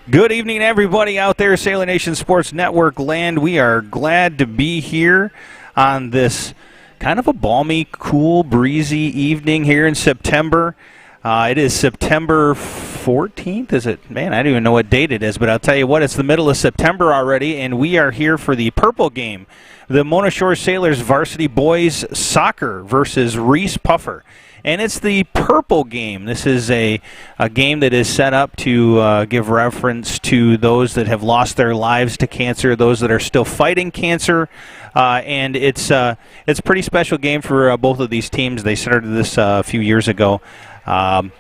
Good evening, everybody out there, Sailor Nation Sports Network land. We are glad to be here on this kind of a balmy, cool, breezy evening here in September. It is September 14th, is it? Man, I don't even know what date it is, but I'll tell you what, it's the middle of September already, and we are here for the purple game. The Mona Shore Sailors varsity boys soccer versus Reeths Puffer. And it's the purple game. This is a game that is set up to give reference to those that have lost their lives to cancer, those that are still fighting cancer. And it's a pretty special game for both of these teams. They started this a few years ago. And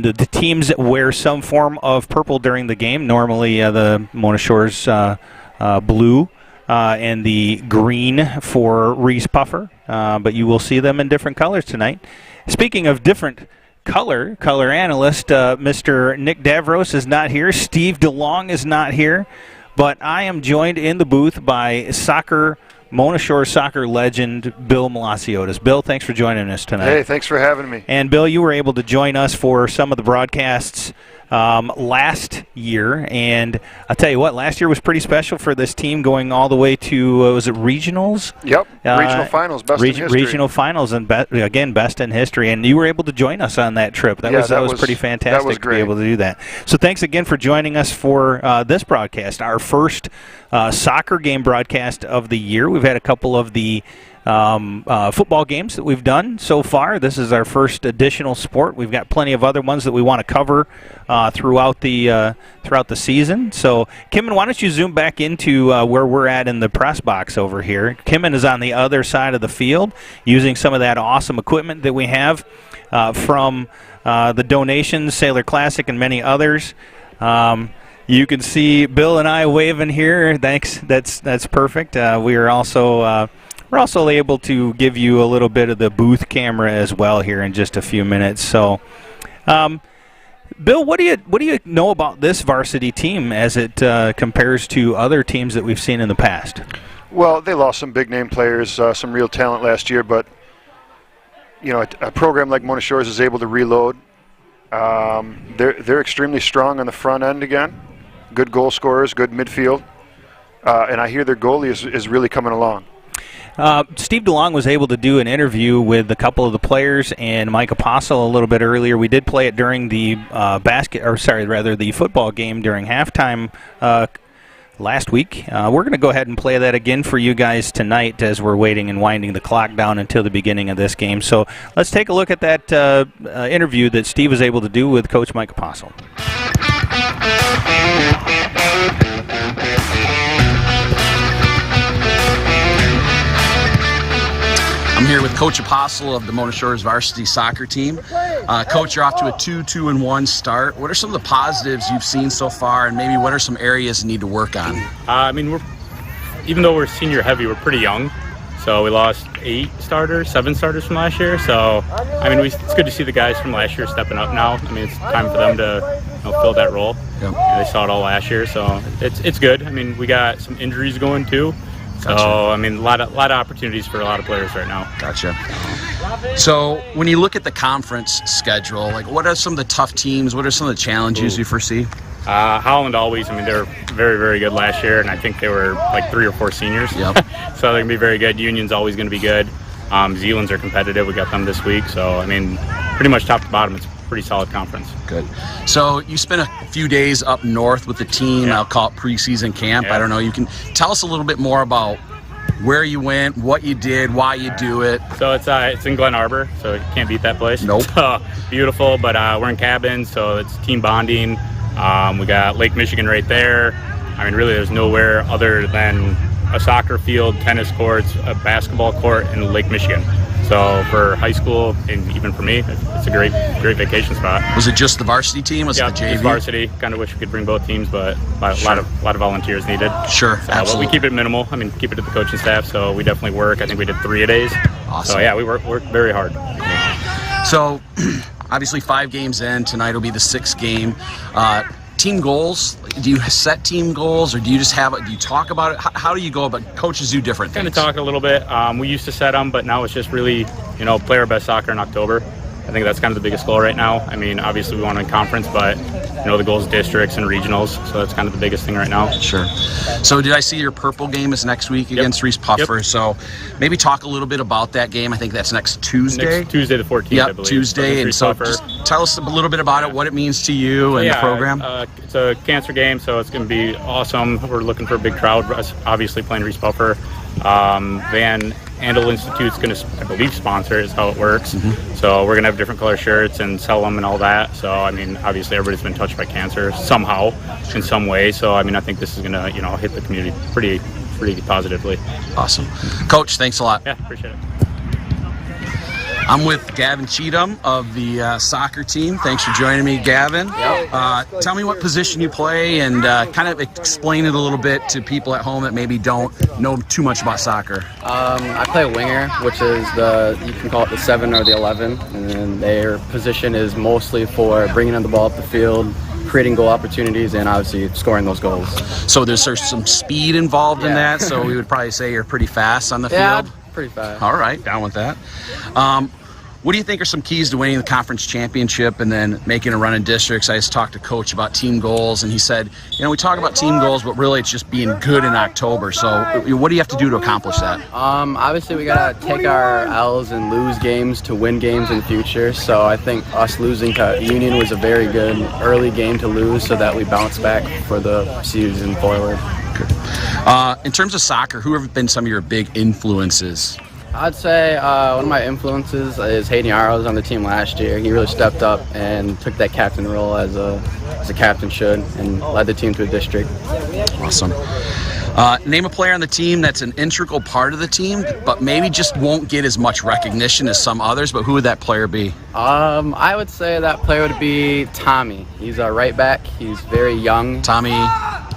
the teams wear some form of purple during the game. Normally the Mona Shore's blue. And the green for Reeths Puffer, but you will see them in different colors tonight. Speaking of different color analyst, Mr. Nick Davros is not here. Steve DeLong is not here, but I am joined in the booth by Mona Shore soccer legend Bill Malaciotis. Bill, thanks for joining us tonight. Hey, thanks for having me. And Bill, you were able to join us for some of the broadcasts last year, and I'll tell you what, last year was pretty special for this team, going all the way to was it regionals? Yep, regional finals, best in history. Regional finals, and again, best in history. And you were able to join us on that trip. That was pretty fantastic. That was great. To be able to do that. So thanks again for joining us for this broadcast, our first soccer game broadcast of the year. We've had a couple of the football games that we've done so far. This is our first additional sport. We've got plenty of other ones that we want to cover throughout the season. So, Kimmin, why don't you zoom back into where we're at in the press box over here? Kimmin is on the other side of the field using some of that awesome equipment that we have from the donations, Sailor Classic, and many others. You can see Bill and I waving here. Thanks. That's perfect. We are also we're also able to give you a little bit of the booth camera as well here in just a few minutes. So, Bill, what do you know about this varsity team as it compares to other teams that we've seen in the past? Well, they lost some big-name players, some real talent last year, but you know, a program like Mona Shores is able to reload. They're extremely strong on the front end again. Good goal scorers, good midfield, and I hear their goalie is really coming along. Steve DeLong was able to do an interview with a couple of the players and Mike Apostle a little bit earlier. We did play it during the the football game during halftime last week. We're going to go ahead and play that again for you guys tonight as we're waiting and winding the clock down until the beginning of this game. So let's take a look at that interview that Steve was able to do with Coach Mike Apostle. I'm here with Coach Apostle of the Mona Shore's varsity soccer team. Coach, you're off to a 2-1 start. What are some of the positives you've seen so far, and maybe what are some areas you need to work on? Even though we're senior heavy, we're pretty young. So we lost 7 starters from last year. So, it's good to see the guys from last year stepping up now. It's time for them to fill that role. Yep. They saw it all last year, so it's good. We got some injuries going too. So, Gotcha. a lot of opportunities for a lot of players right now. Gotcha. So, when you look at the conference schedule, what are some of the tough teams? What are some of the challenges you foresee? Holland always, they were very, very good last year, and I think they were 3 or 4 seniors. Yep. So they're going to be very good. Union's always going to be good. Zealands are competitive. We got them this week. So, pretty much top to bottom, it's a pretty solid conference. Good. So you spent a few days up north with the team. Yeah. I'll call it preseason camp. Yeah. I don't know. You can tell us a little bit more about where you went, what you did, why you do it. So it's in Glen Arbor, so you can't beat that place. Nope. Beautiful, but we're in cabins, so it's team bonding. We got Lake Michigan right there. Really there's nowhere other than a soccer field, tennis courts, a basketball court, and Lake Michigan. So for high school, and even for me, it's a great vacation spot. Was it just the varsity team? Was it the JV? It's varsity. Kind of wish we could bring both teams, but a lot of volunteers needed. Sure, so, absolutely. But we keep it minimal. Keep it to the coaching staff. So we definitely work. I think we did 3-a-days. Awesome. So yeah, we work very hard. So obviously 5 games in. Tonight will be the 6th game. Team goals, do you set team goals, or do you just have it? Do you talk about it? How do you go about? Coaches do different things. Kind of talk a little bit. We used to set them, but now it's just really, play our best soccer in October. I think that's kind of the biggest goal right now. I mean, obviously we want to win conference, but the goal is districts and regionals, so that's kind of the biggest thing right now. Sure. So did I see your purple game is next week against Reeths Puffer? Yep. So maybe talk a little bit about that game. I think that's next Tuesday. Next Tuesday the 14th, yep, I believe. Tuesday. And so just tell us a little bit about it, what it means to you and the program. It's a cancer game, so it's going to be awesome. We're looking for a big crowd, obviously playing Reeths Puffer. Van Andel Institute's going to, I believe, sponsor is how it works. So we're going to have different color shirts and sell them and all that. So, I mean, obviously everybody's been touched by cancer somehow, in some way. So, I mean, I think this is going to, hit the community pretty positively. Awesome. Coach, thanks a lot. Yeah, appreciate it. I'm with Gavin Cheatham of the soccer team. Thanks for joining me, Gavin. Tell me what position you play and kind of explain it a little bit to people at home that maybe don't know too much about soccer. I play winger, which is you can call it the 7 or the 11, and then their position is mostly for bringing the ball up the field, creating goal opportunities, and obviously scoring those goals. So there's some speed involved in that, so we would probably say you're pretty fast on the field? Pretty fast. All right, down with that. What do you think are some keys to winning the conference championship and then making a run in districts? I just talked to Coach about team goals, and he said, we talk about team goals, but really it's just being good in October. So what do you have to do to accomplish that? Obviously, we got to take our L's and lose games to win games in the future. So I think us losing to Union was a very good early game to lose so that we bounce back for the season forward. In terms of soccer, who have been some of your big influences? I'd say one of my influences is Hayden Yarrows on the team last year. He really stepped up and took that captain role as a captain should and led the team to a district. Awesome. Name a player on the team that's an integral part of the team, but maybe just won't get as much recognition as some others, but who would that player be? I would say that player would be Tommy. He's a right back. He's very young. Tommy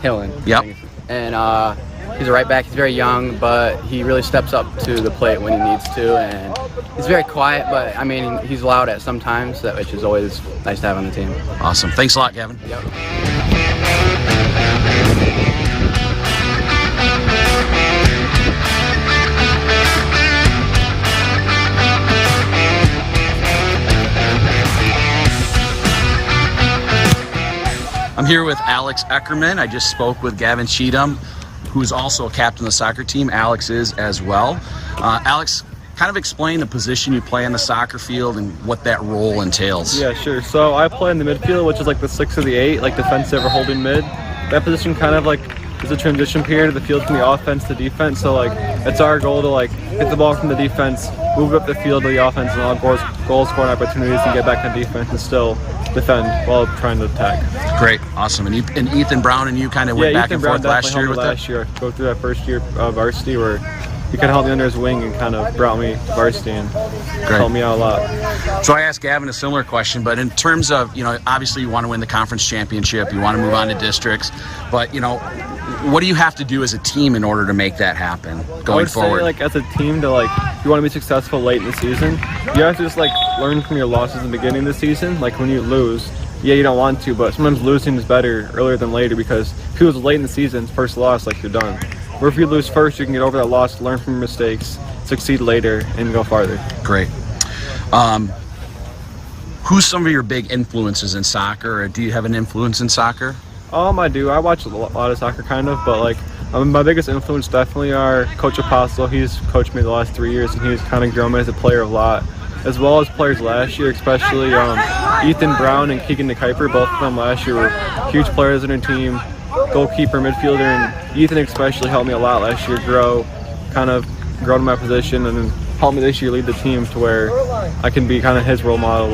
Hillen. Yep. And he's a right back. He's very young, but he really steps up to the plate when he needs to. And he's very quiet, but I mean, he's loud at some times, which is always nice to have on the team. Awesome. Thanks a lot, Gavin. Yep. I'm here with Alex Eckerman. I just spoke with Gavin Cheatham, who's also a captain of the soccer team. Alex is as well. Alex, kind of explain the position you play on the soccer field and what that role entails. Yeah, sure. So I play in the midfield, which is like the 6 or the 8, like defensive or holding mid. That position kind of like is a transition period of the field from the offense to defense. So like it's our goal to like hit the ball from the defense, move up the field to the offense, and all goal scoring opportunities, and get back on defense and still defend while trying to attack. Great, awesome. And Ethan Brown and you kind of went back and forth last year with that? Last year, go through that first year of varsity where he kind of held me under his wing and kind of brought me to varsity and helped me out a lot. So I asked Gavin a similar question, but in terms of, obviously you want to win the conference championship, you want to move on to districts, but, what do you have to do as a team in order to make that happen going forward? I would say, as a team, to if you want to be successful late in the season, you have to just learn from your losses in the beginning of the season. Like when you lose, you don't want to, but sometimes losing is better earlier than later, because if you lose late in the season, first loss, you're done. Or if you lose first, you can get over that loss, learn from your mistakes, succeed later, and go farther. Great. Who's some of your big influences in soccer, or do you have an influence in soccer? I do. I watch a lot of soccer, kind of, but my biggest influence definitely are Coach Apostle. He's coached me the last 3 years, and he's kind of grown me as a player a lot, as well as players last year, especially Ethan Brown and Keegan DeKuyper. Both of them last year were huge players in their team, goalkeeper, midfielder, and Ethan especially helped me a lot last year grow to my position, and then helped me this year lead the team to where I can be kind of his role model,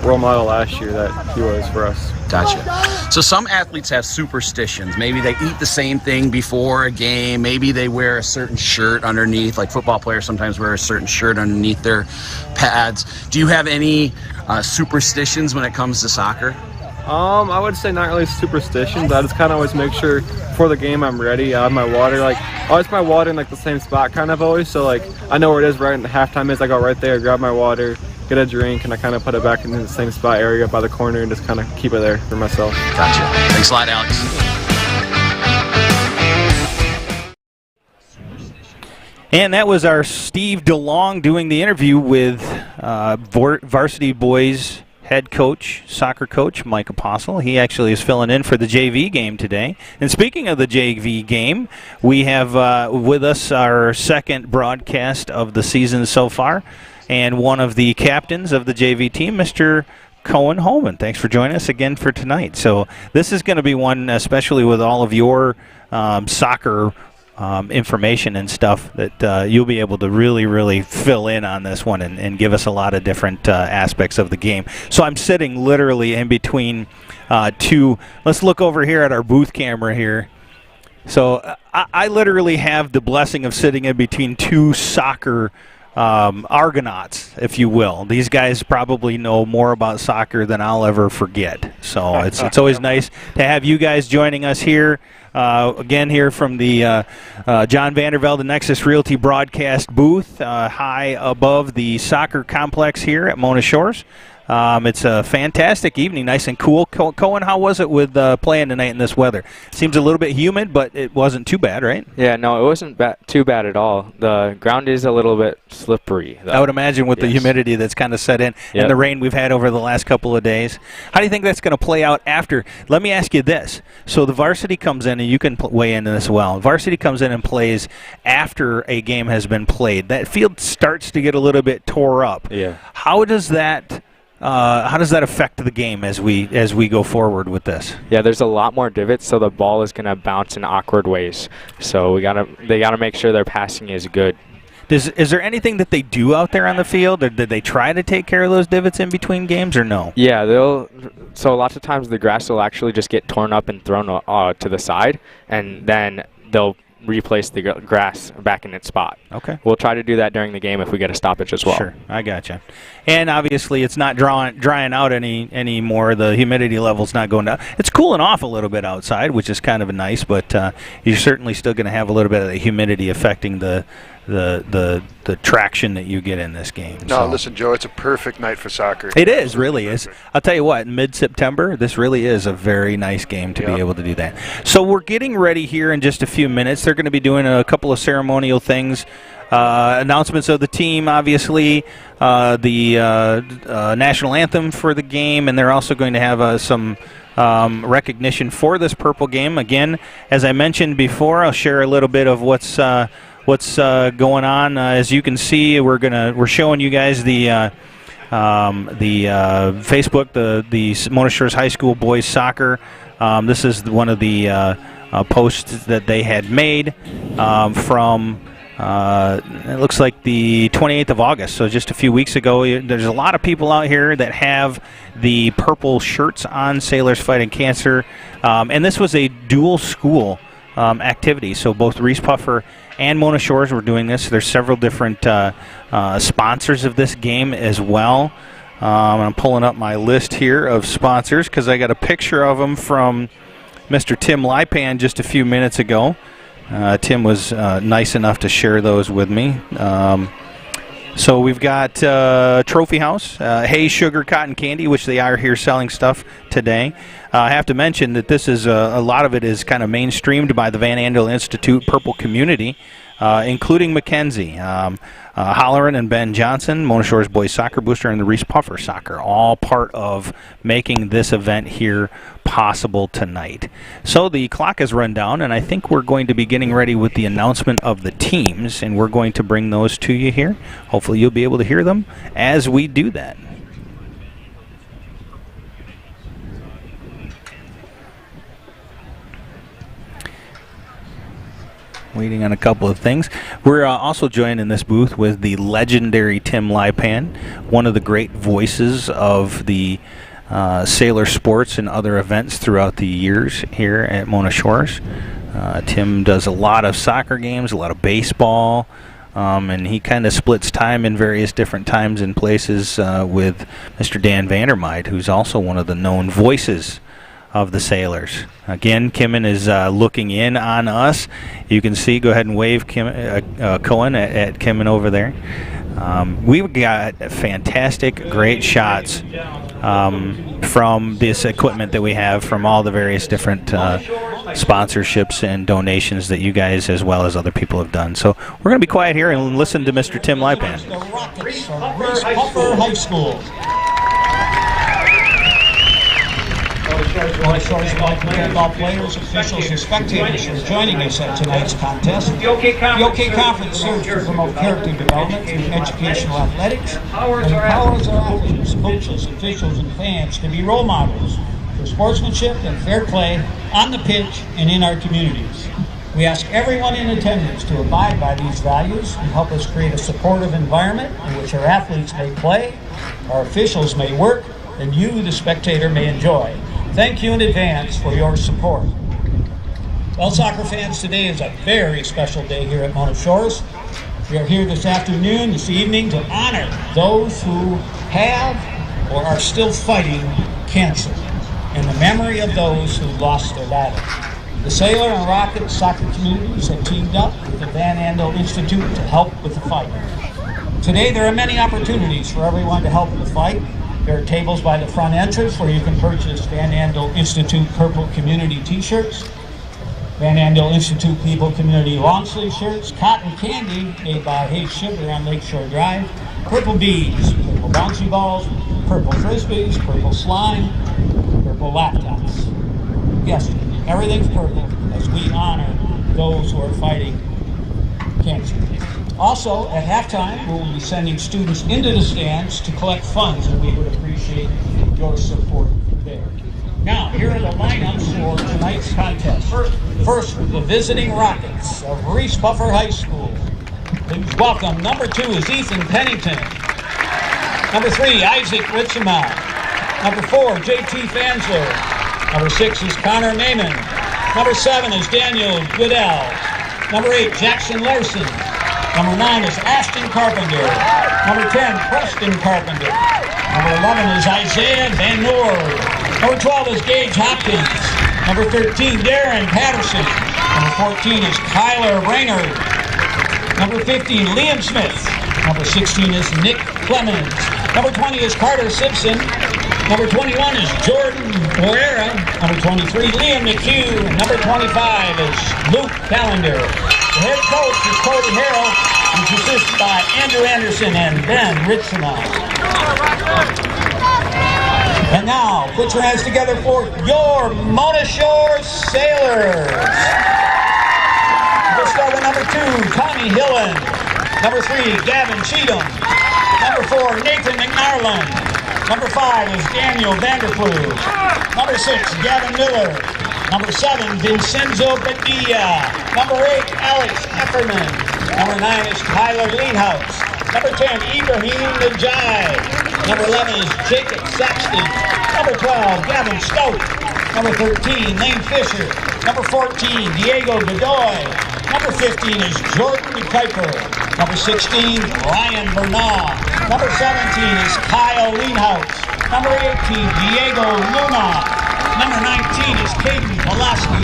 role model last year that he was for us. Gotcha. So some athletes have superstitions. Maybe they eat the same thing before a game. Maybe they wear a certain shirt underneath. Like football players sometimes wear a certain shirt underneath their pads. Do you have any superstitions when it comes to soccer? I would say not really superstitions. I just kind of always make sure before the game I'm ready. I have my water, I always my water in the same spot kind of always. So I know where it is right in the halftime is. I go right there, grab my water, get a drink, and I kind of put it back in the same spot area by the corner and just kind of keep it there for myself. Gotcha. Thanks a lot, Alex. And that was our Steve DeLong doing the interview with Varsity boys head coach, soccer coach, Mike Apostle. He actually is filling in for the JV game today. And speaking of the JV game, we have with us our second broadcast of the season so far, and one of the captains of the JV team, Mr. Cohen Holman. Thanks for joining us again for tonight. So this is going to be one, especially with all of your soccer information and stuff, that you'll be able to really fill in on this one and give us a lot of different aspects of the game. So I'm sitting literally in between two. Let's look over here at our booth camera here. So I literally have the blessing of sitting in between two soccer Argonauts, if you will. These guys probably know more about soccer than I'll ever forget. So it's always nice to have you guys joining us here. Again, here from the John Vandervelde and Nexus Realty broadcast booth, high above the soccer complex here at Mona Shores. It's a fantastic evening, nice and cool. Cohen, how was it with playing tonight in this weather? Seems a little bit humid, but it wasn't too bad, right? Yeah, no, it wasn't too bad at all. The ground is a little bit slippery, though. I would imagine with the humidity that's kind of set in and the rain we've had over the last couple of days. How do you think that's going to play out after? Let me ask you this. So the varsity comes in, and you can weigh in as well. Varsity comes in and plays after a game has been played. That field starts to get a little bit tore up. Yeah. How does that affect the game as we go forward with this? Yeah, there's a lot more divots, so the ball is going to bounce in awkward ways. So they gotta make sure their passing is good. Is there anything that they do out there on the field, or did they try to take care of those divots in between games, or no? Yeah, so lots of times the grass will actually just get torn up and thrown to the side, and then they'll replace the grass back in its spot. Okay. We'll try to do that during the game if we get a stoppage as well. Sure, I gotcha. And obviously it's not drying out anymore. The humidity level's not going down. It's cooling off a little bit outside, which is kind of nice, but you're certainly still going to have a little bit of the humidity affecting the traction that you get in this game. No, listen, Joe, it's a perfect night for soccer. It is, really is. I'll tell you what, mid-September, this really is a very nice game to be able to do that. So we're getting ready here in just a few minutes. They're going to be doing a couple of ceremonial things. Announcements of the team, obviously, the national anthem for the game, and they're also going to have some recognition for this purple game. Again, as I mentioned before, I'll share a little bit of what's going on. As you can see, we're showing you guys the Facebook, the Mona Shores High School boys soccer. This is one of the posts that they had made from it looks like the 28th of August, so just a few weeks ago. There's a lot of people out here that have the purple shirts on, Sailors Fighting Cancer, and this was a dual school activity. So both Reese Puffer and Mona Shores were doing this. There's several different sponsors of this game as well. I'm pulling up my list here of sponsors because I got a picture of them from Mr. Tim Lipan just a few minutes ago. Tim was nice enough to share those with me. So we've got Trophy House, Hay Sugar Cotton Candy, which they are here selling stuff today. I have to mention that this is a lot of it is kind of mainstreamed by the Van Andel Institute Purple community, including Mackenzie, Holleran and Ben Johnson, Mona Shores Boys Soccer Booster, and the Reese Puffer Soccer, all part of making this event here possible tonight. So the clock has run down, and I think we're going to be getting ready with the announcement of the teams, and we're going to bring those to you here. Hopefully you'll be able to hear them as we do that. Waiting on a couple of things. We're also joined in this booth with the legendary Tim Lipan, one of the great voices of the sailor sports and other events throughout the years here at Mona Shores. Tim does a lot of soccer games, a lot of baseball, and he kind of splits time in various different times and places with Mr. Dan Vandermeide, who's also one of the known voices of the Sailors. Again, Kimmin is looking in on us. You can see, go ahead and wave Cohen at Kimmin over there. We've got fantastic, great shots from this equipment that we have from all the various different sponsorships and donations that you guys as well as other people have done. So we're going to be quiet here and listen to Mr. Tim Lipan. The Rockets from Reeths High School. Montessori's basketball players, officials, and spectators for joining us at tonight's contest. The OK Conference serves to promote character development through educational athletics and empowers our athletes, coaches, officials, and fans to be role models for sportsmanship and fair play on the pitch and in our communities. We ask everyone in attendance to abide by these values and help us create a supportive environment in which our athletes may play, our officials may work, and you, the spectator, may enjoy. Thank you in advance for your support. Well, soccer fans, today is a very special day here at Mona Shores. We are here this afternoon, this evening, to honor those who have or are still fighting cancer, in the memory of those who lost their battle. The Sailor and Rocket soccer communities have teamed up with the Van Andel Institute to help with the fight. Today, there are many opportunities for everyone to help in the fight. There are tables by the front entrance where you can purchase Van Andel Institute Purple Community T-shirts, Van Andel Institute People Community long sleeve shirts, cotton candy made by Hayes Sugar on Lakeshore Drive, purple beads, purple bouncy balls, purple frisbees, purple slime, purple laptops. Yes, everything's purple as we honor those who are fighting cancer. Also, at halftime, we will be sending students into the stands to collect funds, and we would appreciate your support there. Now, here are the lineups for tonight's contest. First, the visiting Rockets of Reeths High School. Please welcome number 2 is Ethan Pennington. Number 3, Isaac Ritzema. Number 4, JT Fansler. Number 6 is Connor Naiman. Number 7 is Daniel Goodell. Number 8, Jackson Larson. Number 9 is Ashton Carpenter. Number 10, Preston Carpenter. Number 11 is Isaiah Van Noor. Number 12 is Gage Hopkins. Number 13, Darren Patterson. Number 14 is Kyler Brainerd. Number 15, Liam Smith. Number 16 is Nick Clemens. Number 20 is Carter Simpson. Number 21 is Jordan Moreira. Number 23, Liam McHugh. And number 25 is Luke Callender. The head coach is Cody Harrell, who's assisted by Andrew Anderson and Ben Ritzema. And now, put your hands together for your Mona Shores Sailors. We'll start with number 2, Tommy Hillen. Number 3, Gavin Cheatham. Number 4, Nathan McNarland. Number 5 is Daniel Vanderploeg. Number 6, Gavin Miller. Number 7, Vincenzo Padilla. Number 8, Alex Efferman. Number 9 is Tyler Leanhouse. Number 10, Ibrahim Najai. Number 11 is Jacob Saxton. Number 12, Gavin Stout. Number 13, Lane Fisher. Number 14, Diego Godoy. Number 15 is Jordan Kuiper. Number 16, Ryan Bernal. Number 17 is Kyle Leanhouse. Number 18, Diego Luna. Number 19 is Caden Pulaski.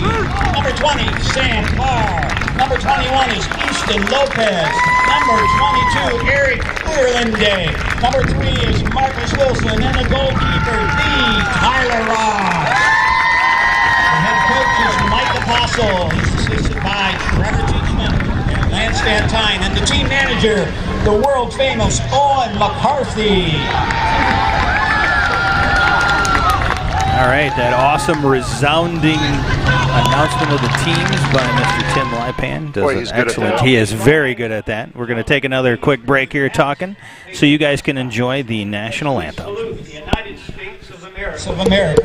Number 20, Sam Carr. Number 21 is Easton Lopez. Number 22, Eric Uerlinde. Number 3 is Marcus Wilson. And the goalkeeper, Tyler Ross. The head coach is Mike Apostle. He's assisted by Trevor Teachman and Lance Van Tyne. And the team manager, the world famous Owen McCarthy. All right, that awesome, resounding announcement of the teams by Mr. Tim Lipan. He's good at that. He is very good at that. We're going to take another quick break here talking so you guys can enjoy the national anthem. The United States of America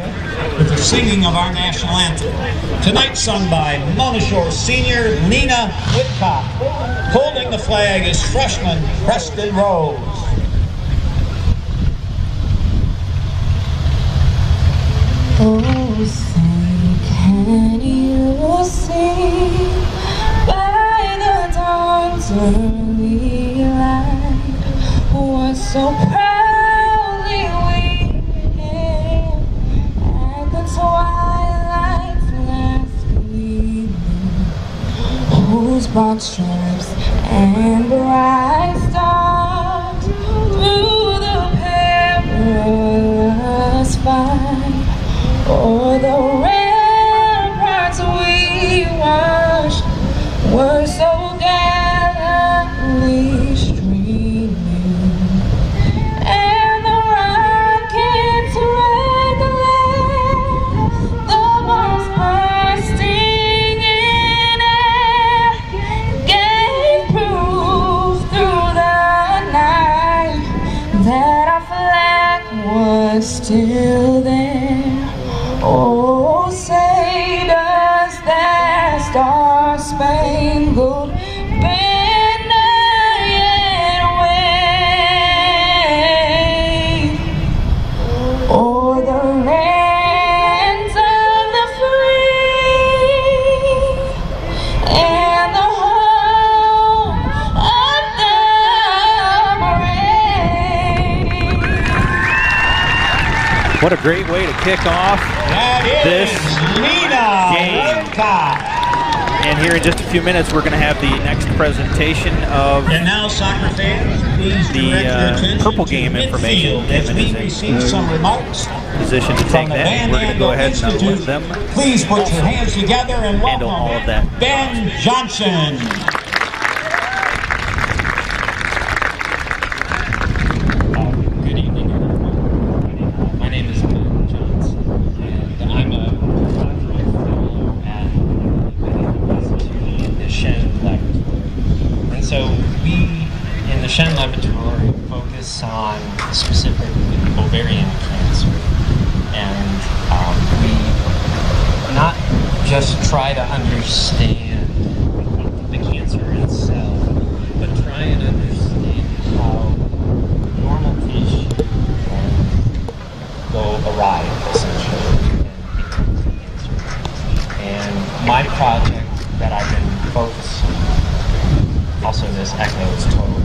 with the singing of our national anthem. Tonight sung by Mona Shore senior Nina Whitcock. Holding the flag is freshman Preston Rose. Oh, say, can you see by the dawn's early light what so proudly we hailed at the twilight's last gleaming, whose broad stripes and bright stars through the perilous fight o'er the ramparts we still there? Oh, say does that star-spangled banner yet wave o'er the lands of the free and the home of the brave? What a great way to kick off this game. And here in just a few minutes, we're going to have the next presentation of And now, soccer fans, please direct your attention purple to game the information. midfield as we receive some remarks Position to from take the that. Van We're going to go ahead and Institute. let them Please put your hands together and handle all of that. welcome Ben Johnson. Good evening, everyone. My name is Ben Johnson, and I'm a doctoral fellow at the Shen Laboratory. And so we, in the Shen Laboratory, focus on specifically ovarian cancer. And we not just try to understand the cancer itself, but try and understand how normal tissue can go awry, essentially, and become cancer. And my project that I've been focusing on, also this echoes totally.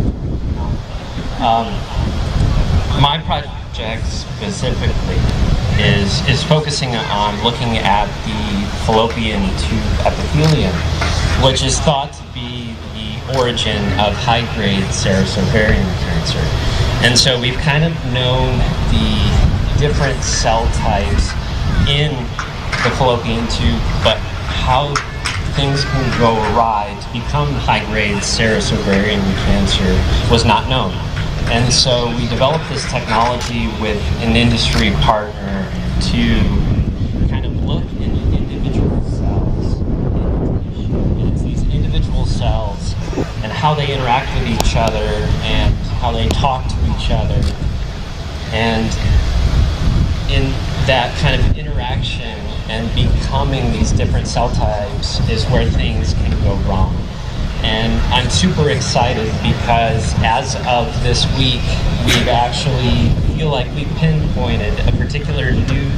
My project specifically is focusing on looking at the fallopian tube epithelium, which is thought to be the origin of high-grade serous ovarian cancer. And so we've kind of known the different cell types in the fallopian tube, but how things can go awry to become high-grade serous ovarian cancer was not known. And so we developed this technology with an industry partner to kind of look into individual cells. And it's these individual cells and how they interact with each other and how they talk to each other. And in that kind of interaction and becoming these different cell types is where things can go wrong. And I'm super excited because as of this week, we've actually feel like we pinpointed a particular new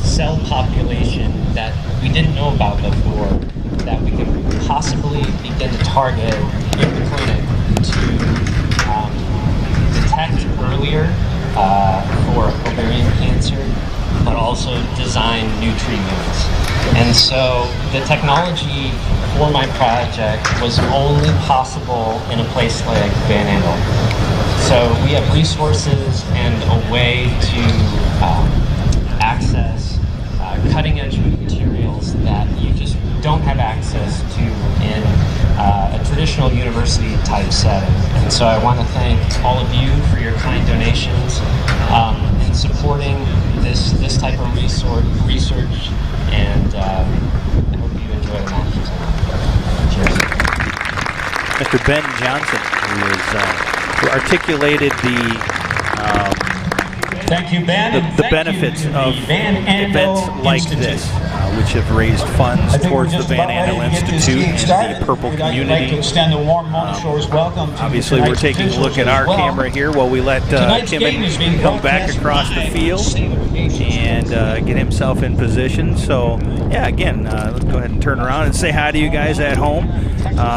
cell population that we didn't know about before that we could possibly begin to target in the clinic to detect earlier for ovarian cancer, but also design new treatments. And so the technology for my project was only possible in a place like Van Andel. So we have resources and a way to access cutting-edge materials that you just don't have access to in a traditional university-type setting. And so I want to thank all of you for your kind donations in supporting this type of research, and I hope you enjoy the match tonight. Cheers. Mr. Ben Johnson, who articulated Thank you, Ben. the benefits of events like this, which have raised funds towards the Van Andel Institute and the Purple We'd like to community. extend a warm Mona Shores welcome to Obviously, we're taking a look at our camera here while we let Kimmon come back across the field and get himself in position. So, yeah, again, let's go ahead and turn around and say hi to you guys at home.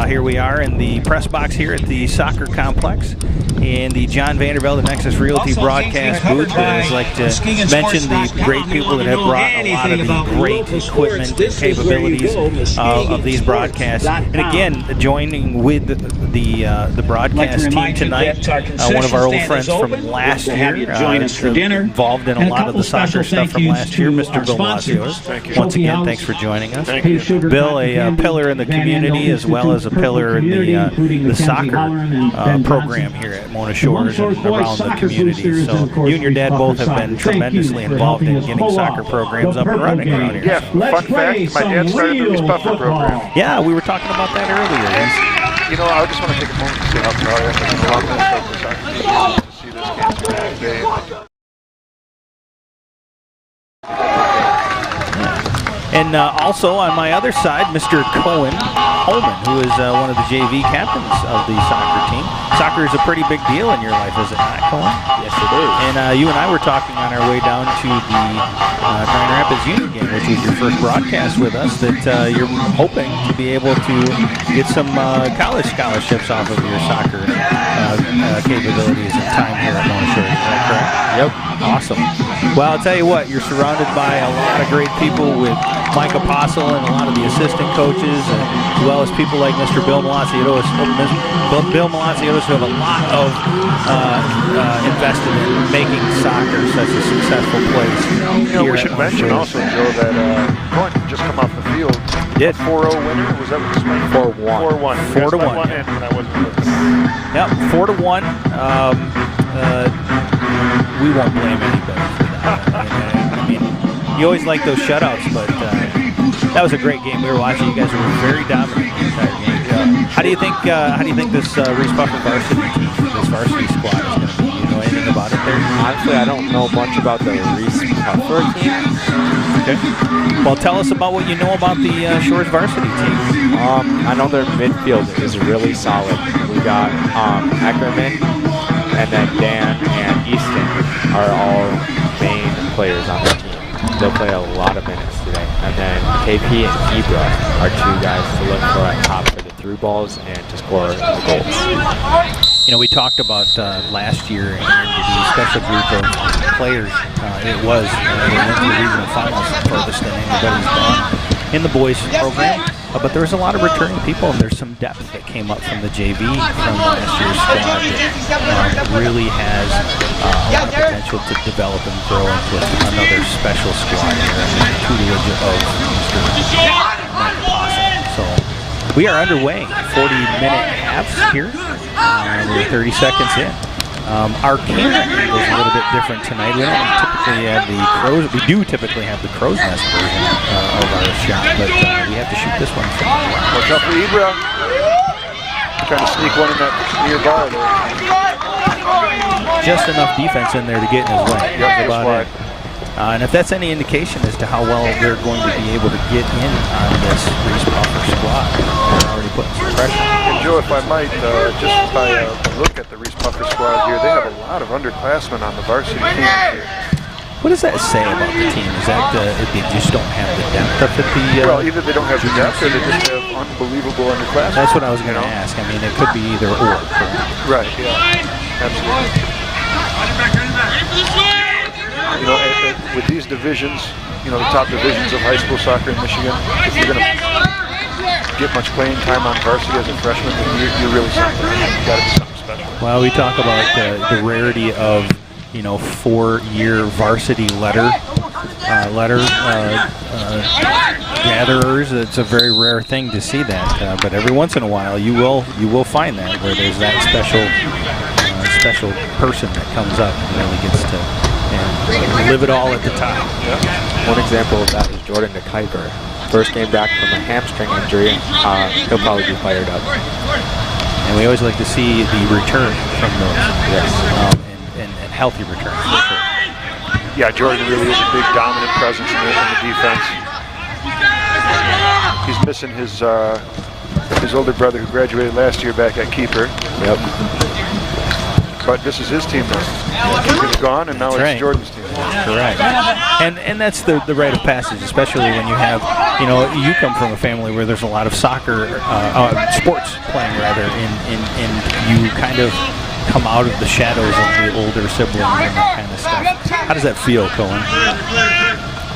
Here we are in the press box here at the soccer complex in the John Vanderbilt and Nexus Realty broadcast booth. I'd like to mention the great people that have brought a lot of the great equipment and capabilities of these broadcasts. And again, joining with the broadcast team tonight, one of our old friends from last year, involved in a lot of the soccer stuff from last year, Mr. Bill Malaciotis. Once again, thanks for joining us. Bill, a pillar in the community as well as a pillar in the soccer program here at Mona Shores and around the community. So you and your dad both have been tremendously involved in getting soccer programs up and running around here. Yeah, fun fact, my dad started the Reeths Buffer program. Yeah, we were talking about that earlier. You know, I just want to take a moment to say how proud I am of the soccer team to see this cancer today. And also on my other side, Mr. Holman, who is one of the JV captains of the soccer team. Soccer is a pretty big deal in your life, is it not, Cohen? Yes, it is. And you and I were talking on our way down to the Grand Rapids Union game, which was your first broadcast with us, that you're hoping to be able to get some college scholarships off of your soccer capabilities and time here at Mona Shores. Is that correct? Yep. Awesome. Well, I'll tell you what, you're surrounded by a lot of great people with Mike Apostle and a lot of the assistant coaches, as well as people like Mr. Bill Malaciotis. Bill Malaciotis, who have a lot of invested in making soccer such a successful place. We should mention also, Joe, that Cohen just come off the field. Did 4-0 winner? Was that what this meant? 4-1. 4-1. 4-1. When I wasn't looking. Yep, 4-1. We won't blame anybody for that. I mean, you always like those shutouts, but that was a great game. We were watching. You guys were very dominant the entire game. How do you think this Reeths Puffer varsity team, this varsity squad, is going to be? You know anything about it there? Honestly, I don't know much about the Reeths Puffer team. Okay. Well, tell us about what you know about the Shores varsity team. I know their midfield is really solid. We got Eckerman, and then Dan and Easton are all main players on the team. They'll play a lot of minutes today. And then KP and Ibra are two guys to look for at top for the through balls and to score the goals. You know, we talked about last year and the special group of players. It was they went to the regional finals furthest than anybody's gone in the boys program. But there was a lot of returning people, and there's some depth that came up from the JV from last year's squad that really has a lot of potential to develop and grow into another special squad here under the tutelage of Mr. Mike Apostle. So we are underway, 40-minute halves here. We're 30 seconds in. Our camera angle is a little bit different tonight. We don't typically have the crows. We do typically have the crow's nest version of our shot, but we have to shoot this one. Watch out for Ibra. Trying to sneak one in that near bar there. Just enough defense in there to get in his way. Yep, about it. And if that's any indication as to how well they're going to be able to get in on this Reeths Puffer squad, they're already putting some pressure. And Joe, if I might, just by a look at the Reeths Puffer squad here, they have a lot of underclassmen on the varsity team here. What does that say about the team? Is that they just don't have the depth up at the... well, either they don't have the depth or they just have unbelievable underclassmen. That's what I was going to ask. I mean, it could be either or. Right, yeah. Absolutely. You know, with these divisions, you know, the top divisions of high school soccer in Michigan, if you're going to get much playing time on varsity as a freshman, then you're really something. You've got to be something special. Well, we talk about the rarity of, you know, 4-year varsity letter gatherers. It's a very rare thing to see that, but every once in a while you will find that where there's that special person that comes up and really gets to live it all at the top. One example of that is Jordan DeKuyper. First game back from a hamstring injury. He'll probably be fired up. And we always like to see the return from those. Yes. And healthy returns for sure. Yeah, Jordan really is a big dominant presence in the defense. He's missing his older brother who graduated last year back at keeper. Yep. But this is his team now. Keeper's gone, and now it's Jordan's team. Correct. And that's the rite of passage, especially when you have, you know, you come from a family where there's a lot of soccer, sports playing rather, and you kind of come out of the shadows of the older siblings and that kind of stuff. How does that feel, Cohen?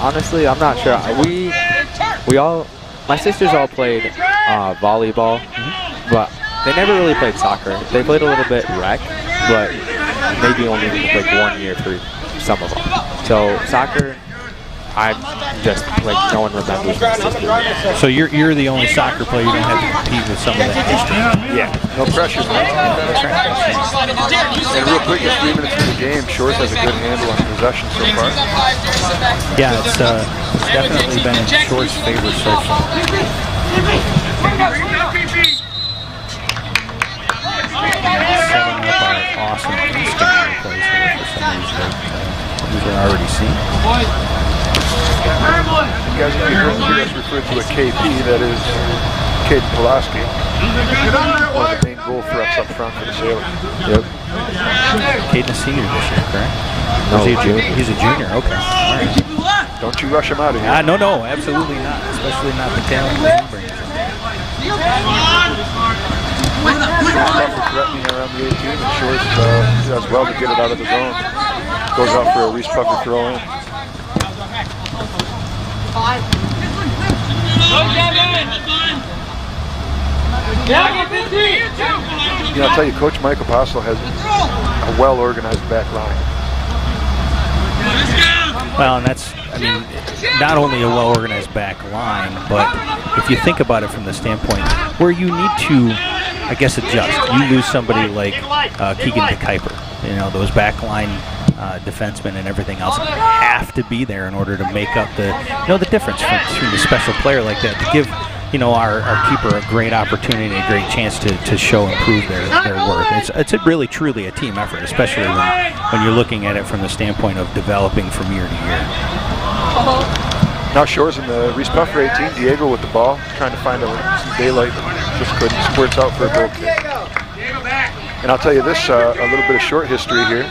Honestly, I'm not sure. My sisters all played volleyball, but they never really played soccer. They played a little bit rec, but maybe only like 1 year for some of them. So soccer, I'm just like no one remembers my sister. So you're the only soccer player you don't have to compete with some of that history. Yeah, no pressure. And real quick, it's 3 minutes into the game. Shores has a good handle on possession so far. Yeah, it's definitely been in Shores' favor so far. Setting up our awesome instant plays here for some of these that we've already seen. guys, if you hear us refer to a KP, that is Caden Pulaski, one of the main goal threats up front for the Sailors. Yep. Caden a senior this year, correct? No, Or is he a junior? He's a junior, okay. All right. Don't you rush him out of here. No, absolutely not. Especially not the talent that he brings. Puffer threatening around the 18, and Shores does well to get it out of the zone. Goes out for a Reeths Puffer throw in. You know, I'll tell you, Coach Mike Apostle has a well-organized back line. Well, and that's, I mean, not only a well-organized back line, but if you think about it from the standpoint where you need to, I guess, adjust. You lose somebody like Keegan DeKuyper. You know, those back line defensemen and everything else have to be there in order to make up the, the difference between a special player like that to give, our keeper a great opportunity, a great chance to show and prove their worth. It's really truly a team effort, especially when you're looking at it from the standpoint of developing from year to year. Now Shores in the Reeths Puffer 18, Diego with the ball, trying to find some daylight, just couldn't, squirts out for a goal kick. And I'll tell you this, a little bit of short history here.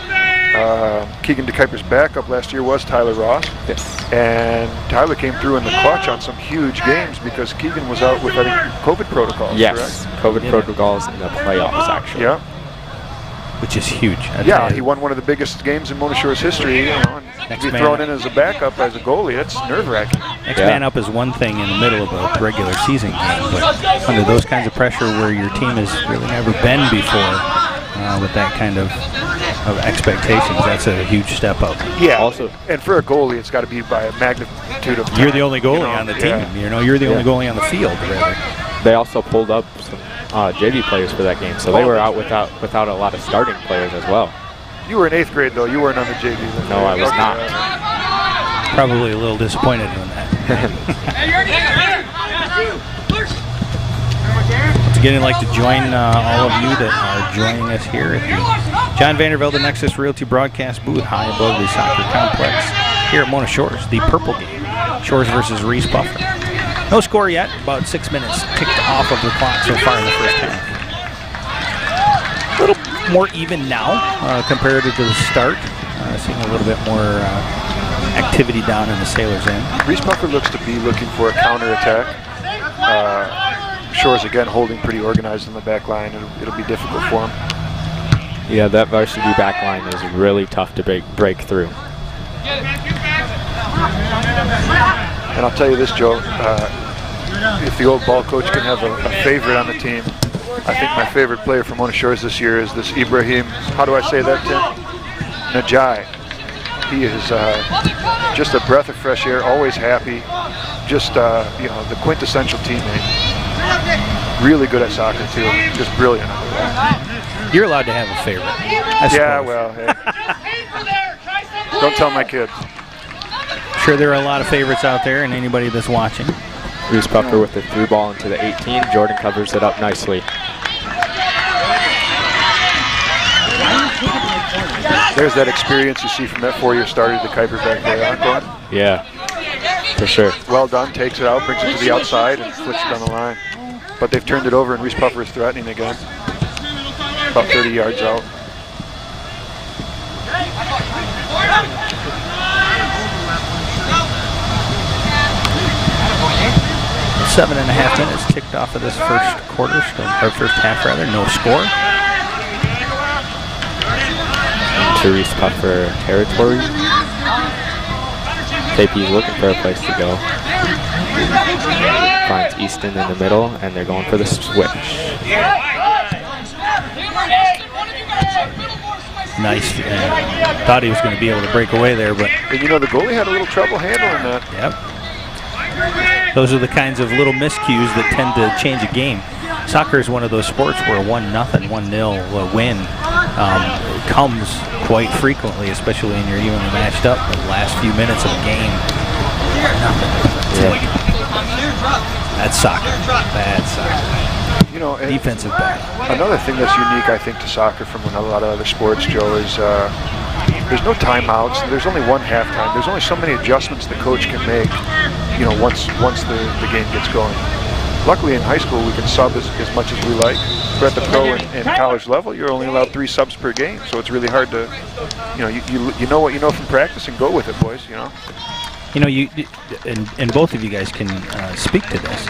Keegan DeKuyper's backup last year was Tyler Ross. Yes. And Tyler came through in the clutch on some huge games because Keegan was out with, I think, COVID protocols, Yes, correct? COVID protocols in the playoffs, actually. Yeah. Which is huge. Yeah, he won one of the biggest games in Mona Shore's history. And to be thrown in as a backup as a goalie, that's nerve-wracking. Next man up is one thing in the middle of a regular season game, but under those kinds of pressure where your team has really never been before, with that kind of expectations, that's a huge step up. Yeah, also, and for a goalie, it's got to be by a magnitude of. You're the only goalie on the team. You're the only goalie on the field, rather. They also pulled up some JV players for that game, so they were out without a lot of starting players as well. You were in 8th grade, though. You weren't on the JV. Then. No, I was not. Probably a little disappointed in that. Once again, I'd like to join all of you that are joining us here at the John Vandervelde Nexus Realty broadcast booth high above the soccer complex here at Mona Shores, the purple game, Shores versus Reeths Puffer. No score yet, about 6 minutes ticked off of the clock so far in the first half. A little more even now compared to the start. Seeing a little bit more activity down in the Sailors' end. Reeths Puffer looks to be looking for a counterattack. Shores again holding pretty organized in the back line. It'll be difficult for him. Yeah, that varsity back line is really tough to break through. And I'll tell you this, Joe, if the old ball coach can have a favorite on the team, I think my favorite player from Mona Shores this year is this Ibrahim, how do I say that, Tim? Najai. He is just a breath of fresh air, always happy, just the quintessential teammate. Really good at soccer too, just brilliant under that. You're allowed to have a favorite. Yeah, well, hey. Don't tell my kids. Sure, there are a lot of favorites out there, and anybody that's watching. Reeths Puffer with the through ball into the 18. Jordan covers it up nicely. There's that experience you see from that 4-year starter, DeKuyper back there, Antoine. Yeah, for sure. Well done, takes it out, brings it to the outside, and flips it down the line. But they've turned it over, and Reeths Puffer is threatening again. About 30 yards out. Seven and a half minutes ticked off of this first quarter, or first half rather, no score. To Reeths Puffer territory. KP's looking for a place to go. Finds Easton in the middle, and they're going for the switch. Nice. Thought he was going to be able to break away there, but... And the goalie had a little trouble handling that. Yep. Those are the kinds of little miscues that tend to change a game. Soccer is one of those sports where 1-0, 1-0 win comes quite frequently, especially when you're evenly matched up in the last few minutes of a game. Nothing. Yeah. That's soccer. That's soccer. defensive back. Another thing that's unique, I think, to soccer from a lot of other sports, Joe, is there's no timeouts. There's only one halftime. There's only so many adjustments the coach can make, once the game gets going. Luckily, in high school, we can sub as much as we like. But at the pro and college level, you're only allowed 3 subs per game, so it's really hard to, you know what you know from practice and go with it, boys. You and both of you guys can speak to this.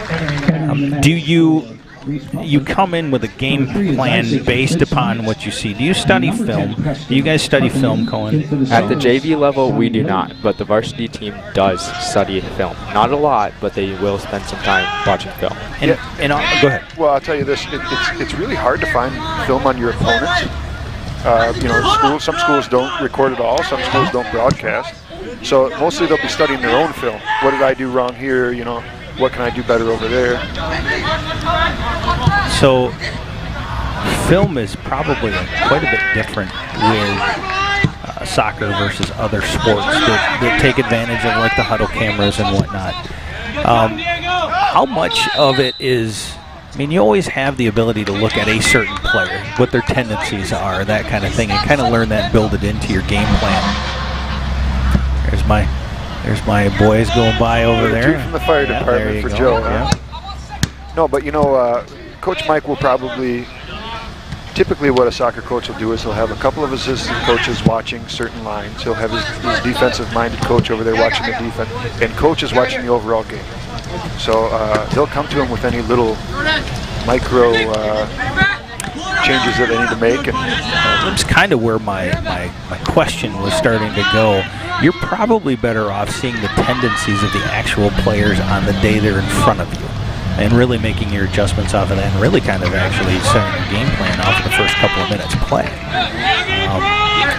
Do you come in with a game plan based upon what you see? Do you study film? Do you guys study film, Cohen? At the JV level, we do not, but the varsity team does study film. Not a lot, but they will spend some time watching film. Go ahead. Well, I'll tell you this: it's really hard to find film on your opponents. Some schools don't record at all. Some schools don't broadcast. So mostly they'll be studying their own film. What did I do wrong here? What can I do better over there? So film is probably quite a bit different with soccer versus other sports that take advantage of like the huddle cameras and whatnot. How much of it is, you always have the ability to look at a certain player, what their tendencies are, that kind of thing, and kind of learn that and build it into your game plan. There's my boys going by over there. 2 from the fire department for Joe. No, but Coach Mike will typically what a soccer coach will do is he'll have a couple of assistant coaches watching certain lines. He'll have his defensive-minded coach over there watching the defense, and coach is watching the overall game. So they'll come to him with any little micro changes that they need to make. And that's kind of where my question was starting to go. You're probably better off seeing the tendencies of the actual players on the day they're in front of you and really making your adjustments off of that and really kind of actually setting your game plan off of the first couple of minutes of play.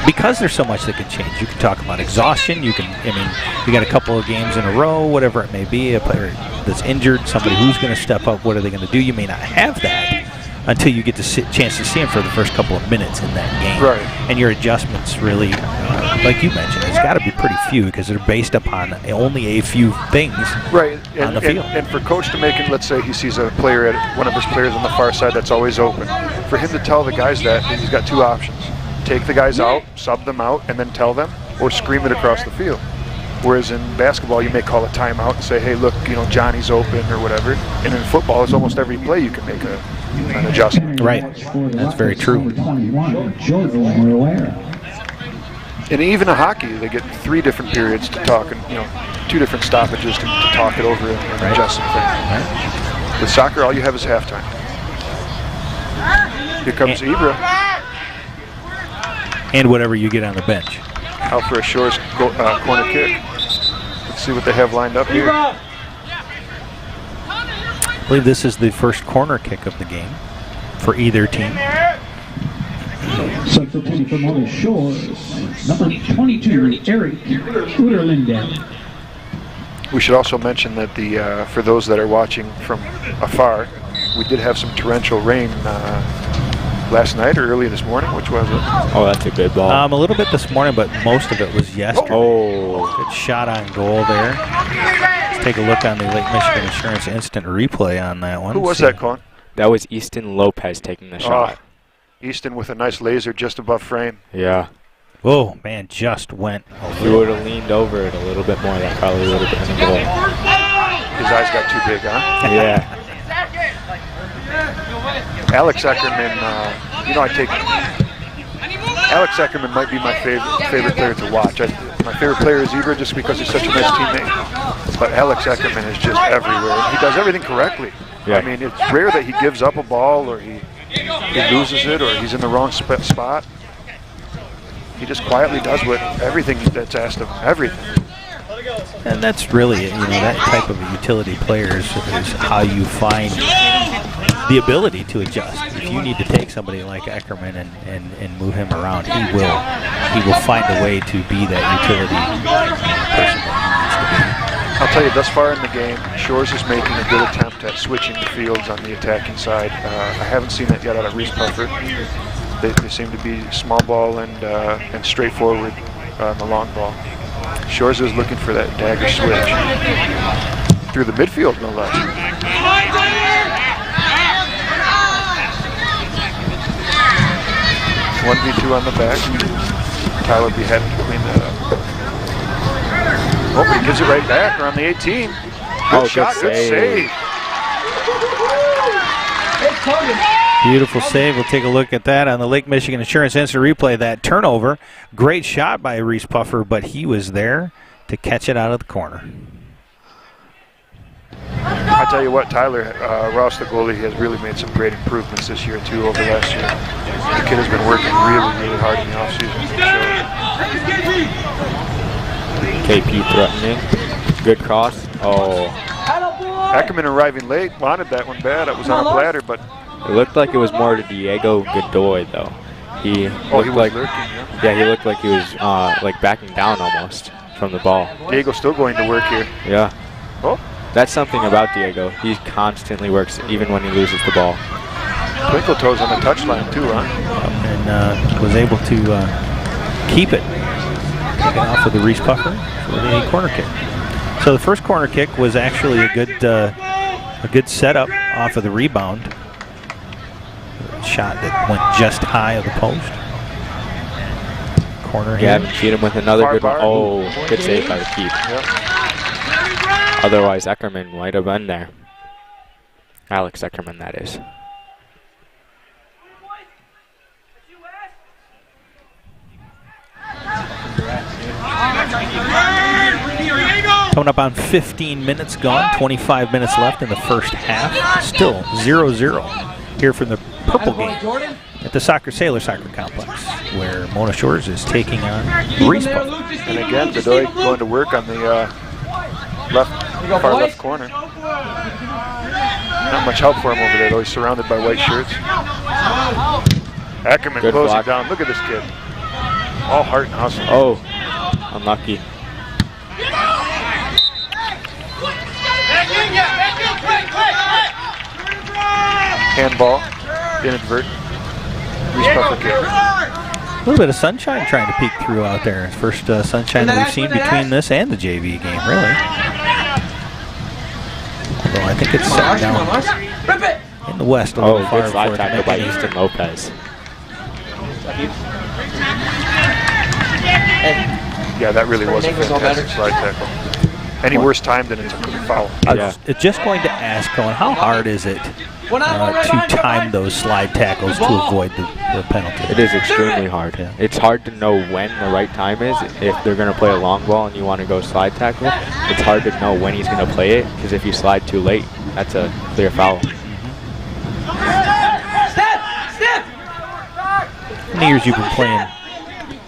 Because there's so much that can change. You can talk about exhaustion. You got a couple of games in a row, whatever it may be, a player that's injured, somebody who's going to step up, what are they going to do? You may not have that until you get the chance to see him for the first couple of minutes in that game. Right. And your adjustments really, like you mentioned, it's got to be pretty few because they're based upon only a few things on the field. And for coach to make it, let's say he sees a player one of his players on the far side that's always open, for him to tell the guys that, he's got 2 options. Take the guys out, sub them out, and then tell them, or scream it across the field. Whereas in basketball, you may call a timeout and say, hey, look, Johnny's open or whatever. And in football, it's almost every play you can make an adjustment. Right. That's very true. And even in hockey, they get 3 different periods to talk and, 2 different stoppages to talk it over and adjust some things. Right. With soccer, all you have is halftime. Here comes Ibra. And whatever you get on the bench. Out for a Shores corner kick. Let's see what they have lined up here. I believe this is the first corner kick of the game for either team. Substituting for Mother Shores, number 22, Eric Uderlinden. We should also mention that for those that are watching from afar, we did have some torrential rain last night or early this morning. Which was it? Oh, that's a good ball. A little bit this morning, but most of it was yesterday. Oh. Good shot on goal there. Let's take a look on the Lake Michigan Insurance instant replay on that one. Who was that, Colin? That was Easton Lopez taking the shot. Easton with a nice laser just above frame. Yeah. Oh, man, just went. If you would have leaned over it a little bit more, that probably would have been a goal. His eyes got too big, huh? Yeah. Alex Eckerman, Alex Eckerman might be my favorite player to watch. My favorite player is Ibra just because he's such a nice teammate. But Alex Eckerman is just everywhere. He does everything correctly. Yeah. I mean, it's rare that he gives up a ball or he loses it or he's in the wrong spot. He just quietly does everything that's asked of him, everything. And that's really, that type of a utility player is how you find the ability to adjust. If you need to take somebody like Eckerman and move him around, he will find a way to be that utility person that he needs to be. I'll tell you, thus far in the game, Shores is making a good attempt at switching the fields on the attacking side. I haven't seen that yet out of Reeths Puffer. They seem to be small ball and straightforward on the long ball. Shores is looking for that dagger switch through the midfield, no less. 1v2 on the back. Tyler will be happy to clean that up. Oh, but he gives it right back around the 18. Good shot, good save. Beautiful save. We'll take a look at that on the Lake Michigan Insurance Instant Replay. That turnover. Great shot by Reese Puffer, but he was there to catch it out of the corner. I tell you what, Tyler Ross, the goalie, has really made some great improvements this year, too, over last year. The kid has been working really, really hard in the offseason. KP threatening. Good cross. Oh. Ackerman arriving late, wanted that one bad. It was on a platter, but... It looked like it was more to Diego Godoy, though. He was like, lurking, yeah, he looked like he was like backing down almost from the ball. Diego's still going to work here. Yeah. Oh. That's something about Diego. He constantly works even when he loses the ball. Twinkle toes on the touchline too, huh? And was able to keep it. Take it off of the Reese Puffer for the corner kick. So the first corner kick was actually a good setup off of the rebound. Shot that went just high of the post. Corner here. Yeah, beat him with another good one. Oh, good save by the keep. Yep. Otherwise, Eckerman might have been there. Alex Eckerman, that is. Coming up on 15 minutes gone, 25 minutes left in the first half. Still 0-0 here from the purple game at the Sailor Soccer Complex, where Mona Shores is taking on Reese Puffer. And again, Godoy going to work on the far left corner. Not much help for him over there, though. He's surrounded by white shirts. Ackerman Good closing block. down. Look at this kid. All heart and hustle. Oh, unlucky. Handball, inadvertent. Reese Puffer kick. A little bit of sunshine trying to peek through out there. First sunshine that we've seen between this and the JV game, really. Although I think it's set down in the west a little Oh, far good slide for it to tackle make by it. Easton Lopez. Yeah, that really was a fantastic slide tackle. Any worse time than it took a foul. I was just going to ask, Cohen, how hard is it to time those slide tackles to avoid the penalty? It is extremely hard. Yeah. It's hard to know when the right time is. If they're going to play a long ball and you want to go slide tackle, it's hard to know when he's going to play it, because if you slide too late, that's a clear foul. How many years you've been playing,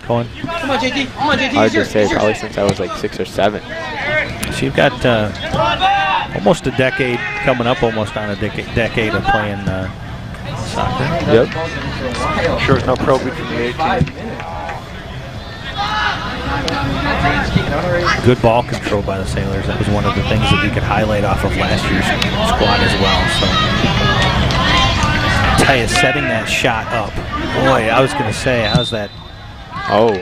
Cohen? Come on, JT. Come on, JT. I would just say probably since I was like 6 or 7. So you've got almost a decade, coming up almost on a decade of playing soccer. Yep. Sure is no pro beat from the 18. Good ball control by the Sailors. That was one of the things that we could highlight off of last year's squad as well. So I tell you, setting that shot up. Boy, I was going to say, how's that? Oh.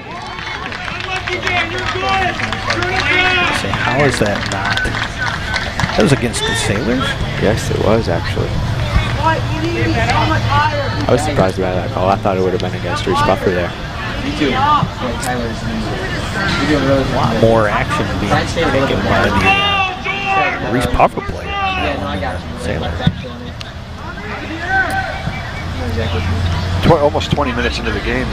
Say, how is that not? That was against the Sailors? Yes, it was actually. I was surprised by that call. I thought it would have been against Reese Puffer there. Me too. A lot more action being taken by the Reese Puffer player. Sailor. Almost 20 minutes into the game.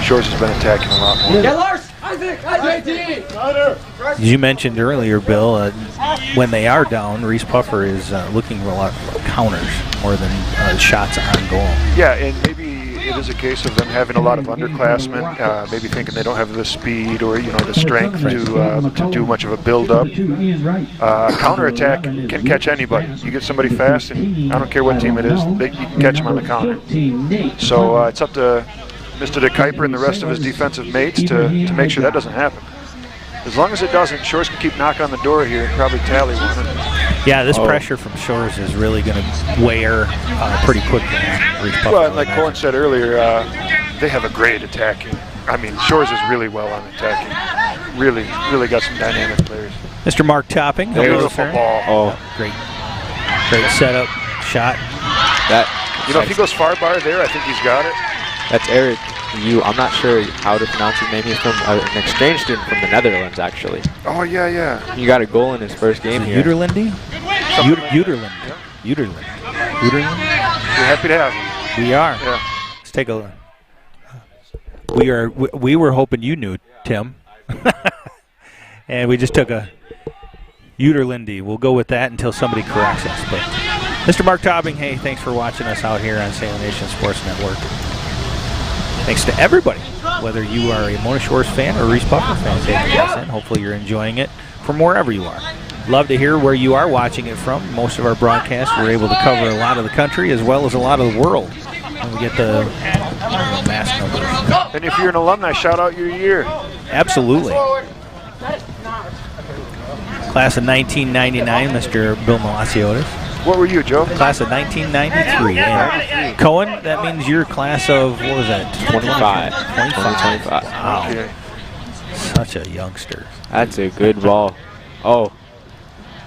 Shores has been attacking a lot more. Yeah, Lars! As you mentioned earlier, Bill, when they are down, Reese Puffer is looking for a lot of counters more than shots on goal. Yeah, and maybe it is a case of them having a lot of underclassmen, maybe thinking they don't have the speed or the strength to do much of a build-up. Counterattack can catch anybody. You get somebody fast, and I don't care what team it is, you can catch them on the counter. So it's up to Mr. De Kuiper and the rest of his defensive mates to make sure that doesn't happen. As long as it doesn't, Shores can keep knocking on the door here and probably tally one. Yeah, this pressure from Shores is really going to wear pretty quickly. Well, like Cohen said earlier, they have a great attacking. I mean, Shores is really well on attacking. Really got some dynamic players. Mr. Mark Topping. Beautiful ball. Oh, great setup, shot. If he goes far bar there, I think he's got it. That's Eric. I'm not sure how to pronounce his name. He's from an exchange student from the Netherlands, actually. Oh, yeah, yeah. He got a goal in his first game here. Uterlindy? Uterland. Uterland. Uterland? We're happy to have him. We are. Yeah. Let's take a look. We were hoping you knew, Tim. And we just took a Uterlindy. We'll go with that until somebody corrects us. But Mr. Mark Tobbing, hey, thanks for watching us out here on Sailor Nation Sports Network. Thanks to everybody, whether you are a Mona Shores fan or a Reeths Puffer fan, taking us in. Hopefully you're enjoying it from wherever you are. Love to hear where you are watching it from. Most of our broadcasts, we're able to cover a lot of the country as well as a lot of the world. And we get the mass numbers. And if you're an alumni, shout out your year. Absolutely. Class of 1999, Mr. Bill Malaciotis. What were you, Joe? Class of 1993. And Cohen, that means your class of, what was that? 25. 25. Wow. Okay. Such a youngster. That's a good ball. Oh.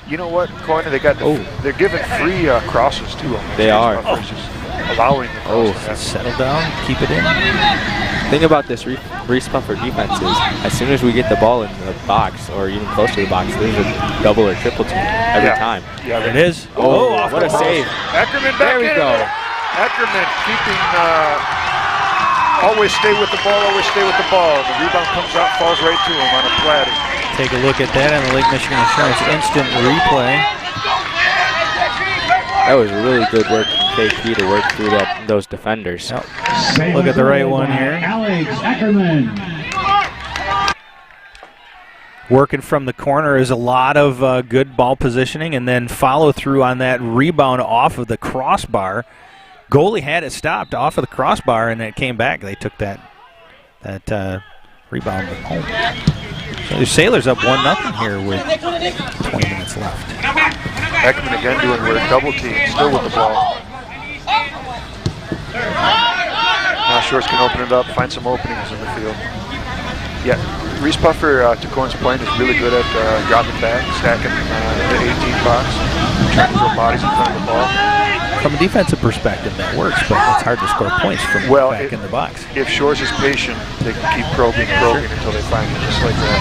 You know what, Cohen? They're giving free crosses, too. They are. Just allowing the crosses. Settle down. Keep it in. The thing about this Reeths Puffer defense is, as soon as we get the ball in the box, or even close to the box, there's a double or triple team every time. Yeah, it is. Oh, what a save. Ackerman back There we in. go. Ackerman keeping, always stay with the ball, always stay with the ball. The rebound comes out, falls right to him on a platter. Take a look at that on the Lake Michigan Insurance instant replay. That was really good work from KP to work through those defenders. Yep. Look at the right one here. Alex Ackerman. Working from the corner is a lot of good ball positioning, and then follow through on that rebound off of the crossbar. Goalie had it stopped off of the crossbar, and it came back. They took that rebound home. So the Sailors up 1-0 here with 20 minutes left. Ackerman again doing work, double team, still with the ball. Now Shores can open it up, find some openings in the field. Yeah, Reeths Puffer, to Cohen's point, is really good at dropping back, stacking the 18 box, trying to throw bodies in front of the ball. From a defensive perspective, that works, but it's hard to score points from back in the box. If Shores is patient, they can keep probing until they find it, just like that.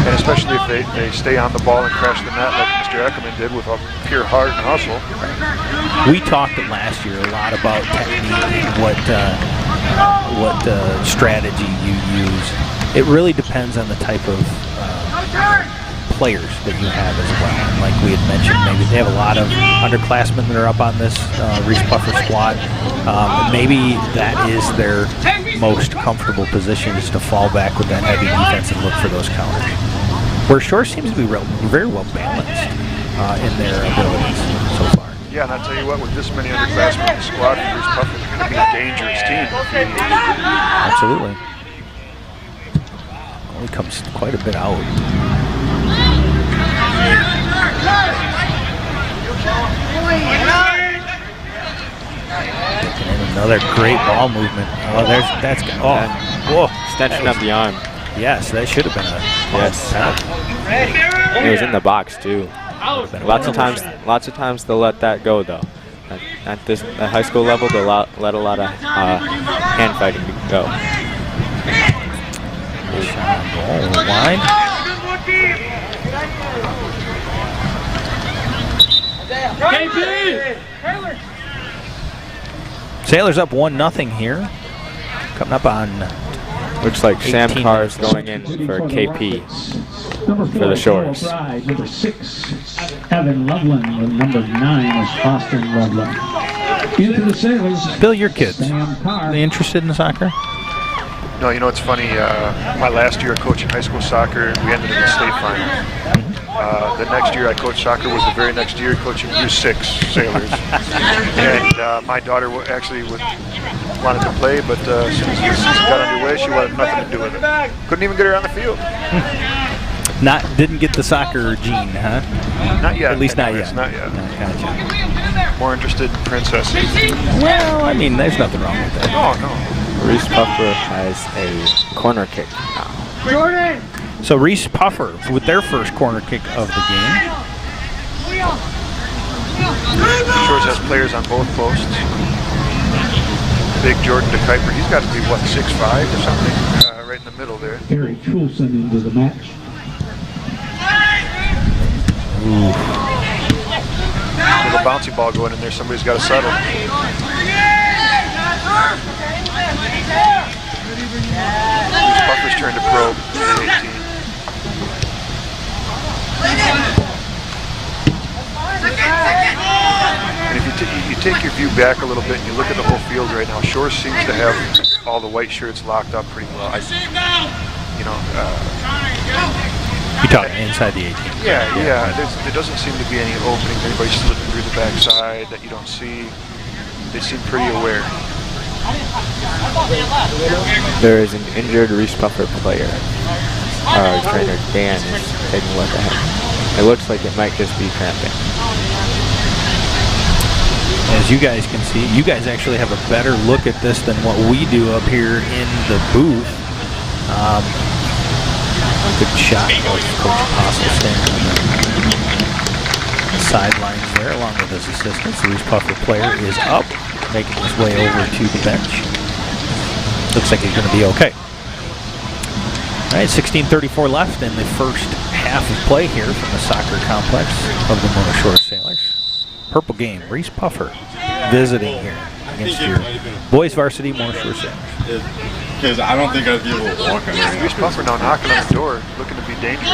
And especially if they stay on the ball and crash the net like Mr. Ackerman did with a pure heart and hustle. We talked last year a lot about technique and what strategy you use. It really depends on the type of players that you have as well. And like we had mentioned, maybe they have a lot of underclassmen that are up on this Reeths Puffer squad. Maybe that is their most comfortable position, is to fall back with that heavy defense and look for those counters. Where Shore seems to be very well balanced in their abilities so far. Yeah, and I'll tell you what, with this many underclassmen in the squad for Reeths Puffer, they're going to be a dangerous team. Absolutely. Only comes quite a bit out. Another great ball movement. Oh, whoa! Extension of the arm. Yes, that should have been a penalty. It was in the box too. Lots of times they'll let that go though. At high school level, they'll let a lot of hand fighting go. Line. Sailors up 1-0 here. Coming up on. Looks like Sam Carr's going in for KP for the Shores. Number 6, Evan Loveland. And number 9 is Austin Loveland. Into the Sailors. Bill, your kids, are they interested in soccer? No, you know, it's funny. My last year coaching high school soccer, we ended in the state final. The next year I coached soccer was the very next year coaching U6 Sailors. And my daughter actually wanted to play, but as soon as the season got underway, she wanted nothing to do with it. Couldn't even get her on the field. Didn't get the soccer gene, huh? Not yet. At least not yet. Not yet. Gotcha. More interested in princesses. Well, I mean, there's nothing wrong with that. Oh, no. Reeths Puffer has a corner kick now. Jordan! So Reeths Puffer with their first corner kick of the game. Shores has players on both posts. big Jordan DeKuyper. He's got to be, what, 6'5" or something? Right in the middle there. Gary Trulson into the match. With a bouncy ball going in there, somebody's got to settle. Buffer's turn to probe in 18. And if you take your view back a little bit and you look at the whole field right now, Shores seems to have all the white shirts locked up pretty well. You're talking inside the 18. Yeah. There doesn't seem to be any openings. Anybody slipping through the backside that you don't see. They seem pretty aware. There is an injured Reeths Puffer player. Our trainer Dan is taking a look at him. It looks like it might just be cramping. As you guys can see, you guys actually have a better look at this than what we do up here in the booth. Good shot of Coach Apostle standing on the sidelines there along with his assistants. The Reeths Puffer player is up, making his way over to the bench. Looks like he's going to be okay. All right, 16:34 left in the first half of play here from the soccer complex of the Mona Shores Sailors. Purple game, Reeths Puffer visiting here against your boys varsity Mona Shores Sailors. Because I don't think I'd be able to walk on it. Reeths Puffer now knocking on the door, looking to be dangerous.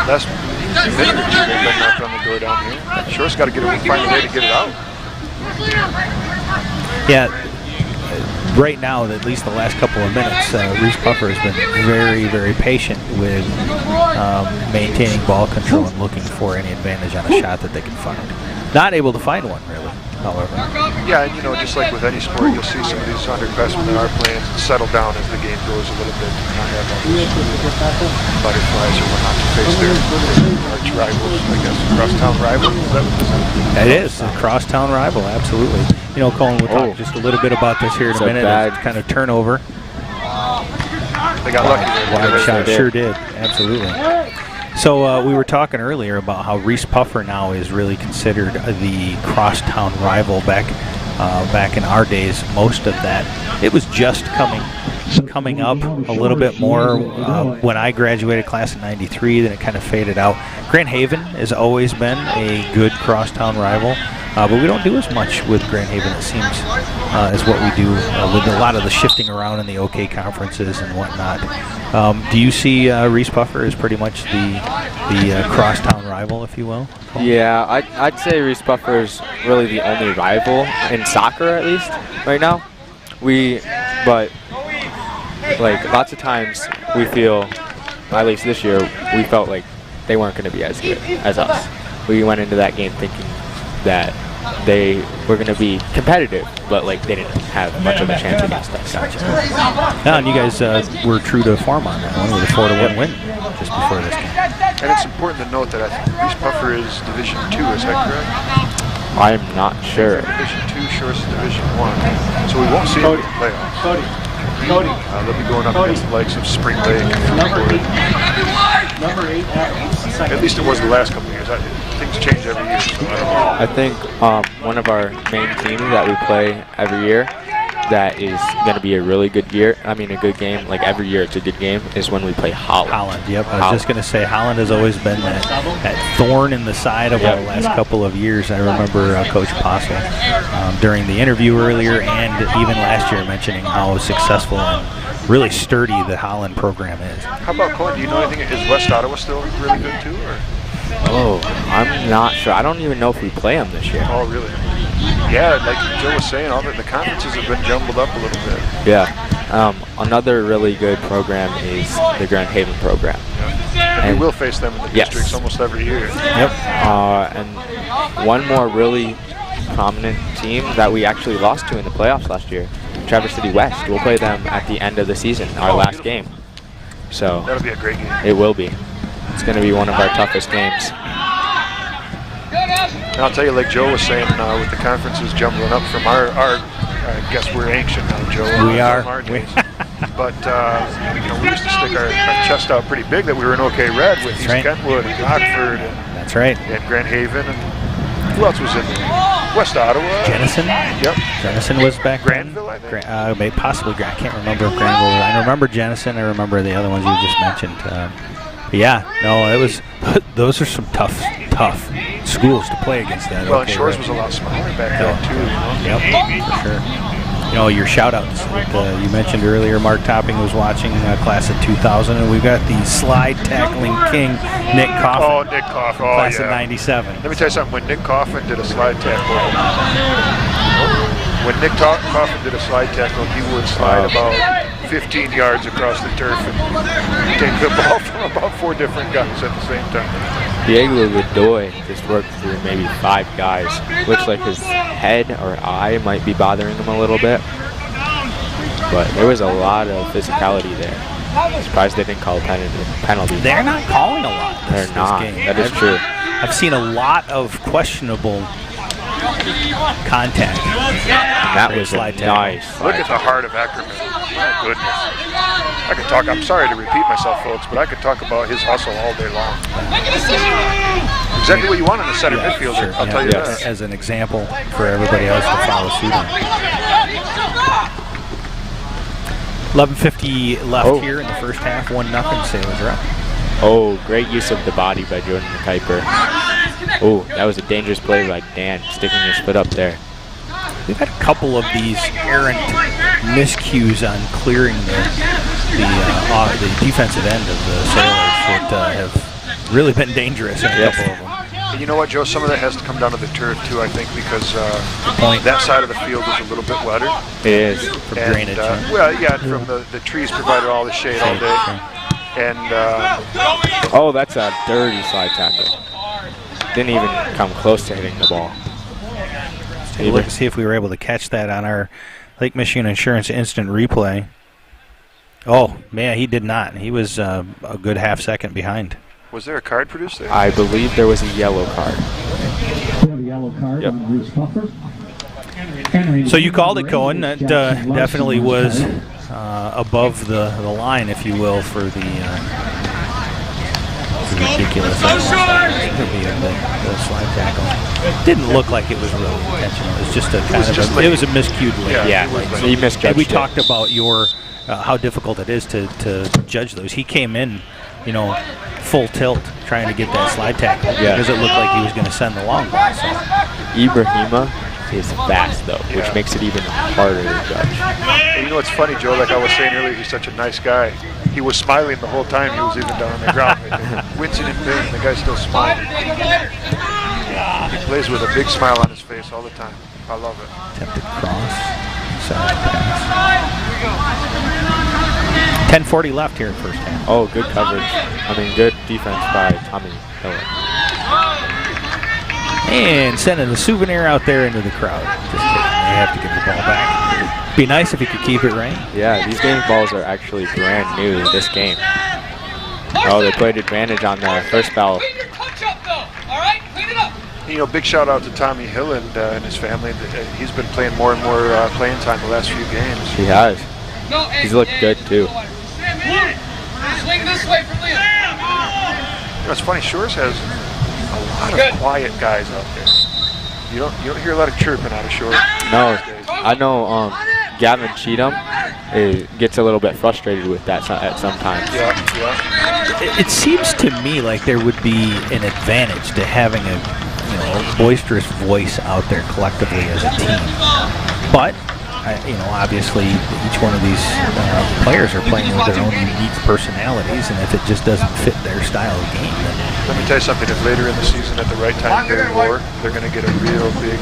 Last minute or two, they've been knocking on the door down here. Shores got to find a way to get it out. Yeah, right now, at least the last couple of minutes, Reeths Puffer has been very, very patient with maintaining ball control and looking for any advantage on a shot that they can find. Not able to find one, really, however. Yeah, and just like with any sport, you'll see some of these underclassmen that are playing settle down as the game goes a little bit, and not have all these butterflies or whatnot to face their arch rivals, I guess. Crosstown rival? Is that what this is? It is, a crosstown rival, absolutely. Colin, we'll talk just a little bit about this here in a minute. It's kind of turnover. They got lucky there. Wide shot, sure did, absolutely. So we were talking earlier about how Reeths Puffer now is really considered the crosstown rival. Back in our days, most of that, it was just coming up a little bit more when I graduated class in '93. Then it kind of faded out. Grand Haven has always been a good crosstown rival. But we don't do as much with Grand Haven, it seems, as what we do with a lot of the shifting around in the OK conferences and whatnot. Do you see Reeths Puffer as pretty much the crosstown rival, if you will? Yeah, I'd say Reeths Puffer is really the only rival in soccer, at least, right now. But lots of times we feel, at least this year, we felt like they weren't going to be as good as us. We went into that game thinking that they were going to be competitive, but they didn't have much of a chance against us. Gotcha. Yeah, and you guys were true to form on that one with a 4-1 win just before this game. And it's important to note that I think Reeths Puffer is Division 2, is that correct? I'm not sure. Division 2, Shores is Division 1. So we won't see them in the playoffs. They'll be going up against the likes of Spring Lake. Number 8. At least it was the last couple of years. Things change every year. So I think one of our main teams that we play every year that is going to be a really good year, a good game, every year it's a good game, is when we play Holland. Yep. I was just going to say, Holland has always been that thorn in the side of our last couple of years. I remember Coach Apostle during the interview earlier and even last year mentioning how successful and really sturdy the Holland program is. How about Cohen? Do you know anything? Is West Ottawa still really good too? Or? Oh, I'm not sure. I don't even know if we play them this year. Oh, really? Yeah, like Joe was saying, all the conferences have been jumbled up a little bit. Yeah. Another really good program is the Grand Haven program. Yeah. And we will face them in the districts almost every year. Yep. And one more really prominent team that we actually lost to in the playoffs last year, Traverse City West. We'll play them at the end of the season, our last game. So that'll be a great game. It will be. It's going to be one of our toughest games. And I'll tell you, like Joe was saying, with the conferences jumbling up from our I guess we're ancient now, Joe. We are. But we used to stick our chest out pretty big that we were an OK Red with East Kentwood and Rockford. That's right. And Grand Haven. And Who else was in there? West Ottawa. Jennison? Yep. Jennison was back Granville, I then. think. Maybe possibly I can't remember if Granville. I remember Jennison. I remember the other ones you just mentioned. Yeah, no, it was. Those are some tough schools to play against. That. Well, and Shores was a lot smaller back then too. Yep, for sure. You know, your shout-outs that you mentioned earlier, Mark Topping was watching class of 2000, and we've got the slide tackling king, Nick Coffin. Oh, Nick Coffin. Oh, class yeah. of 97. Let me tell you something. When Nick Coffin did a slide tackle, did a slide tackle, he would slide about 15 yards across the turf and take the ball from about 4 different guys at the same time. Diego Godoy just worked through maybe 5 guys. Looks like his head or eye might be bothering him a little bit. But there was a lot of physicality there. I'm surprised they didn't call a penalty. They're not calling a lot this not. game. That is true. I've seen a lot of questionable contact. And that was slide nice. Look at the heart of Ackerman. My goodness. I could talk, I'm sorry to repeat myself, folks, but I could talk about his hustle all day long. Exactly what you want in a center midfielder, Sure. I'll tell you that. As an example for everybody else to follow suit on. 11:50 left here in the first half, 1-0, Sailors are up. Oh, great use of the body by Jordan Kuiper. Oh, that was a dangerous play by Dan, sticking his foot up there. We've had a couple of these errant miscues on clearing the defensive end of the Sailors that have really been dangerous in a couple of them. And you know what, Joe? Some of that has to come down to the turf, too, I think, because that side of the field is a little bit wetter. It is. From drainage. Well, yeah, from the trees provided all the shade all day. And oh, that's a dirty slide tackle. Didn't even come close to hitting the ball. Take a look to see if we were able to catch that on our Lake Michigan Insurance instant replay. Oh, man, he did not. He was a good half second behind. Was there a card produced there? I believe there was a yellow card. Yep. So you called it, Cohen. That definitely was above the line, if you will, for the ridiculous the slide tackle. Didn't look like it was really intentional. It was just it was a miscued lane. Yeah, he misjudged and we it. talked about how difficult it is to judge those. He came in, full tilt trying to get that slide tackle because it looked like he was going to send the long ball. So. Ibrahima is fast, though, which makes it even harder to judge. And you know what's funny, Joe? Like I was saying earlier, he's such a nice guy. He was smiling the whole time he was even down on the ground. Wincing in pain, the guy's still smiling. He plays with a big smile on his face all the time. I love it. Attempted cross. Side pass. 10:40 left here in first half. Oh, good coverage. I mean, good defense by Tommy Miller. And sending the souvenir out there into the crowd. Just kidding. They have to give the ball back. Be nice if you could keep it right. Yeah, these game balls are actually brand new this game. Oh, they played advantage on the first foul. Big shout out to Tommy Hilland and his family. He's been playing more and more playing time the last few games. He has. He's looked good too. It's funny, Shores has a lot of quiet guys out there. You don't hear a lot of chirping out of Shores. No, I know Gavin Cheatham gets a little bit frustrated with that at sometimes. Yeah. It seems to me like there would be an advantage to having a boisterous voice out there collectively as a team. But obviously each one of these players are playing with their own unique personalities, and if it just doesn't fit their style of game, then let me tell you something. If later in the season at the right time they're going to get a real big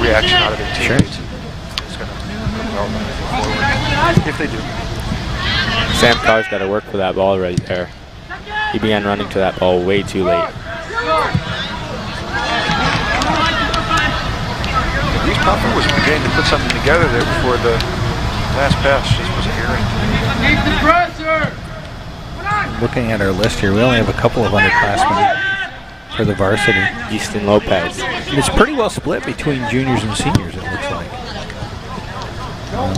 reaction out of their teammates. Sure. It's going to help forward if they do. Sam Carr's got to work for that ball right there. He began running to that ball way too late. Reeths Puffer was beginning to put something together there before the last pass just was errant. Looking at our list here, we only have a couple of underclassmen for the varsity. Easton Lopez. It's pretty well split between juniors and seniors, it looks like,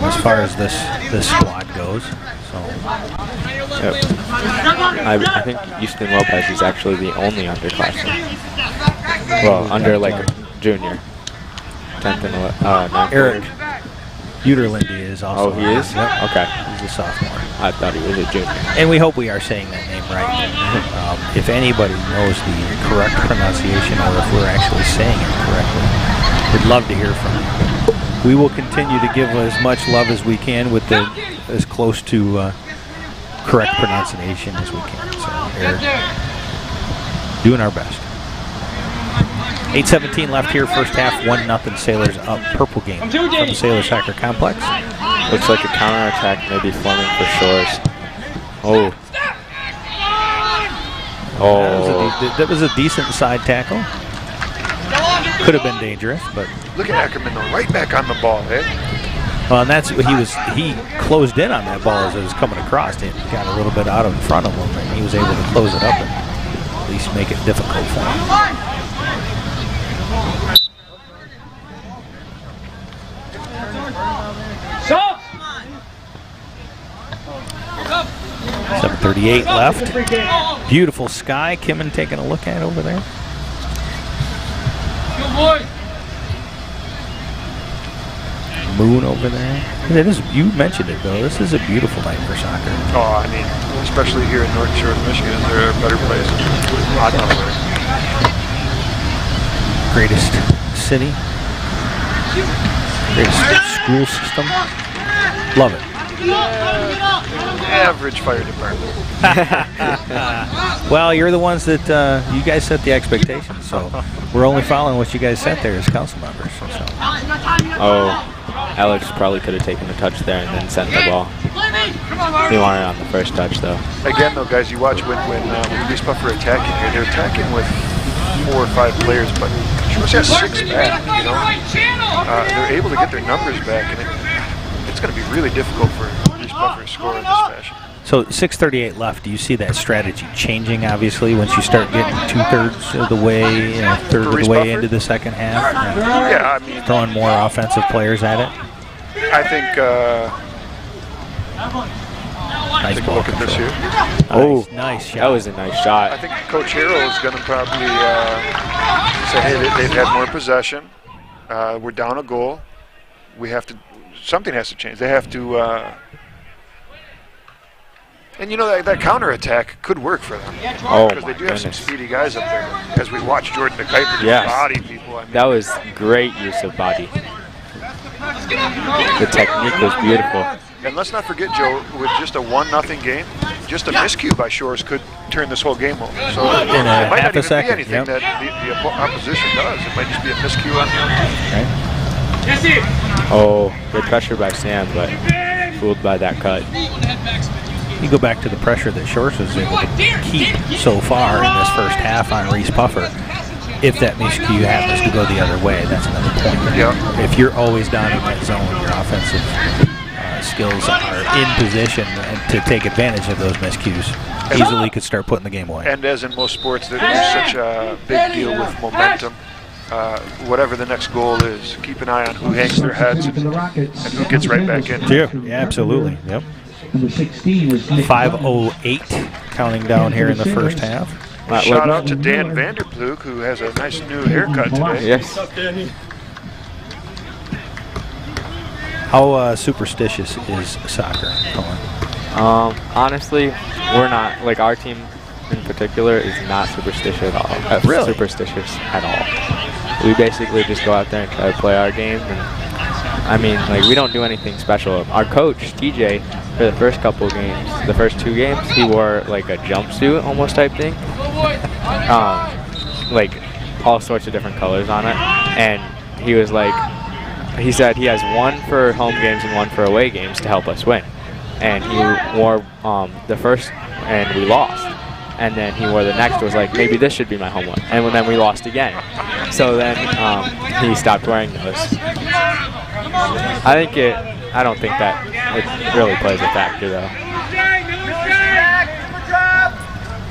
as far as this squad goes. So. Yep. I think Easton Lopez is actually the only underclassman. Well, under like junior. 10th and 9th. Eric Uterlindy is also. Oh, he is? Yep. Okay. He's a sophomore. I thought he was a junior. And we hope we are saying that name right. If anybody knows the correct pronunciation or if we're actually saying it correctly, we'd love to hear from you. We will continue to give as much love as we can with the as close to correct pronunciation as we can. So, Eric, doing our best. 8:17 left here, first half, 1-0 Sailors up. Purple game from the Sailor Soccer Complex. Looks like a counterattack maybe forming for Shores. Oh. Oh. That was a decent side tackle. Could have been dangerous, but Look at Ackerman though, right back on the ball, eh? well, and that's he closed in on that ball as it was coming across. It got a little bit out in front of him, and he was able to close it up and at least make it difficult for him. So, 7:38 left. Beautiful sky. Kimmin taking a look at over there. Moon over there. It is, you mentioned it, though. This is a beautiful night for soccer. Oh, I mean, especially here in North Shore of Michigan, there are better places. Hot nowhere. Greatest city. Greatest school system. Love it. Average fire department. Well, you're the ones that you guys set the expectations, so we're only following what you guys set there as council members. So. Oh. Alex probably could have taken the touch there and then sent the ball. He wanted it on the first touch, though. Again, though, guys, you watch when Reeths Puffer attacking here, they're attacking with 4 or 5 players, but Shores has 6 back, you know. They're able to get their numbers back, and it's going to be really difficult for Reeths Puffer to score in this fashion. So 6:38 left. Do you see that strategy changing, obviously, once you start getting 2/3 of the way, third of the way into the second half? Yeah, I mean, throwing more offensive players at it? I think, Nice take a ball look at this control. here. Oh, nice shot. That was a nice shot. I think Coach Harrell is going to probably say, hey, they've had more possession. We're down a goal. We have to, something has to change. They have to, and you know, that counterattack could work for them. Oh, because they do have some speedy guys up there. As we watch Jordan DeKuyper body people. I mean, that was great use of body. The technique was beautiful. And let's not forget, Joe, with just a 1-0 game, just a miscue by Shores could turn this whole game over. So it might not even be anything that the opposition does. It might just be a miscue on the other team. Oh, good pressure by Sam, but fooled by that cut. You go back to the pressure that Shores was able to keep so far in this first half on Reeths Puffer. If that miscue happens to go the other way, that's another point. Yeah. If you're always down in that zone, your offensive skills are in position to take advantage of those miscues. Easily could start putting the game away. And as in most sports, there's such a big deal with momentum. Whatever the next goal is, keep an eye on who hangs their heads and who gets right back in. Yeah, absolutely. Yep. Number 16 is 5:08 counting down here in the first half. Shout out to Dan Vanderploeg, who has a nice new haircut today. Yes. How superstitious is soccer, Colin? Honestly, we're not, like our team in particular is not superstitious at all. Really? Superstitious at all. We basically just go out there and try to play our game, and I mean, like, we don't do anything special. Our coach, TJ, for the first couple games, the first 2 games, he wore like a jumpsuit almost type thing. Like all sorts of different colors on it. And he was like, he said he has one for home games and one for away games to help us win. And he wore the first, and we lost. And then he wore the next, was like, maybe this should be my home one. And then we lost again. So then he stopped wearing those. I don't think that it really plays a factor, though.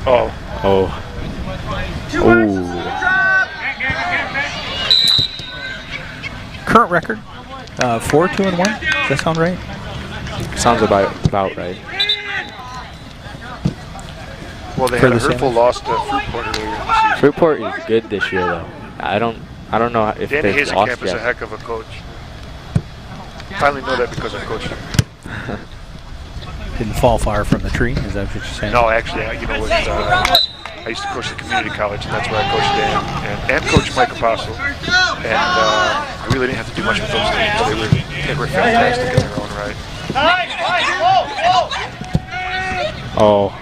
Oh. Oh. Ooh. Current record, 4-2-1. Does that sound right? Sounds about right. Well, they had a hurtful loss to Fruitport earlier in the season. Fruitport is good this year, though. I don't know if Danny they've lost Hazekamp is a yet. heck of a coach. Finally know that because I coached him. Didn't fall far from the tree. Is that what you're saying? No, actually, you know what? I used to coach the community college, and that's where I coached Dan and Coach Mike Apostle. And I really didn't have to do much with those teams. They were fantastic in their own right. Oh.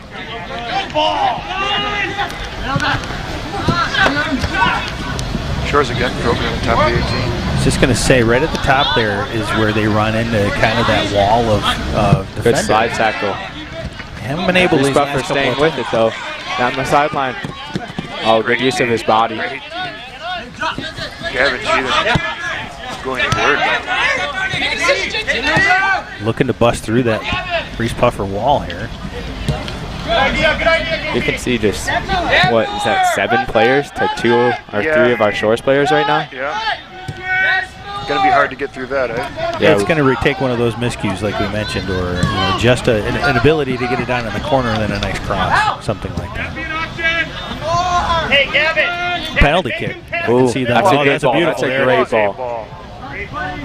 Shores again, program in the top of the 18. I was just going to say, right at the top there is where they run into kind of that wall of defenders. Good slide tackle. Haven't been able to. Reeths Buffer staying with it though. Down the sideline. Oh, good use of his body. Gavin Cheatham going to work. Looking to bust through that Reeths Puffer wall here. You can see just, what is that, 7 players to 2 or 3 of our Shores players right now? Yeah. Going to be hard to get through that, eh? Yeah, it's going to take one of those miscues like we mentioned, or just an ability to get it down in the corner and then a nice cross, something like that. Hey, Gavin! Penalty kick. Ooh, See that. that's a good That's a ball. beautiful That's a great ball.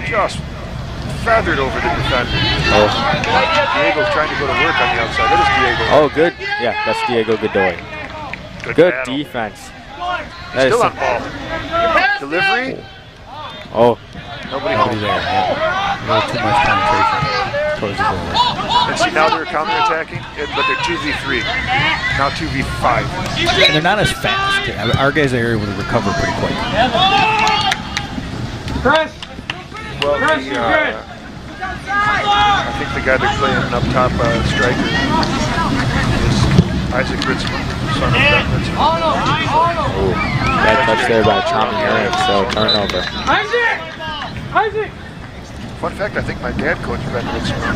Just feathered over the defender. Oh. Diego's trying to go to work on the outside. That is Diego. Oh, good. Yeah, that's Diego Godoy. Good defense. That Still is on ball. Delivery. Oh. Nobody there. Yeah. A little too much penetration towards the goal. And see, now they're counterattacking, but they're 2v3. Now 2v5. And they're not as fast. Our guys are able to recover pretty quick. Chris! Well, I think the guy they're playing up top, striker, is Isaac Ritzman, son of Ben Ritzman. Oh, bad touch there by Tommy Herrick, so turnover. Isaac! Fun fact, I think my dad coached Ben Ritzman.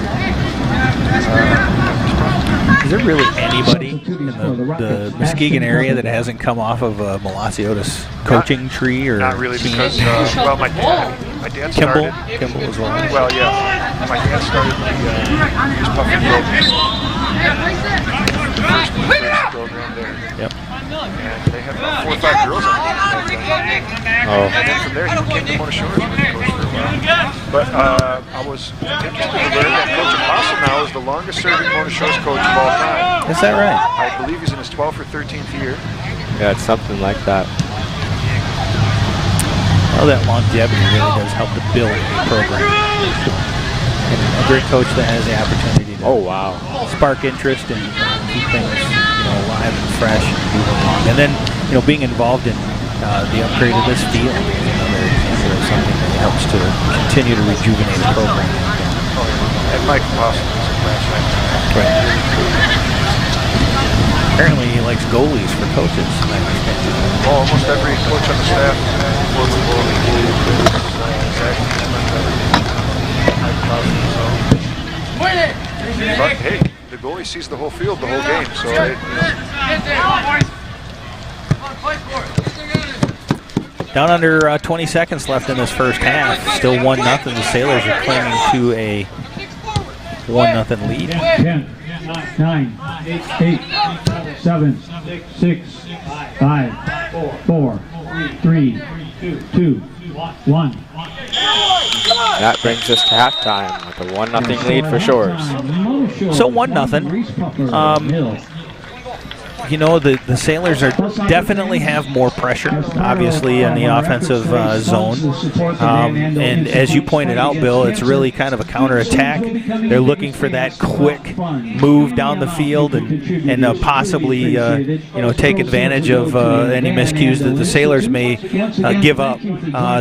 Is there really anybody in the Muskegon area that hasn't come off of a Malaciotis coaching tree or Not really, team? because, well, my dad started. Kimball as well. Well, yeah. My dad started the Reeths Puffer program there. Yep. And they had about 4 or 5 girls on the team. Oh. And then from there, he came to Mona Shores and he coached for a while. But I was interested to learn that Coach Apostle now is the longest serving Mona Shores coach of all time. Is that right? I believe he's in his 12th or 13th year. Yeah, it's something like that. Well, that longevity really does help to build a program. And a great coach that has the opportunity to spark interest and keep things alive and fresh and moving along. And then being involved in the upgrade of this field is another example of something that helps to continue to rejuvenate a program. And Mike Apostle is a class act. Right. Apparently he likes goalies for coaches. Well, almost every coach on the staff was a goalie. But hey, the goalie sees the whole field, the whole game. So down under 20 seconds left in this first half. Still 1-0. The Sailors are clinging to a 1-0 lead. 10, 9, 8, 7, 6, 5, 4, 3, 2, 1. That brings us to halftime with a 1-0 lead for Shores. So 1-0. The Sailors are definitely have more pressure, obviously, in the offensive zone. And as you pointed out, Bill, it's really kind of a counterattack. They're looking for that quick move down the field and possibly take advantage of any miscues that the Sailors may give up.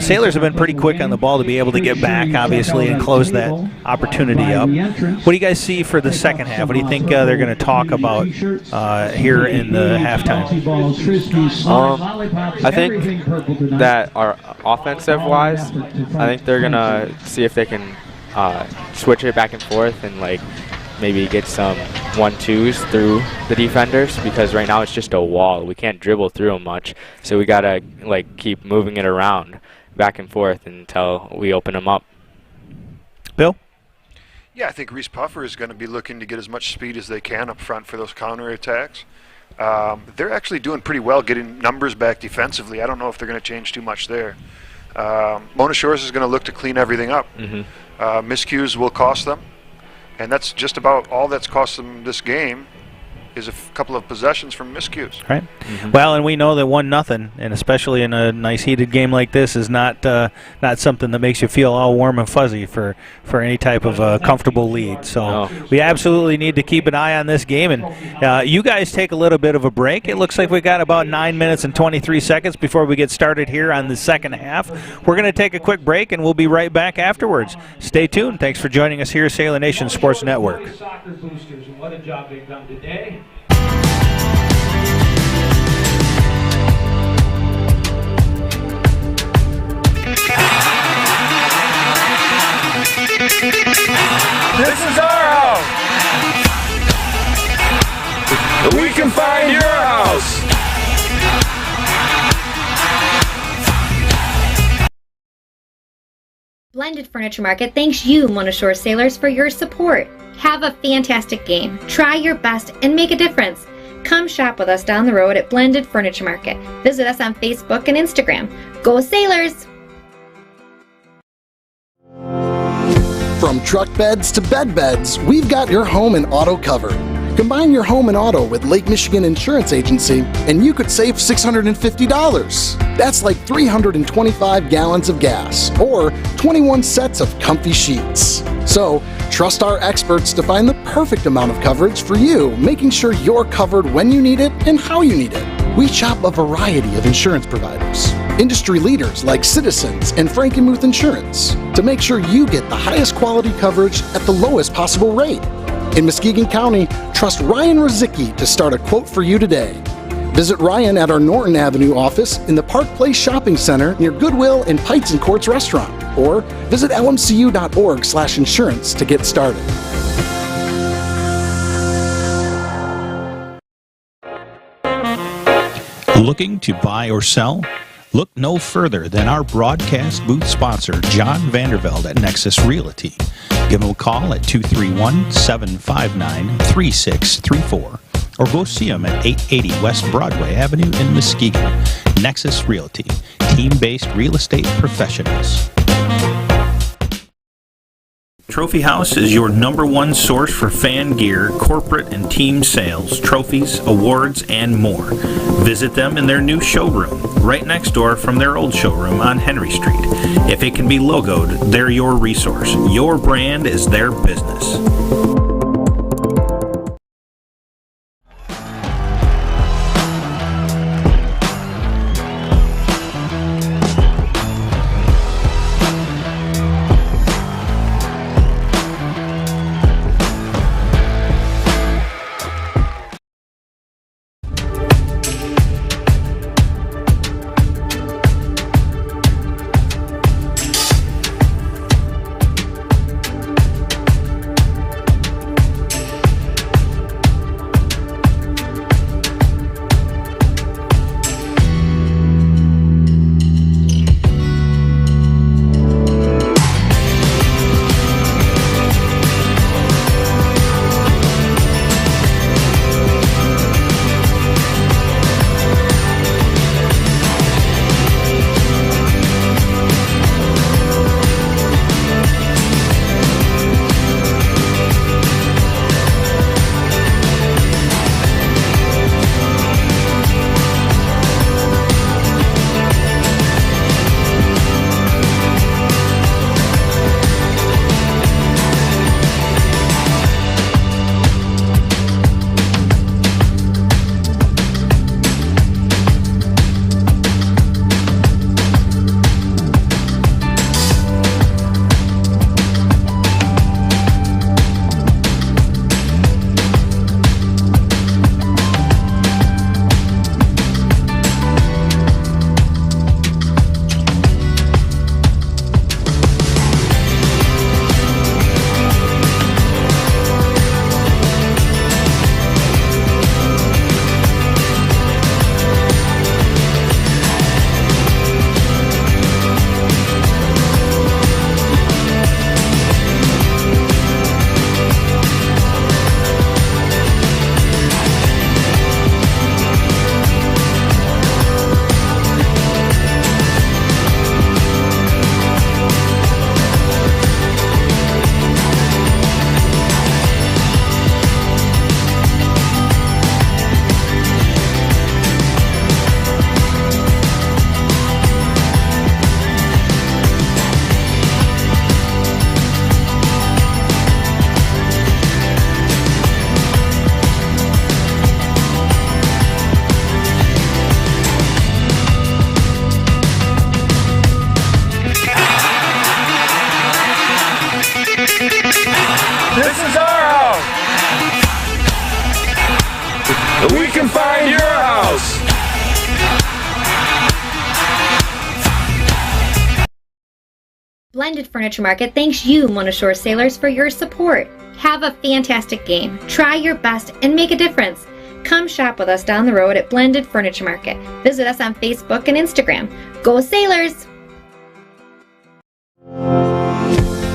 Sailors have been pretty quick on the ball to be able to get back, obviously, and close that opportunity up. What do you guys see for the second half? What do you think they're going to talk about here in the halftime? I think that our offensive-wise, I think they're going to see if they can switch it back and forth and maybe get some 1-2s through the defenders, because right now it's just a wall. We can't dribble through them much, so we got to keep moving it around back and forth until we open them up. Bill? Yeah, I think Reeths Puffer is going to be looking to get as much speed as they can up front for those counterattacks. they're actually doing pretty well getting numbers back defensively. I don't know if they're going to change too much there. Mona Shores is going to look to clean everything up. Miscues will cost them, and that's just about all that's cost them this game is a couple of possessions from miscues. Right. Well, and we know that 1-0, and especially in a nice heated game like this, is not something that makes you feel all warm and fuzzy for any type of comfortable lead. So we absolutely need to keep an eye on this game. And you guys take a little bit of a break. It looks like we got about 9 minutes and 23 seconds before we get started here on the second half. We're going to take a quick break, and we'll be right back afterwards. Stay tuned. Thanks for joining us here at Sailor Nation Sports Network. Soccer boosters, and what a job they've done today. This is our house. We can find your house. Blended Furniture Market thanks you, Mona Shore Sailors, for your support. Have a fantastic game. Try your best and make a difference. Come shop with us down the road at Blended Furniture Market. Visit us on Facebook and Instagram. Go Sailors! From truck beds to bed beds, we've got your home and auto covered. Combine your home and auto with Lake Michigan Insurance Agency, and you could save $650. That's like 325 gallons of gas, or 21 sets of comfy sheets. So, trust our experts to find the perfect amount of coverage for you, making sure you're covered when you need it and how you need it. We shop a variety of insurance providers, industry leaders like Citizens and Frankenmuth Insurance, to make sure you get the highest quality coverage at the lowest possible rate. In Muskegon County, trust Ryan Rozicki to start a quote for you today. Visit Ryan at our Norton Avenue office in the Park Place Shopping Center near Goodwill and Pites and Courts Restaurant, or visit lmcu.org/insurance to get started. Looking to buy or sell? Look no further than our broadcast booth sponsor, John Vandervelde at Nexus Realty. Give him a call at 231-759-3634 or go see him at 880 West Broadway Avenue in Muskegon. Nexus Realty, team-based real estate professionals. Trophy House is your #1 source for fan gear, corporate and team sales, trophies, awards, and more. Visit them in their new showroom, right next door from their old showroom on Henry Street. If it can be logoed, they're your resource. Your brand is their business. Blended Furniture Market thanks you, Mona Shore Sailors, for your support. Have a fantastic game. Try your best and make a difference. Come shop with us down the road at Blended Furniture Market. Visit us on Facebook and Instagram. Go Sailors!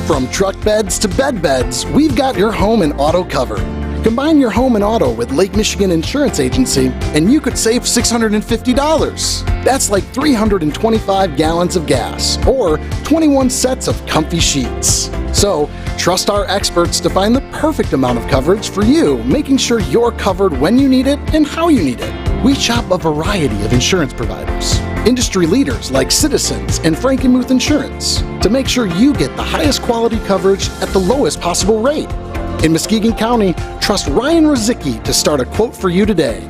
From truck beds to bed beds, we've got your home and auto covered. Combine your home and auto with Lake Michigan Insurance Agency, and you could save $650. That's like 325 gallons of gas, or 21 sets of comfy sheets. So, trust our experts to find the perfect amount of coverage for you, making sure you're covered when you need it and how you need it. We shop a variety of insurance providers, industry leaders like Citizens and Frankenmuth Insurance, to make sure you get the highest quality coverage at the lowest possible rate. In Muskegon County, trust Ryan Rozicki to start a quote for you today.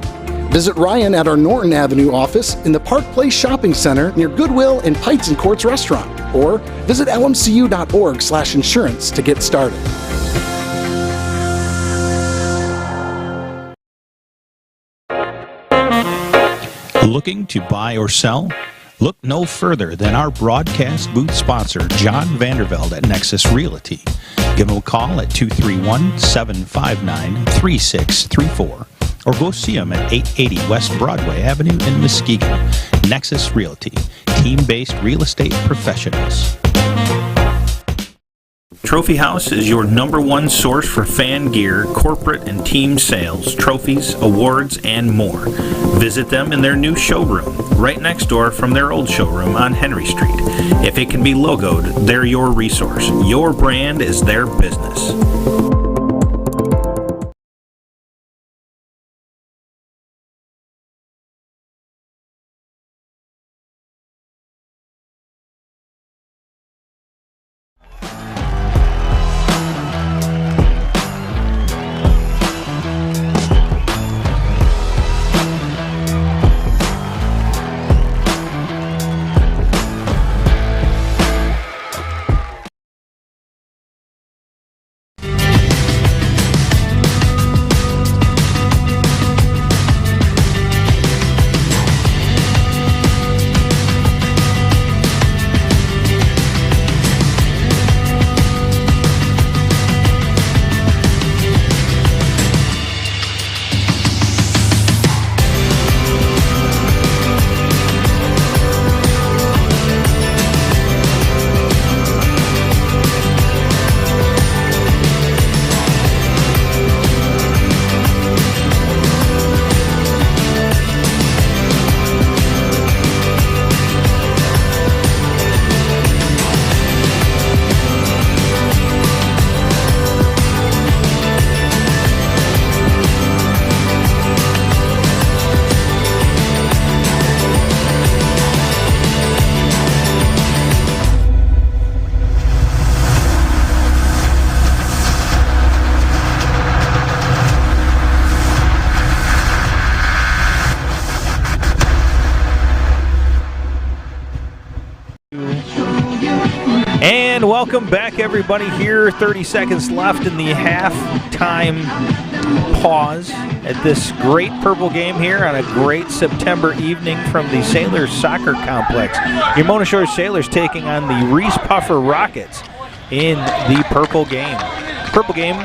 Visit Ryan at our Norton Avenue office in the Park Place Shopping Center near Goodwill and Pites and Courts Restaurant, or visit lmcu.org/insurance to get started. Looking to buy or sell? Look no further than our broadcast booth sponsor, John Vandervelde at Nexus Realty. Give him a call at 231-759-3634 or go see him at 880 West Broadway Avenue in Muskegon. Nexus Realty, team-based real estate professionals. Trophy House is your #1 source for fan gear, corporate and team sales, trophies, awards, and more. Visit them in their new showroom, right next door from their old showroom on Henry Street. If it can be logoed, they're your resource. Your brand is their business. And welcome back, everybody. Here, 30 seconds left in the halftime pause at this great purple game here on a great September evening from the Sailors Soccer Complex. Your Mona Shore Sailors taking on the Reeths Puffer Rockets in the purple game. Purple game,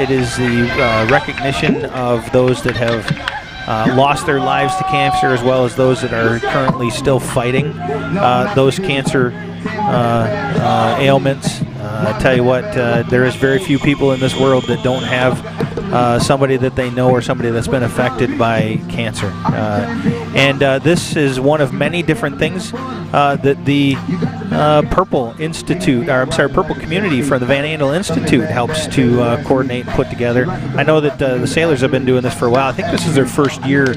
it is the recognition of those that have lost their lives to cancer, as well as those that are currently still fighting those cancer ailments. I tell you what, there is very few people in this world that don't have somebody that they know or somebody that's been affected by cancer. And this is one of many different things that the Purple Institute, or I'm sorry, Purple Community from the Van Andel Institute helps to coordinate and put together. I know that the Sailors have been doing this for a while. I think this is their first year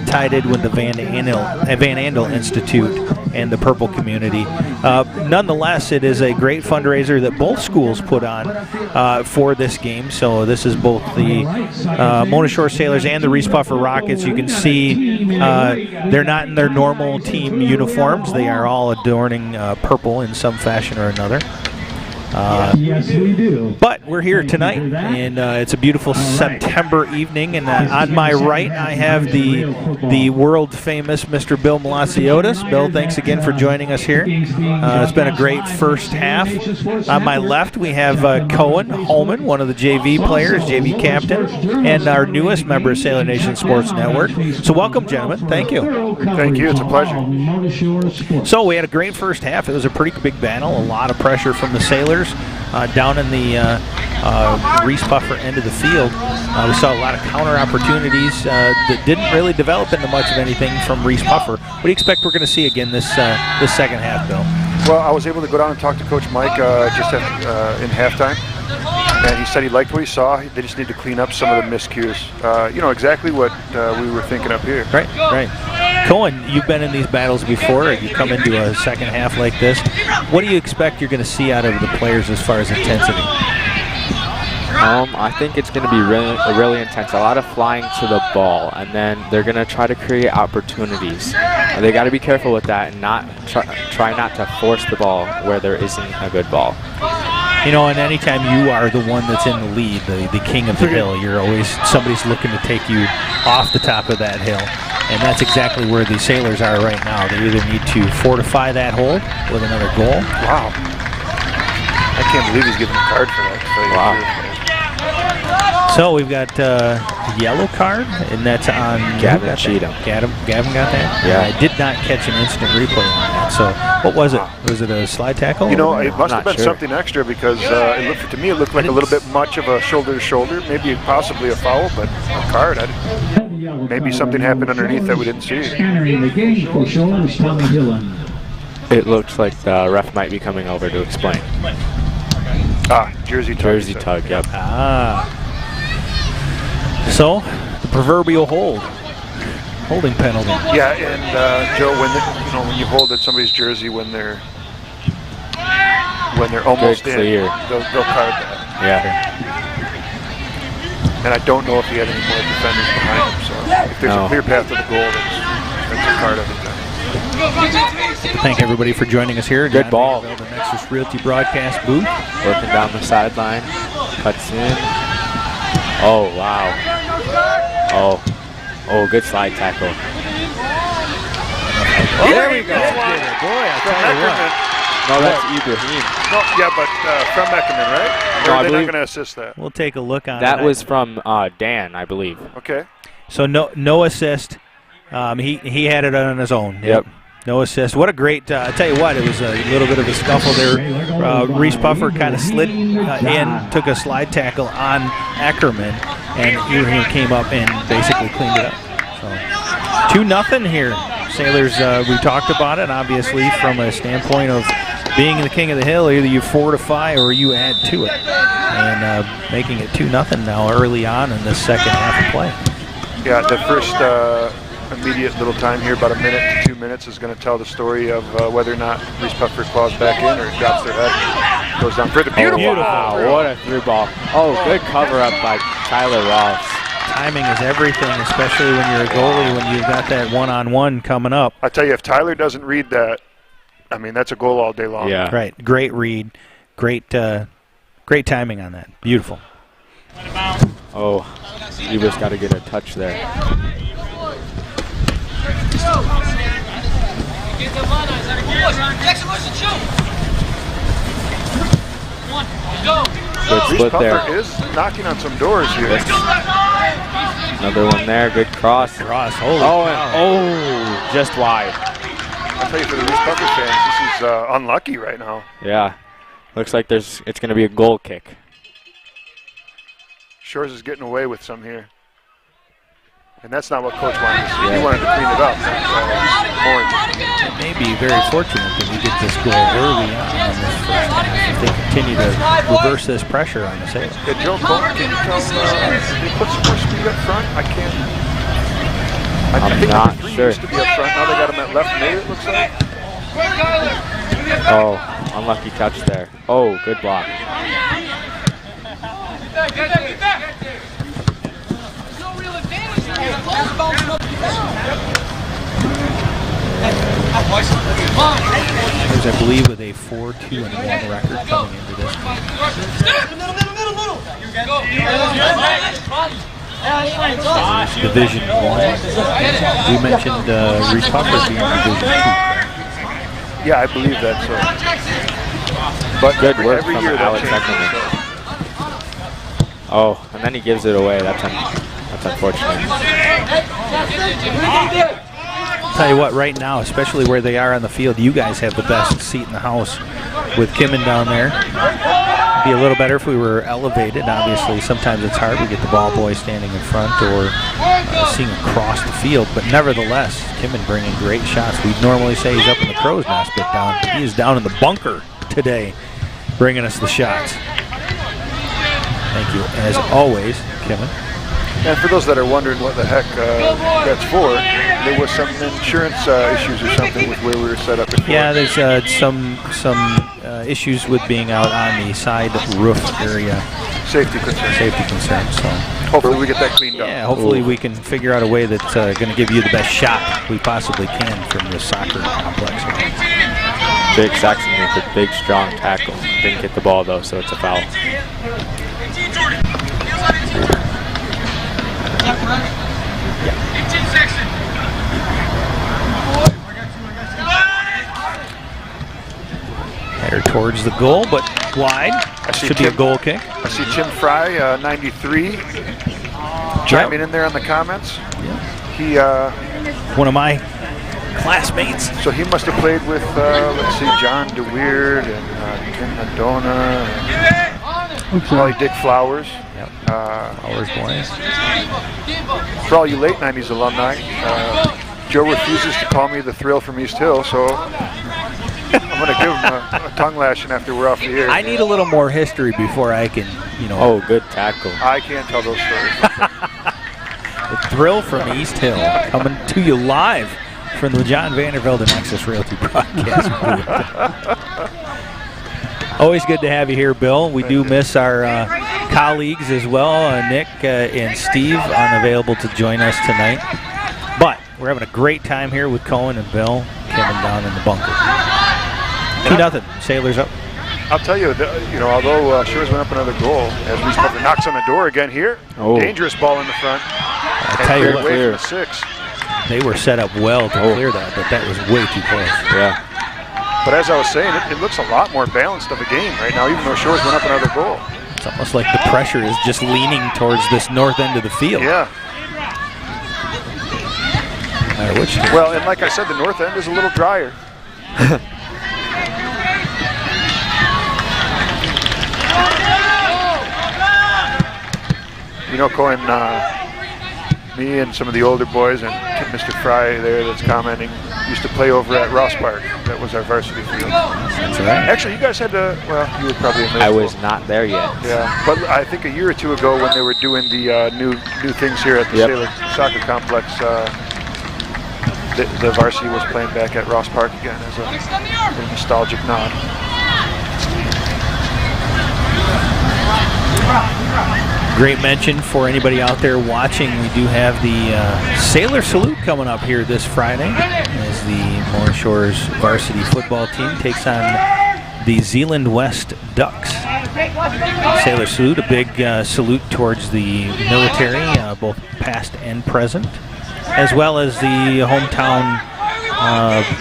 tied in with the Van Andel Institute and the Purple Community. Nonetheless, it is a great fundraiser that both schools put on for this game. So this is both the Mona Shore Sailors and the Reeths Puffer Rockets. You can see they're not in their normal team uniforms. They are all adorning purple in some fashion or another. Yes, we do. But we're here tonight, and it's a beautiful September evening. And on my right, I have the world-famous Mr. Bill Malaciotis. Bill, thanks again for joining us here. It's been a great first half. On my left, we have Cohen Holman, one of the JV players, JV captain, and our newest member of Sailor Nation Sports Network. So welcome, gentlemen. Thank you. Thank you. It's a pleasure. So we had a great first half. It was a pretty big battle, a lot of pressure from the Sailors. Down in the Reeths Puffer end of the field, we saw a lot of counter opportunities that didn't really develop into much of anything from Reeths Puffer. What do you expect we're going to see again this second half, Bill? Well, I was able to go down and talk to Coach Mike just in halftime, and he said he liked what he saw. They just need to clean up some of the miscues. Exactly what we were thinking up here. Right. Cohen, you've been in these battles before. You come into a second half like this. What do you expect you're going to see out of the players as far as intensity? I think it's going to be really intense. A lot of flying to the ball, and then they're going to try to create opportunities. They got to be careful with that and not try not to force the ball where there isn't a good ball. And anytime you are the one that's in the lead, the king of the hill, you're always somebody's looking to take you off the top of that hill. And that's exactly where the Sailors are right now. They either need to fortify that hold with another goal. Wow. I can't believe he's getting a card for that. Wow. So we've got a yellow card, and that's on Gavin Cheatham. Gavin got that? Yeah. I did not catch an instant replay on that. So what was it? Was it a slide tackle? It must have been something extra because to me it looked like a little bit much of a shoulder-to-shoulder, maybe possibly a foul, but a card. Maybe something happened underneath that we didn't see. It looks like the ref might be coming over to explain. Jersey tug. Jersey tug, yep. So, the proverbial holding penalty. Yeah, and Joe, when you hold at somebody's jersey when they're almost in, they'll card that. Yeah. And I don't know if he had any more defenders behind him, so if there's a clear path to the goal, that's a card every time. Thank everybody for joining us here. Good ball. The Nexus Realty broadcast booth. Working down the sideline. Cuts in. Oh, wow. Oh, good slide tackle. There we go. Boy, I tell you what. No, that's Ibrahim. No, yeah, but from Eckerman, right? No, they're not going to assist that. We'll take a look on that. That was from Dan, I believe. Okay. So no assist. He had it on his own. Yep. No assist. What a great, I tell you what, it was a little bit of a scuffle there. Reeths Puffer kind of slid in, took a slide tackle on Eckerman, and Ibrahim came up and basically cleaned it up. So 2-0 here. Sailors, we talked about it, obviously, from a standpoint of being the king of the hill, either you fortify or you add to it. And making it 2-0 now early on in the second half of play. Yeah, the first immediate little time here, about a minute to 2 minutes, is going to tell the story of whether or not Reeths Puffer claws back in or drops their head. Goes down for the beautiful. Wow, what a through ball. Oh, good cover up by Tyler Ross. Timing is everything, especially when you're a goalie, when you've got that one-on-one coming up. I tell you, if Tyler doesn't read that, I mean, that's a goal all day long. Yeah. Right. Great read. Great timing on that. Beautiful. Oh, Eber's got to get a touch there. Good split there. Is knocking on some doors here. Another one there. Good cross. Holy cow. Just wide. I'll tell you, for the Reeths Puffer fans, this is unlucky right now. Yeah. Looks like it's going to be a goal kick. Shores is getting away with some here. And that's not what Coach wanted to see. He wanted to clean it up. It may be very fortunate that we get this goal early on in this first half if they continue to reverse this pressure on the Sailors. Yeah, Joe Cohen, can you tell they put some more speed up front? I can't. I think not number 3 sure. used to be up front. Now they got him at left mid, it looks like. Oh, unlucky touch there. Oh, good block. Monishores, I believe, with a 4-2-1 record coming into this game. Division 1. We mentioned Reeths being in Division 2. Yeah, I believe that. So, but Good work every from year that Alex changes. Eckerman. Oh, and then he gives it away. That's unfortunate. Tell you what, right now, especially where they are on the field, you guys have the best seat in the house with Kimmin down there. It'd be a little better if we were elevated. Obviously, sometimes it's hard. We get the ball boy standing in front or seeing across the field. But nevertheless, Kimmin bringing great shots. We'd normally say he's up in the crow's nest, but he is down in the bunker today, bringing us the shots. Thank you, as always, Kimmin. And for those that are wondering what the heck that's for, there was some insurance issues or something with where we were set up before. Yeah, there's some issues with being out on the side roof area. Safety concerns. Safety concerns. So hopefully we get that cleaned up. Yeah, hopefully we can figure out a way that's going to give you the best shot we possibly can from the soccer complex. Jake Saxon with a big, strong tackle. Didn't get the ball though, so it's a foul. Header towards the goal, but wide. Should be a goal kick. I see Tim Fry, 93, chiming in there on the comments. He one of my classmates. So he must have played with, let's see, John DeWeird and Tim Madonna, and probably Dick Flowers. Yep. Flowers boys. For all you late 90s alumni, Joe refuses to call me the Thrill from East Hill, so I'm going to give him a tongue lashing after we're off the air. I need a little more history before I can, Oh, good tackle. I can't tell those stories. The Thrill from East Hill coming to you live from the John Vandervelde and Access Realty broadcast booth. Always good to have you here, Bill. We do miss our colleagues as well, Nick and Steve, unavailable to join us tonight. But we're having a great time here with Cohen and Bill coming down in the bunker. 2-0, Sailors up. I'll tell you, although Shores went up another goal, as Reeths knocks on the door again here. Oh. Dangerous ball in the front. I'll tell you what, away from the 6. They were set up well to clear that, but that was way too close. Yeah. But as I was saying, it looks a lot more balanced of a game right now, even though Shores went up another goal. It's almost like the pressure is just leaning towards this north end of the field. Yeah. No matter which team. Well, and like I said, the north end is a little drier. Cohen, me and some of the older boys and Mr. Fry there that's commenting used to play over at Ross Park. That was our varsity field. That's right. Actually, you guys had to, well, you were probably in middle I school. was not there yet. Yeah, but I think a year or two ago when they were doing the new things here at the Sailor Soccer Complex, the varsity was playing back at Ross Park again as a nostalgic nod. Great mention for anybody out there watching. We do have the Sailor Salute coming up here this Friday as the Monishores varsity football team takes on the Zealand West Ducks. Sailor Salute, a big salute towards the military, both past and present, as well as the hometown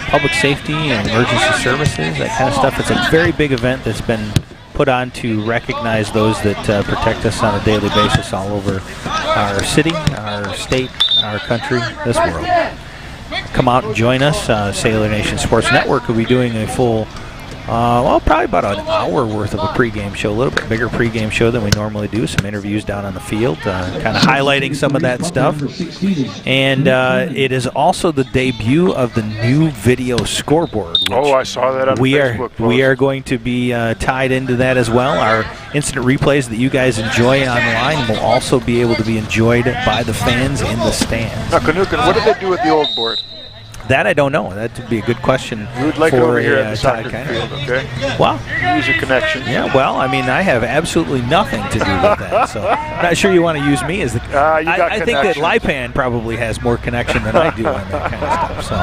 public safety and emergency services, that kind of stuff. It's a very big event that's been put on to recognize those that protect us on a daily basis all over our city, our state, our country, this world. Come out and join us. Sailor Nation Sports Network will be doing a full, probably about an hour worth of a pregame show, a little bit bigger pregame show than we normally do. Some interviews down on the field, kind of highlighting some of that stuff. And it is also the debut of the new video scoreboard. Oh, I saw that on Facebook post. We are going to be tied into that as well. Our instant replays that you guys enjoy online will also be able to be enjoyed by the fans in the stands. Now, Canucken, what did they do with the old board? That I don't know. That would be a good question. We would like for it over here at the Todd soccer Kiner. field, okay? Well, use your connection. Yeah, well, I mean, I have absolutely nothing to do with that, so I'm not sure you want to use me as the. I think that Lipan probably has more connection than I do on that kind of stuff. So.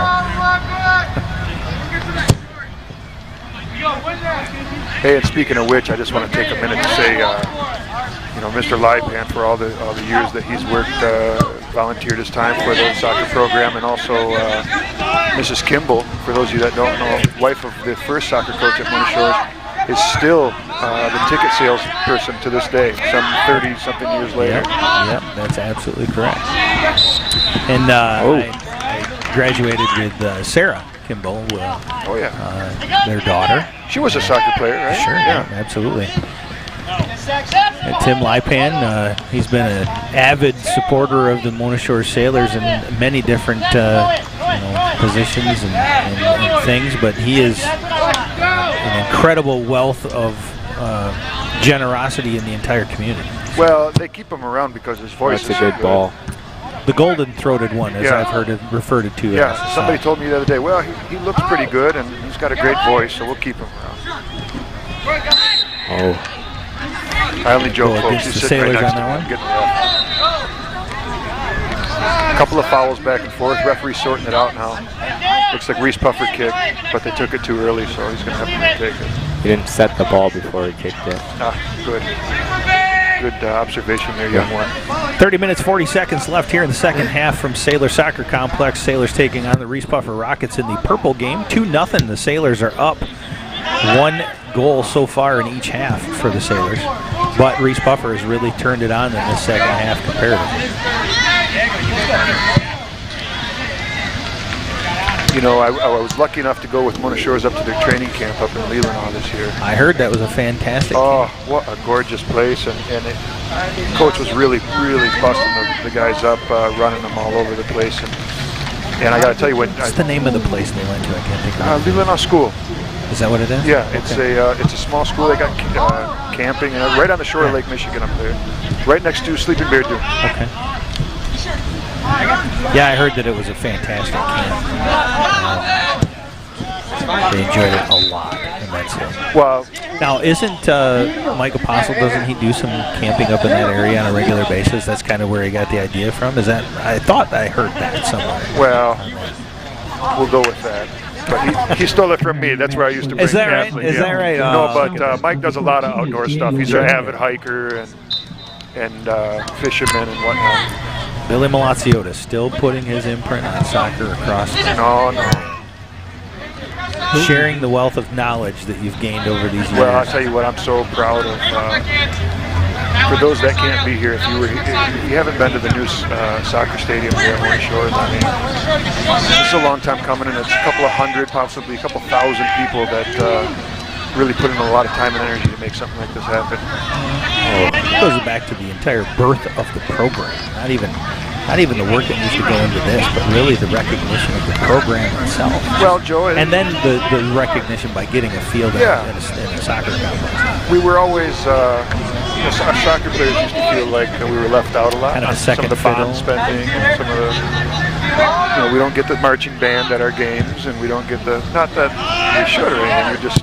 Hey, and speaking of which, I just want to take a minute to say, Mr. Lipan, for all the years that he's worked, volunteered his time for the soccer program, and also Mrs. Kimball, for those of you that don't know, wife of the first soccer coach at Mona Shores, is still the ticket sales person to this day, some 30-something years later. Yep, that's absolutely correct. And I graduated with Sarah Kimball, their daughter. She was a soccer player, right? Sure, yeah, absolutely. And Tim Lipan, he's been an avid supporter of the Mona Shore Sailors in many different positions and things, but he is an incredible wealth of generosity in the entire community. Well, they keep him around because his voice is a good ball. The golden-throated one, as I've heard it referred to. Yeah, somebody told me the other day, well, he looks pretty good and he's got a great voice, so we'll keep him around. Oh. I only joke, folks. Against He's the sitting right Sailors next on to that him, one? getting rough. A couple of fouls back and forth. Referee sorting it out now. Looks like Reese Puffer kicked, but they took it too early, so he's going to have to retake it. He didn't set the ball before he kicked it. Good. Good observation there, young one. 30 minutes, 40 seconds left here in the second half from Sailor Soccer Complex. Sailors taking on the Reese Puffer Rockets in the purple game. 2-0. The Sailors are up. 1 goal so far in each half for the Sailors. But Reese Puffer has really turned it on in the second half comparatively. I was lucky enough to go with Mona Shores up to their training camp up in Leelanau this year. I heard that was a fantastic camp. What a gorgeous place. And Coach was really, really busting the guys up, running them all over the place. And I got to tell you, what's the name of the place they went to? I can't think of it. Leelanau School. Is that what it is? Yeah, it's a small school. They got camping right on the shore of Lake Michigan up there, right next to Sleeping Bear Dune. Okay. Yeah, I heard that it was a fantastic camp. They enjoyed it a lot, and that's it. Well, now isn't Mike Apostle? Doesn't he do some camping up in that area on a regular basis? That's kind of where he got the idea from. Is that? I thought I heard that somewhere. Well, we'll go with that. But he stole it from me. That's where I used to bring Kathleen. Right? Is that right? No, but Mike does a lot of outdoor stuff. He's an avid hiker and fisherman and whatnot. Billy Malaciotis still putting his imprint on soccer across. No. Sharing the wealth of knowledge that you've gained over these years. Well, I'll tell you what, I'm so proud of. For those that can't be here, if you haven't been to the new soccer stadium here at Mona Shores, I mean, this is a long time coming, and it's a couple of hundred, possibly a couple thousand people that really put in a lot of time and energy to make something like this happen. It goes back to the entire birth of the program. Not even the work that needs to go into this, but really the recognition of the program itself. Well, Joe, and then the recognition by getting a field in a soccer complex. We were always, our soccer players used to feel like we were left out a lot. Kind of a second some of the bond spending and some of the, we don't get the marching band at our games, and we don't get not that we should or anything. We just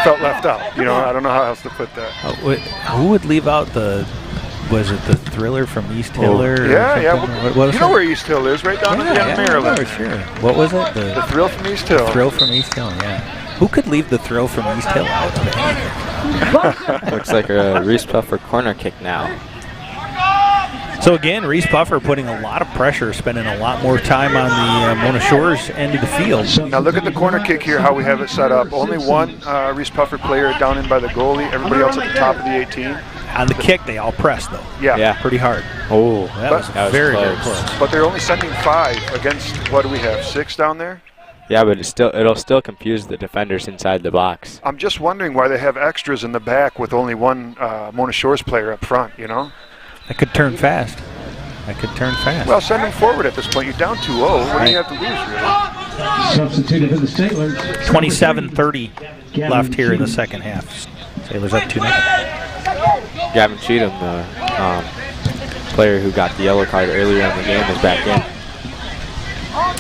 felt left out. I don't know how else to put that. Who would leave out was it the Thriller from East Hill? Yeah. What you know where East Hill is, right down at the end of Maryland. Oh, sure. What was it? The Thrill from East Hill. The Thrill from East Hill, yeah. Who could leave the Thrill from East Hill out of anything? Looks like a Reese Puffer corner kick now. So again, Reese Puffer putting a lot of pressure, spending a lot more time on the Mona Shores end of the field. Now look at the corner kick here, how we have it set up. Only one Reese Puffer player down in by the goalie, everybody else at the top of the 18. On the kick, they all press, though. Yeah. Pretty hard. Oh, that was very close. But they're only sending 5 against, what do we have, 6 down there? Yeah, but it'll still confuse the defenders inside the box. I'm just wondering why they have extras in the back with only one Mona Shores player up front, That could turn fast. Well, send them forward at this point. You're down 2-0. What do you have to lose, really? Substituted for the Sailors. 27:30 left here in the second half. Sailors up 2-0. Gavin Cheatham, the player who got the yellow card earlier in the game, is back in.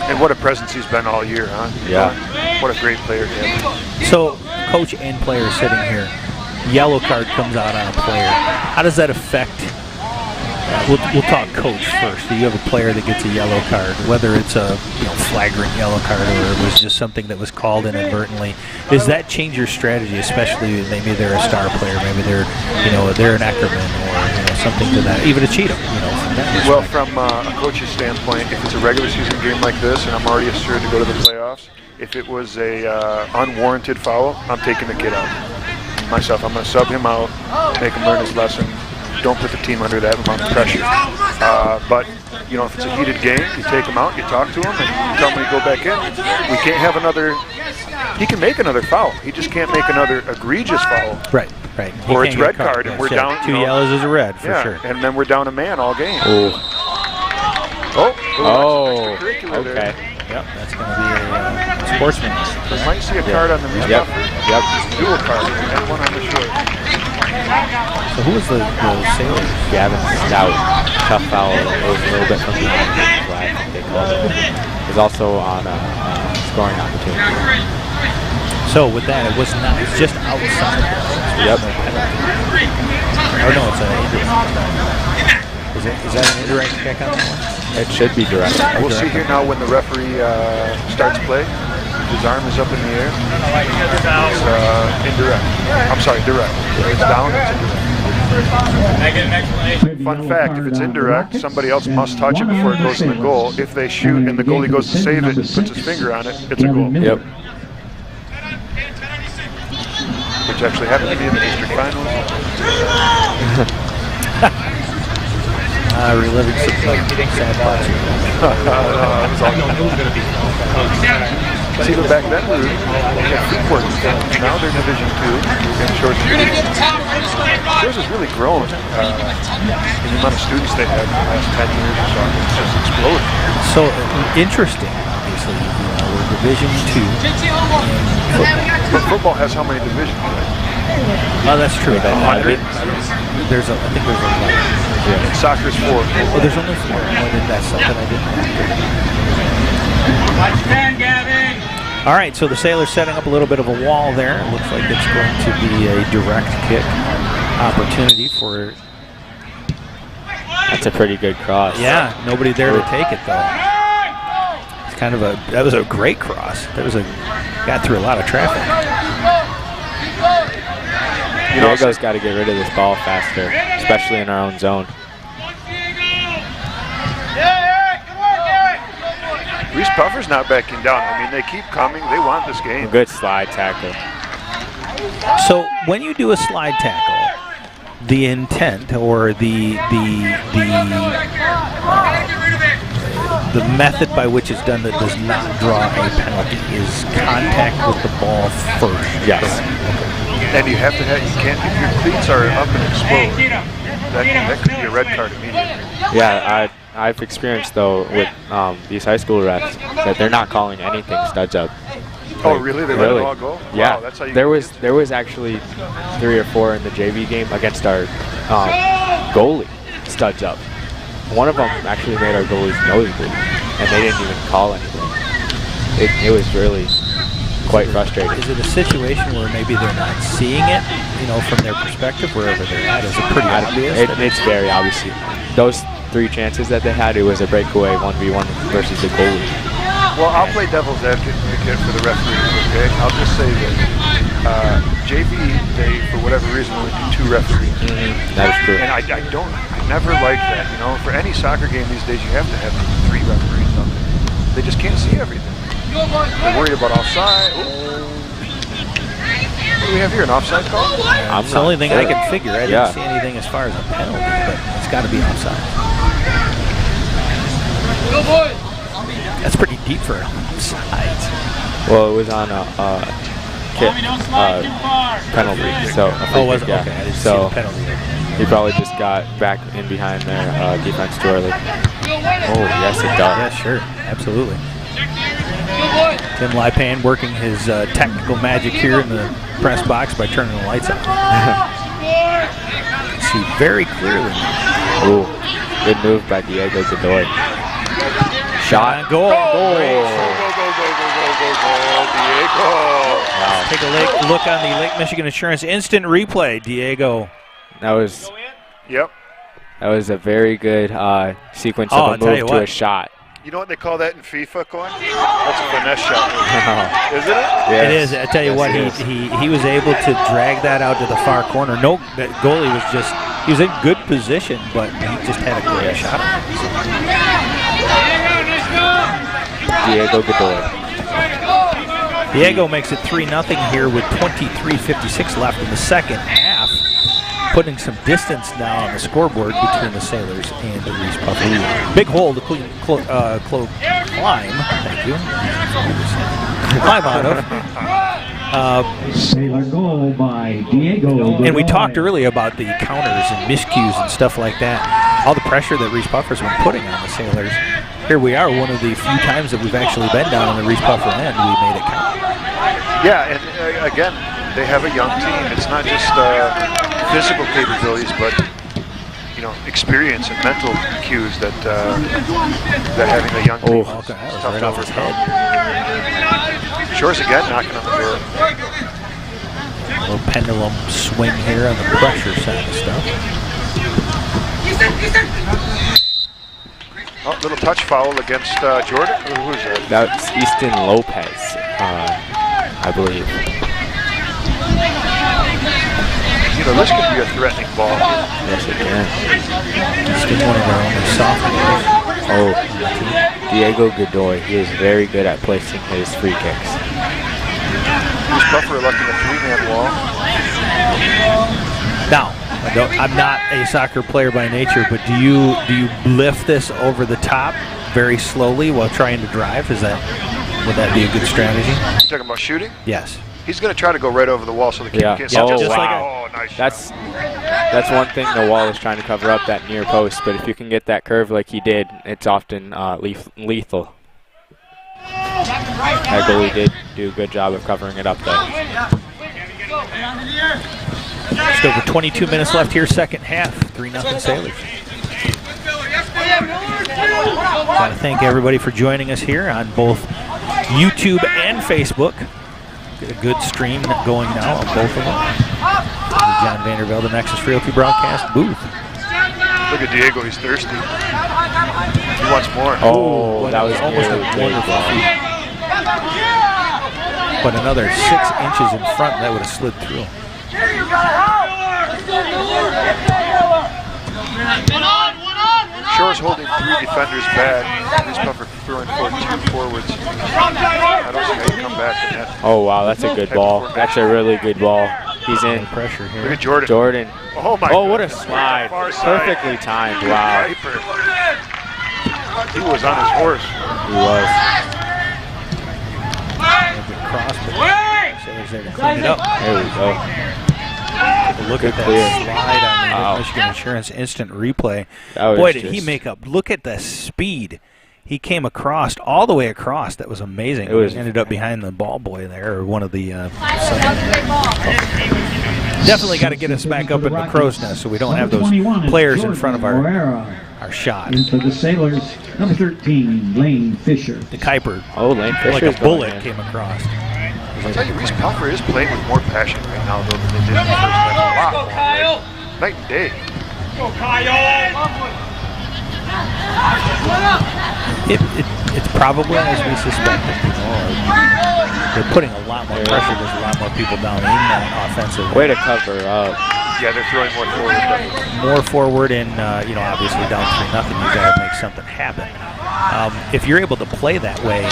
And what a presence he's been all year, huh? Yeah. What a great player he is. So, coach and player sitting here. Yellow card comes out on a player. How does that affect We'll talk coach first. You have a player that gets a yellow card, whether it's a flagrant yellow card or it was just something that was called inadvertently. Does that change your strategy, especially maybe they're a star player, maybe they're an Ackerman or something to that, even a Cheatham, from that respect? Well, from a coach's standpoint, if it's a regular season game like this and I'm already assured to go to the playoffs, if it was a unwarranted foul, I'm taking the kid out. Myself, I'm going to sub him out, make him learn his lesson. Don't put the team under that amount of pressure. But, if it's a heated game, you take him out, you talk to him, and you tell him to go back in. We can't have another. He can make another foul. He just can't make another egregious foul. Right. Or it's red card, and we're down. 2 yellows is a red, for sure. And then we're down a man all game. Okay. Yep, that's going to be a sportsman. We might see a card on the Reeths. Yep. Dual card, and one on the short. So who was the Sailors? Gavin Stout. Tough foul. It was a little bit from behind. I think they called it. It was also on a scoring opportunity. So with that, it was not. It's just outside. Yep. Or no, it's an indirect. Is that an indirect kick on that one? It should be direct. We'll see here now when the referee starts play. His arm is up in the air. It's indirect. I'm sorry, direct. If it's down, it's indirect. Fun fact, if it's indirect, somebody else must touch it before it goes to the goal. If they shoot and the goalie goes to save it and puts his finger on it, it's a goal. Yep. Which actually happened to be in the district finals. Reliving some sad parts. See, but back then we had Freeport. Now they're Division II. And Shores has really grown in the amount of students they have in the last 10 years or so. It's just exploded. So interesting, obviously. We're Division II. But football has how many divisions? Oh, that's true. 100. I think there's a lot. Yeah. Soccer's 4. Oh, there's only 4. That's something I didn't Watch 10, Gavin. All right, so the Sailors setting up a little bit of a wall there. It looks like it's going to be a direct kick opportunity for. That's a pretty good cross. Yeah, nobody there to take it though. It's kind of that was a great cross. Got through a lot of traffic. Diego's got to get rid of this ball faster, especially in our own zone. Reese Puffer's not backing down. I mean, they keep coming. They want this game. Good slide tackle. So when you do a slide tackle, the intent or the method by which it's done that does not draw a penalty is contact with the ball first. Yes. And you have to have, you can't, if your cleats are up and explode, that could be a red card immediately. Yeah, I've experienced though with these high school refs that they're not calling anything studs up. Oh, really? They let it all go? Yeah. Wow, that's how you there was actually 3 or 4 in the JV game against our goalie studs up. One of them actually made our goalie's nose bleed, and they didn't even call anything. It was really quite frustrating. Is it a situation where maybe they're not seeing it, from their perspective, wherever they're at? Is it pretty obvious? It's very obvious. Those 3 chances that they had, it was a breakaway 1v1 versus the goalie. Well, I'll play devil's advocate for the referees, okay? I'll just say that JV, they, for whatever reason, only do 2 referees. That is true. And I never like that, For any soccer game these days, you have to have 3 referees out there. They just can't see everything. They're worried about offside. What do we have here, an offside call? It's the only thing I can figure. I didn't see anything as far as a penalty, but it's got to be offside. Go, boys. That's pretty deep for an offside. Well, it was on a penalty. So was it? Okay, I didn't see the penalty. He probably just got back in behind their defense too early. Oh, yes, it does. Yeah, sure. Absolutely. Tim Lipan working his technical magic here in the press box by turning the lights on. See very clearly. Ooh, good move by Diego Godoy. Shot. Goal. Go, Diego. Wow. Take a look on the Lake Michigan Insurance instant replay. Diego. That was. Yep. That was a very good sequence Oh, of a move to a shot. You know what they call that in FIFA, Coin? That's a finesse shot. Isn't it? Yes. It is. I tell you what, he was able to drag that out to the far corner. No, that goalie was he was in good position, but he just had a great shot. Diego Godoy. Diego makes it 3-0 here with 23:56 left in the second half, putting some distance now on the scoreboard between the Sailors and the Reeths Puffers. Big hole to climb. Thank you. Climb out of. Sailor goal by Diego. And we talked earlier about the counters and miscues and stuff like that. All the pressure that Reeths Puffers were putting on the Sailors. Here we are, one of the few times that we've actually been down on the Reeths Puffer end. We made it count. Yeah, and again, they have a young team. It's not just physical capabilities, but experience and mental cues that having a young team. Okay, that was right off his head. Shores again knocking on the door. A little pendulum swing here on the pressure side of stuff. Oh, little touch foul against Jordan. Who's that? That's Easton Lopez, I believe. This could be a threatening ball. Yes, it can. Easton, one of our only sophomores. Oh, Diego Godoy. He is very good at placing his free kicks. Reeths Puffer electing a 3-man wall. Now, I'm not a soccer player by nature, but do you lift this over the top very slowly while trying to drive? Would that be a good strategy? You're talking about shooting? Yes. He's going to try to go right over the wall so the kid can't. Oh, just wow. Nice. That's one thing the wall is trying to cover up, that near post. But if you can get that curve like he did, it's often lethal. That goalie did do a good job of covering it up there. Just over 22 minutes left here, second half. 3-0 Sailors. Got to thank everybody for joining us here on both YouTube and Facebook. Get a good stream going now on both of them. John Vandervelde, the Nexus Realty broadcast booth. Look at Diego, he's thirsty. He wants more. Oh, that was almost a wonderful feat. But another 6 inches in front, that would have slid through. Shores holding 3 defenders back. Reeths Puffer throwing 2 forwards. I don't see how you come back in that. Oh, wow, that's a good ball. That's a really good ball. He's in. Pressure here. Look at Jordan. Jordan. Oh, my Oh, what a goodness. slide. Far side. Perfectly timed. Wow. He was on his horse. He was. Cross, but Sailors there to clean it up. There we go. Look at that slide on the Michigan Insurance instant replay. Boy, did he make up. Look at the speed. He came across, all the way across. That was amazing. He ended up behind the ball boy there, or one of the... Definitely got to get us back up in the crow's nest so we don't have those players in front of our shot. And for the Sailors, number 13, Lane Fisher. The Kuiper. Oh, Lane Fisher. Like a bullet came across. I'll tell you, Reeths Puffer is playing with more passion right now, though, than they did in the first half. Wow. Night and day. It's probably as we suspected. They're putting a lot more pressure. There's a lot more people down in that offensive. Way to cover up. Yeah, they're throwing more forward. More forward, and obviously down 3-0, you got to make something happen. If you're able to play that way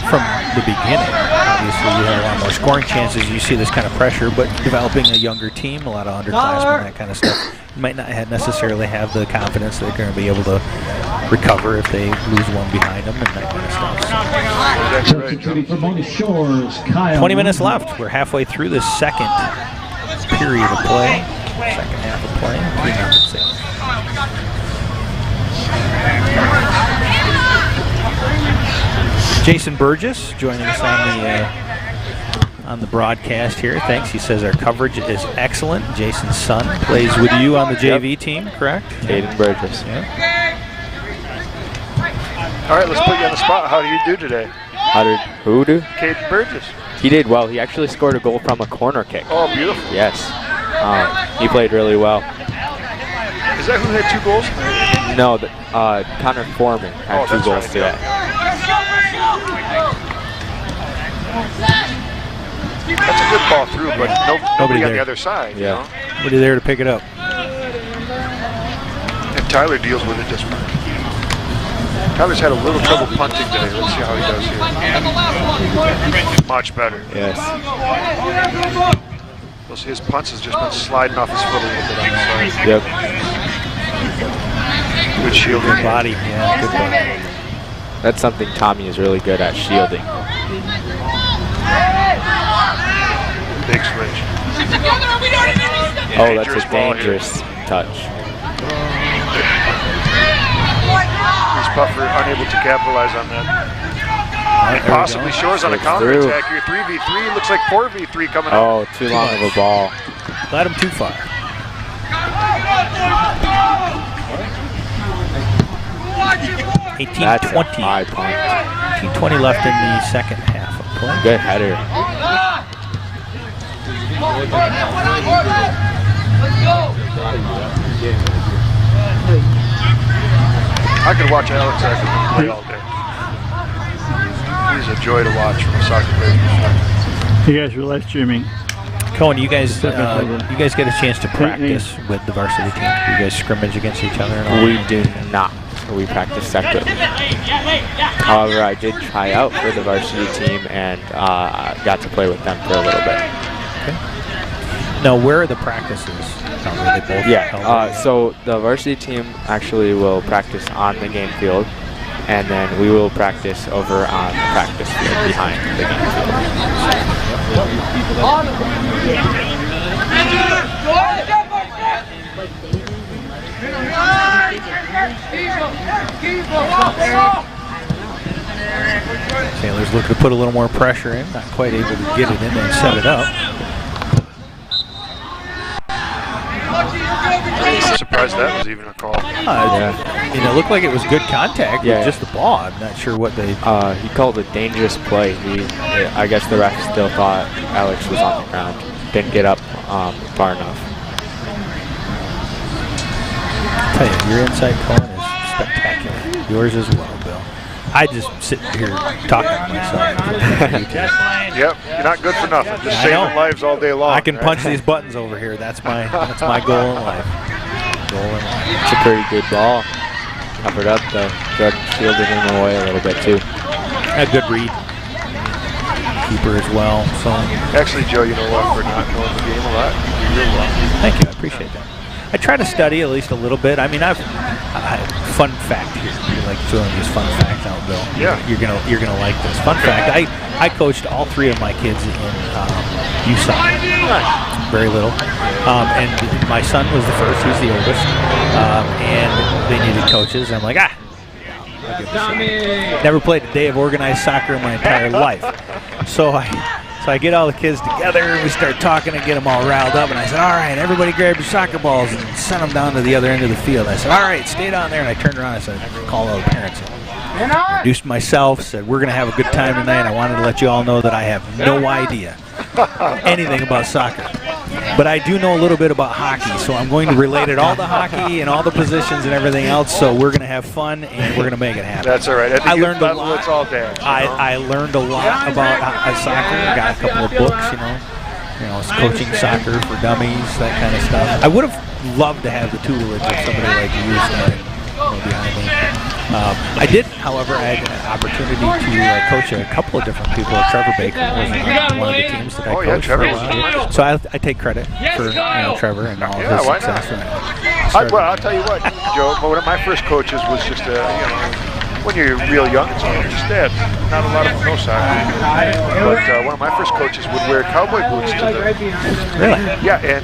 from the beginning, obviously you have a lot more scoring chances. You see this kind of pressure, but developing a younger team, a lot of underclassmen, that kind of stuff, you might not necessarily have the confidence that they're going to be able to recover if they lose one behind them and that kind of stuff. Substituting for Mona Shores, Kyle. 20 minutes left. We're halfway through the second period of play, second half of play. 3-0 Jason Burgess joining us on the broadcast here. Thanks. He says our coverage is excellent. Jason's son plays with you on the JV team, correct? Caden Burgess. Yeah. All right, let's put you on the spot. How do you do today? How did who do? Caden Burgess. He did well. He actually scored a goal from a corner kick. Oh, beautiful. Yes. He played really well. Is Is that who had 2 goals? No, Connor Foreman had 2 goals right, today. That's a good ball through, but nobody on the other side. Yeah. You know? Nobody there to pick it up. And Tyler deals with it just fine. Tyler's had a little trouble punting today. Let's see how he does here. Much better. Yes. His punts has just been sliding off his foot a little bit on the side. Yep. Good shielding. Good body. Yeah, good body. That's something Tommy is really good at, shielding. Big switch. Oh, that's a dangerous touch. Reese Puffer unable to capitalize on that. And possibly Shores on a counterattack here. 3v3, looks like 4v3 coming up. Oh, too long of a ball. Let him too far. 18-20. That's a high point. 18-20 left in the second half of play. Good header. I could watch Alex Ackerman play all day. He's a joy to watch from a soccer player. You guys were live streaming. Cohen, you guys get a chance to practice with the varsity team. Do you guys scrimmage against each other? And all We do not. We practice separately. However, I did try out for the varsity team and got to play with them for a little bit. Okay. Now, where are the practices? Are they both held? So the varsity team actually will practice on the game field, and then we will practice over on the practice field behind the game field. Taylor's looking to put a little more pressure in, not quite able to get it in there and set it up. I'm surprised that was even a call. It looked like it was good contact with just the ball. I'm not sure what they... He called a dangerous play. I guess the ref still thought Alex was on the ground. Didn't get up far enough. I'll tell you, your inside calling is spectacular. Yours as well, Bill. I just sit here talking to myself. Yep, you're not good for nothing. Just saving lives all day long. I can punch these buttons over here. That's my goal in life. It's a pretty good ball. Covered up though. Jordan shielded him away a little bit too. A good read. Keeper as well. So actually, Joe, you know what? For not knowing the game a lot, you're real well. Thank you. I appreciate that. I try to study at least a little bit. I mean, fun fact here. You like throwing these fun facts out, Bill? Yeah. You're gonna like this. Fun fact. I coached all 3 of my kids in youth soccer. Very little. And my son was the first. He was the oldest. And they needed coaches. I'm like, never played a day of organized soccer in my entire life. So I get all the kids together, and we start talking and get them all riled up, and I said, all right, everybody grab your soccer balls and send them down to the other end of the field. I said, all right, stay down there, and I turned around and I said, call all the parents in. Introduced myself, said, we're going to have a good time tonight. I wanted to let you all know that I have no idea anything about soccer. But I do know a little bit about hockey, so I'm going to relate it all to hockey and all the positions and everything else, so we're going to have fun and we're going to make it happen. That's all right. At the youth level, it's all dance. I learned a lot about soccer. I got a couple of books, it's coaching soccer for dummies, that kind of stuff. I would have loved to have the tutelage of somebody like you standing behind me. I did, however, I had an opportunity to coach a couple of different people. Trevor Baker was on one of the teams that I coached. Trevor for a while. So I take credit for Trevor and all of his success. I'll tell you what, Joe. One of my first coaches was just when you're real young, it's all just that. Not a lot of them know soccer. But one of my first coaches would wear cowboy boots to the... Really? Yeah, and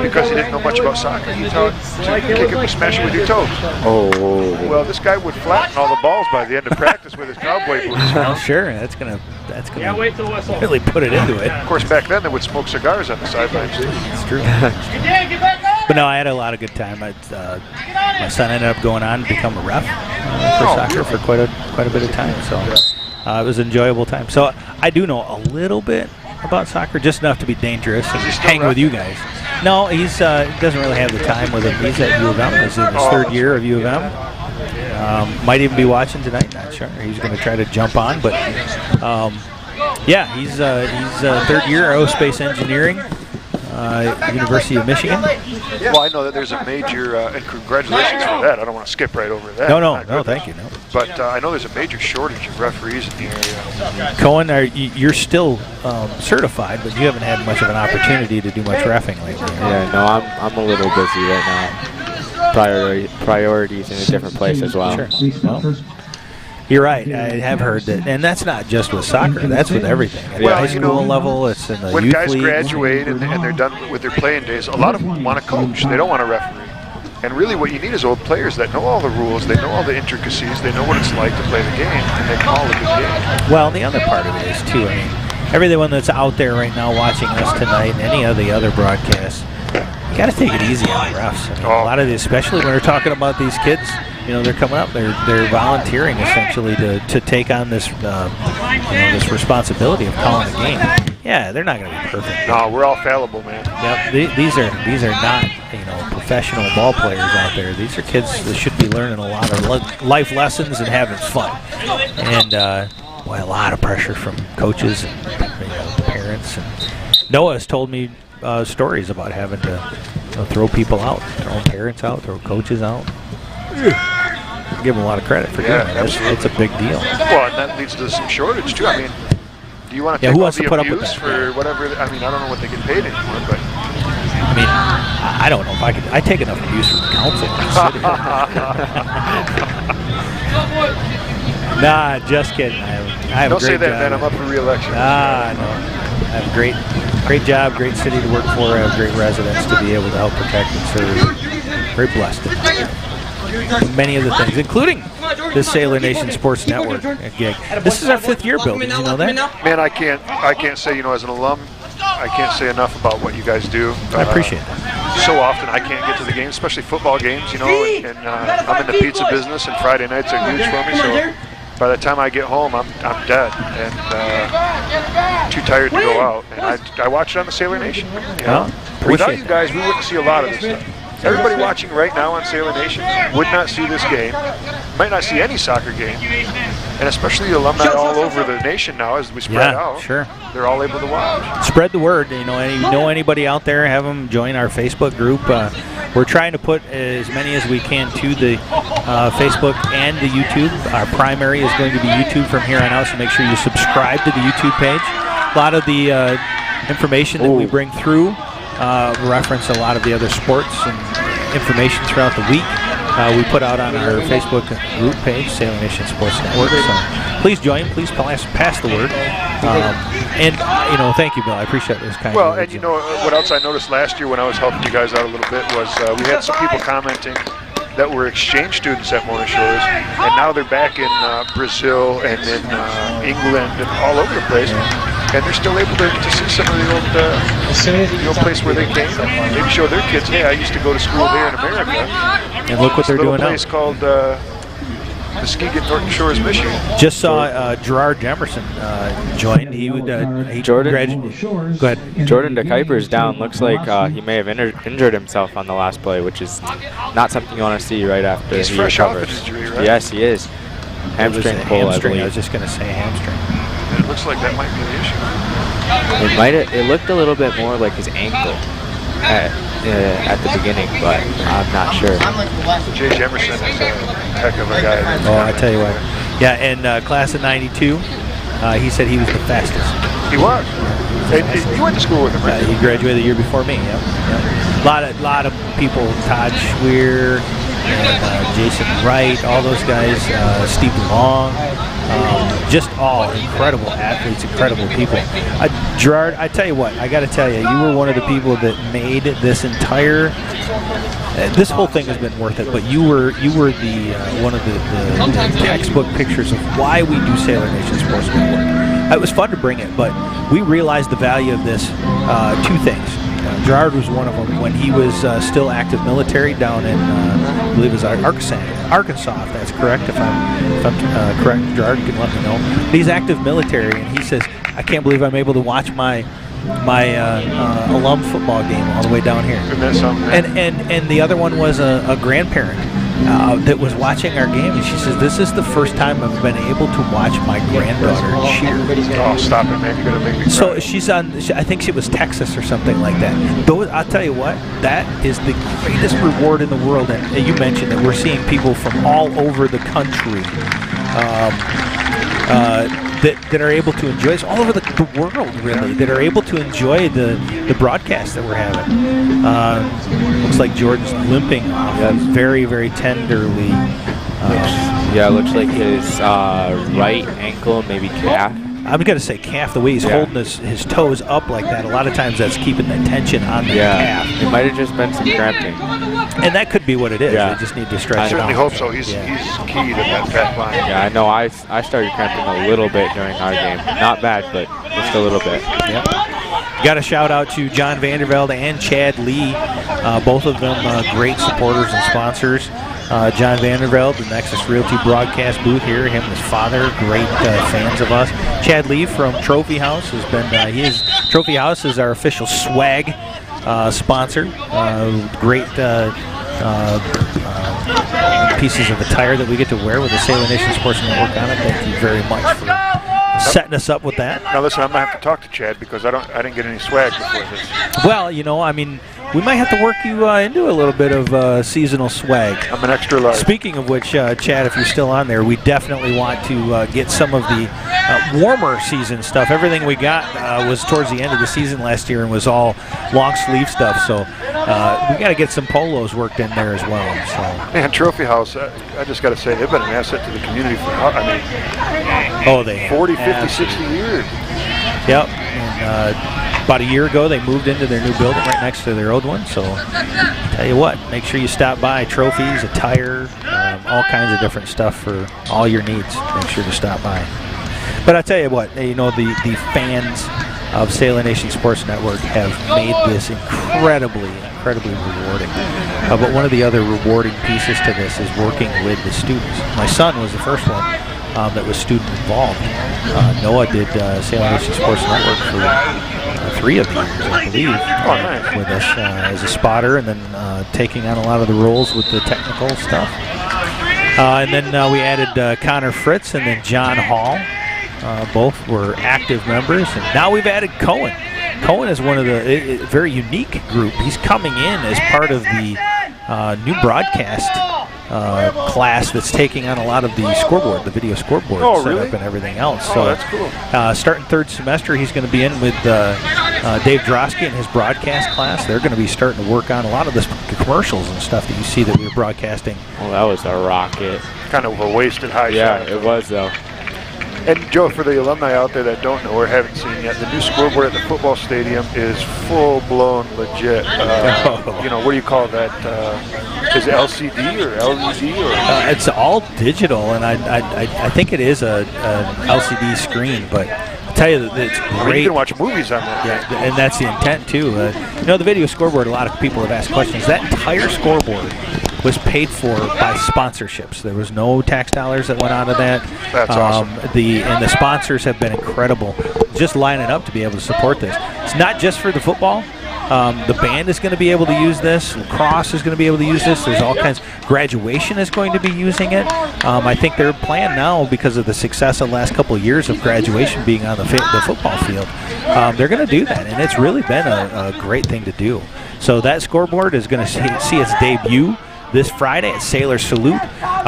because he didn't know much about soccer, he taught to kick it and smash it with your toes. Oh. Well, this guy would flatten all the balls by the end of practice with his cowboy boots. Sure, that's gonna really put it into it. Of course, back then they would smoke cigars on the sidelines too. It's true. But no, I had a lot of good time. My son ended up going on to become a ref for soccer for quite a bit of time. So it was an enjoyable time. So I do know a little bit about soccer, just enough to be dangerous and hang with you guys. No, he's doesn't really have the time with him. He's at U of M. He's in his third year of U of M. Might even be watching tonight. Not sure. He's going to try to jump on, but yeah, he's third year aerospace engineering, University of Michigan. Well, I know that there's a major, and congratulations for that. I don't want to skip right over that. No, thank you. No. But I know there's a major shortage of referees in the area. Cohen, you're still certified, but you haven't had much of an opportunity to do much reffing lately. Yeah, no, I'm a little busy right now. Priorities in a different place as well. Sure. Well, you're right. I have heard that, and that's not just with soccer. That's with everything. At the high school level, it's in the when youth guys league. Graduate and they're done with their playing days, a lot of them want to coach. They don't want to referee. And really what you need is old players that know all the rules, they know all the intricacies, they know what it's like to play the game, and they call a good game. Well, the other part of it is, too, I mean, everyone that's out there right now watching us tonight and any of the other broadcasts, you got to take it ezy on the refs. I mean, a lot of these, especially when we're talking about these kids, you know, they're coming up, they're volunteering essentially to take on this this responsibility of calling the game. Yeah, they're not going to be perfect. No, we're all fallible, man. Yep, these are not professional ball players out there. These are kids that should be learning a lot of life lessons and having fun. And a lot of pressure from coaches and parents. And Noah has told me stories about having to throw people out, throw parents out, throw coaches out. Give them a lot of credit for doing that. It's a big deal. Well, and that leads to some shortage too. I mean, do you want to take all the abuse for whatever? I mean, I don't know what they get paid anymore, but I mean, I don't know if I could. I take enough abuse from the council. Nah, just kidding. I have don't a great say that, job. man. I'm up for re-election. No. I have a great job, great city to work for. I have great residents to be able to help protect and serve. Very blessed. Many of the things, including the Sailor Nation Sports Network gig. This is our 5th year, Bill. Did you know that? Man, I can't say, as an alum, I can't say enough about what you guys do. I appreciate that. So often I can't get to the games, especially football games, and I'm in the pizza business, and Friday nights are huge for me, so by the time I get home, I'm dead and too tired to go out. And I watch it on the Sailor Nation. Without you guys, we wouldn't see a lot of this stuff. Everybody watching right now on Sailor Nation would not see this game, might not see any soccer game, and especially the alumni all over the nation now as we spread out. Sure. They're all able to watch. Spread the word. Anybody out there, have them join our Facebook group. We're trying to put as many as we can to the Facebook and the YouTube. Our primary is going to be YouTube from here on out, so make sure you subscribe to the YouTube page. A lot of the information that we bring through reference a lot of the other sports and information throughout the week. We put out on our Facebook group page, Sailor Nation Sports Network. So please join. Please pass the word. And thank you, Bill. I appreciate those kind Well, of words. and what else I noticed last year when I was helping you guys out a little bit was we had some people commenting that were exchange students at Mona Shores, and now they're back in Brazil and in England and all over the place. And they're still able to see some of the old place where they came and maybe show their kids, hey, I used to go to school there in America. And look what they're doing now. A place called Muskegon, Norton Shores, Michigan. Just saw Gerard Emerson joined. He Jordan. Go ahead. Jordan DeKuyper's down. Looks like he may have injured himself on the last play, which is not something you want to see right after He's he fresh recovers. off an injury, right? Yes, he is. Hamstring pull, I believe. I was just going to say hamstring. It looks like that might be the issue. It looked a little bit more like his ankle at the beginning, but I'm not sure. J.J. Emerson is a heck of a guy. I tell you what. Yeah, and class of '92, he said he was the fastest. He was. You went to school with him, right? He graduated the year before me. Yep. A lot of people, Todd Schweer, and Jason Wright, all those guys, Steve Long, just all incredible athletes, incredible people. Gerard, I tell you what, I got to tell you, you were one of the people that made this entire. This whole thing has been worth it, but you were the one of the textbook pictures of why we do Sailor Nation Sports Network. It was fun to bring it, but we realized the value of this. Two things. Gerard was one of them when he was still active military down in, I believe it was Arkansas. Arkansas, if that's correct. If I'm correct, Gerard can let me know. He's active military, and he says, I can't believe I'm able to watch my alum football game all the way down here. And the other one was a grandparent that was watching our game, and she says, this is the first time I've been able to watch my granddaughter cheer. Oh, stop it, man. You're going to make me cry. So she's on, I think it was Texas or something like that. Those, I'll tell you what, that is the greatest reward in the world. And you mentioned that we're seeing people from all over the country that are able to enjoy this, all over the world, really, that are able to enjoy the broadcast that we're having. Looks like Jordan's limping off. Very, very tenderly. Yeah, it looks like his right ankle, maybe calf. I'm going to say calf, the way he's holding his toes up like that. A lot of times that's keeping the tension on the calf. It might have just been some cramping. And that could be what it is. They just need to stretch it out. I certainly hope so. He's key to that back line. Yeah, I know. I started cramping a little bit during our game. Not bad, but just a little bit. Yep. Got a shout out to John Vandervelde and Chad Lee, both of them great supporters and sponsors. John Vandervelde, the Nexus Realty broadcast booth here, him and his father, great fans of us. Chad Lee from Trophy House has been, Trophy House is our official swag sponsor. Great pieces of attire that we get to wear with the Sailor Nation Sports Network on it. Thank you very much for setting us up with that. Now listen, I'm gonna have to talk to Chad because I didn't get any swag before this. Well, I mean, we might have to work you into a little bit of seasonal swag. I'm an extra large. Speaking of which, Chad, if you're still on there, we definitely want to get some of the warmer season stuff. Everything we got was towards the end of the season last year and was all long sleeve stuff. So we got to get some polos worked in there as well. So. Man, Trophy House, I just got to say, they've been an asset to the community for, they 40, 50, 60 years. Yep. And, about a year ago, they moved into their new building right next to their old one. So, tell you what, make sure you stop by. Trophies, attire, all kinds of different stuff for all your needs. Make sure to stop by. But I tell you what, the fans of Sailor Nation Sports Network have made this incredibly rewarding. But one of the other rewarding pieces to this is working with the students. My son was the first one that was student involved. Noah did Sailor Nation Sports Network for 3 of the years, I believe, with us as a spotter, and then taking on a lot of the roles with the technical stuff. And then we added Connor Fritz and then John Hall. Both were active members, and now we've added Cohen. Cohen is one of the very unique group. He's coming in as part of the new broadcast class that's taking on a lot of the scoreboard, the video scoreboard setup and everything else. So that's cool. Starting 3rd semester, he's going to be in with Dave Drosky and his broadcast class. They're going to be starting to work on a lot of the commercials and stuff that you see that we were broadcasting. Well, that was a rocket. Kind of a wasted high shot. Yeah, it was though. And Joe, for the alumni out there that don't know or haven't seen yet, the new scoreboard at the football stadium is full-blown legit. What do you call that? Is it LCD or LED? Or it's all digital, and I think it is a LCD screen, but I'll tell you that it's great. You can watch movies on that. Yeah, and that's the intent, too. The video scoreboard, a lot of people have asked questions. That entire scoreboard was paid for by sponsorships. There was no tax dollars that went onto that. That's awesome. The sponsors have been incredible, just lining up to be able to support this. It's not just for the football. The band is going to be able to use this. Lacrosse is going to be able to use this. There's all kinds. Graduation is going to be using it. I think their plan now, because of the success of the last couple of years of graduation being on the football field, they're going to do that, and it's really been a great thing to do. So that scoreboard is going to see its debut this Friday at Sailor Salute.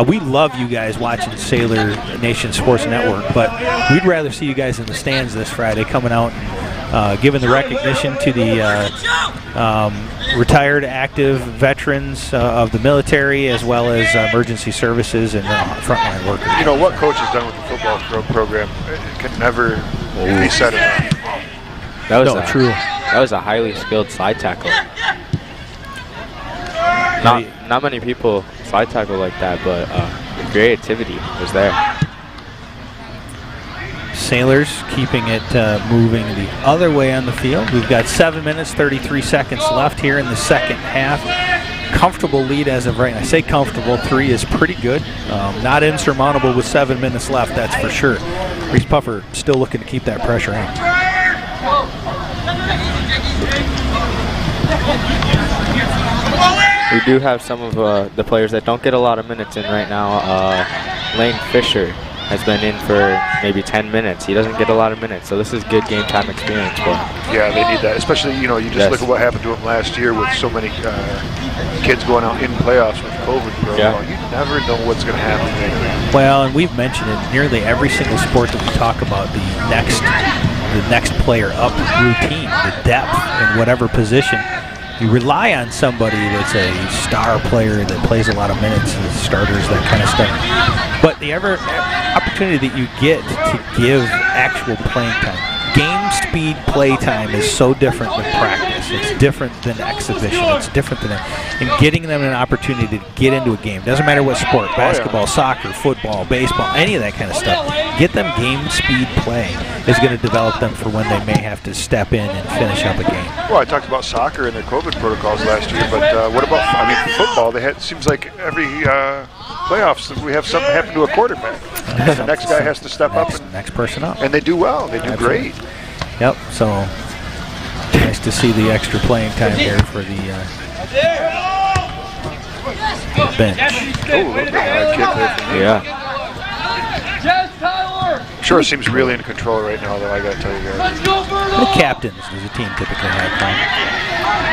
We love you guys watching Sailor Nation Sports Network, but we'd rather see you guys in the stands this Friday coming out and giving the recognition to the retired active veterans of the military, as well as emergency services and frontline workers. You know, what coach has done with the football program can never be said enough. True. That was a highly skilled slide tackle. Not many people slide tackle like that, but the creativity was there. Sailors keeping it moving the other way on the field. We've got 7 minutes, 33 seconds left here in the second half. comfortable lead as of right now. I say comfortable. 3 is pretty good. Not insurmountable with 7 minutes left, that's for sure. Reese Puffer still looking to keep that pressure on. We do have some of the players that don't get a lot of minutes in right now. Lane Fisher has been in for maybe 10 minutes. He doesn't get a lot of minutes, so this is good game time experience for him. Yeah, they need that, especially, you just look at what happened to him last year with so many kids going out in playoffs with COVID. You never know what's going to happen. Well, and we've mentioned it nearly every single sport that we talk about, the next player up routine, the depth in whatever position. You rely on somebody that's a star player that plays a lot of minutes as starters, that kind of stuff. But the opportunity that you get to give actual playing time, game speed play time, is so different than practice. It's different than exhibition. It's different than and getting them an opportunity to get into a game. Doesn't matter what sport, basketball, soccer, football, baseball, any of that kind of stuff. Get them game speed play is going to develop them for when they may have to step in and finish up a game. Well, I talked about soccer and their COVID protocols last year, but what about, football? It seems like every playoffs we have something happen to a quarterback. The next guy has to step up. Next person up. And they do well. They do great. Yep, so nice to see the extra playing time here for the bench. Yeah. Sure seems really in control right now, though, I got to tell you guys. The captains does a team typically have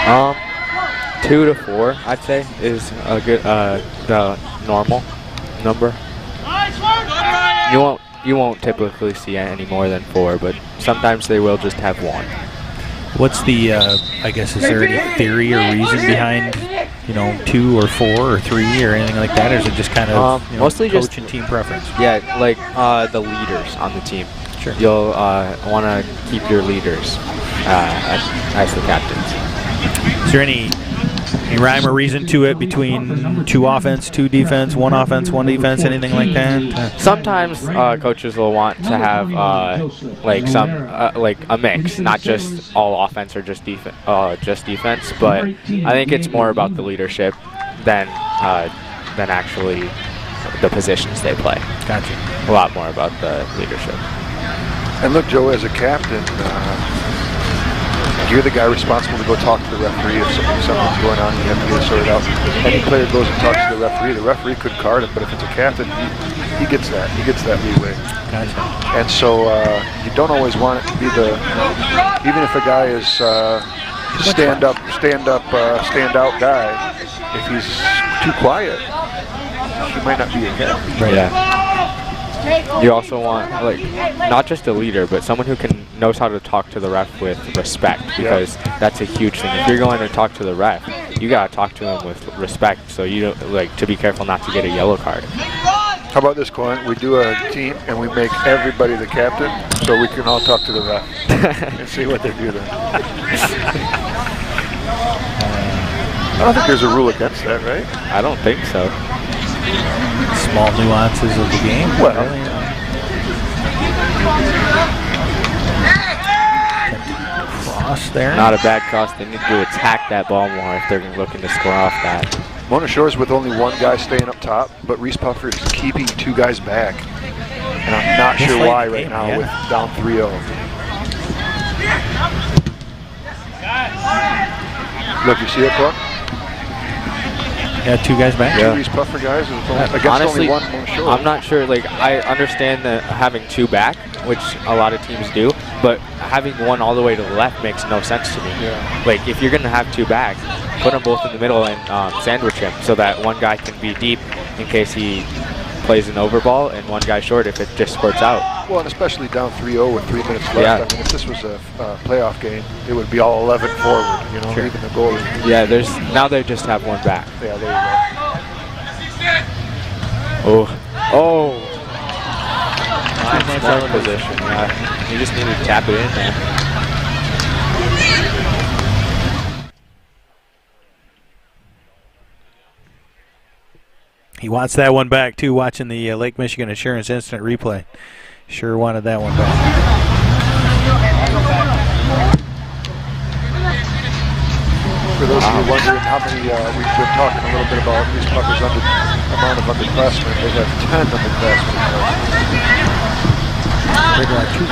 time? 2 to 4, I'd say, is a good the normal number. You won't typically see any more than 4, but sometimes they will just have 1. What's the I guess, is there any theory or reason behind 2 or 4 or 3 or anything like that, or is it just kind of mostly coach just and team preference? Yeah, like the leaders on the team. Sure. You'll want to keep your leaders as the captains. Is there any rhyme or reason to it between 2 offense, 2 defense, 1 offense, 1 defense, anything like that? Sometimes coaches will want to have like a mix, not just all offense or just defense. But I think it's more about the leadership than actually the positions they play. Gotcha. A lot more about the leadership. And look, Joe, as a captain, you're the guy responsible to go talk to the referee if something's going on and you have to get it sorted out. Any player goes and talks to the referee could card him, but if it's a captain, he gets that. He gets that leeway. Gotcha. And so you don't always want it to be even if a guy is stand-out guy, if he's too quiet, he might not be a captain. Right. Yeah. You also want, not just a leader, but someone who knows how to talk to the ref with respect, because that's a huge thing. If you're going to talk to the ref, you gotta talk to him with respect, so you don't to be careful not to get a yellow card. How about this, Cohen? We do a team and we make everybody the captain, so we can all talk to the ref and see what they do then. I don't think there's a rule against that, right? I don't think so. Small nuances of the game. Well, cross there. Not a bad cross. They need to attack that ball more if they're looking to score off that. Mona Shores with only 1 guy staying up top, but Reese Puffer is keeping 2 guys back. And I'm not sure why right now with down 3-0. Look, you see that, Clark? Yeah, 2 guys back. 2 Reese Puffer guys against honestly, only 1 Mona Shores. I'm not sure. I understand having 2 back, which a lot of teams do, but having 1 all the way to the left makes no sense to me. Yeah. If you're gonna have 2 back, put them both in the middle and sandwich him so that 1 guy can be deep in case he plays an overball, and 1 guy short if it just squirts out. Well, and especially down 3-0 with 3 minutes left. Yeah. I mean, if this was a playoff game, it would be all 11 forward, Sure. even the goalie. Yeah, now they just have 1 back. Yeah, there Oh. Smart position, yeah. You just need to tap it in there. He wants that one back, too, watching the Lake Michigan Insurance Instant Replay. Sure wanted that one back. For those of you wondering how many, we've been talking a little bit about Reeths Puffers amount of underclassmen. They have 10 underclassmen. They've got 2.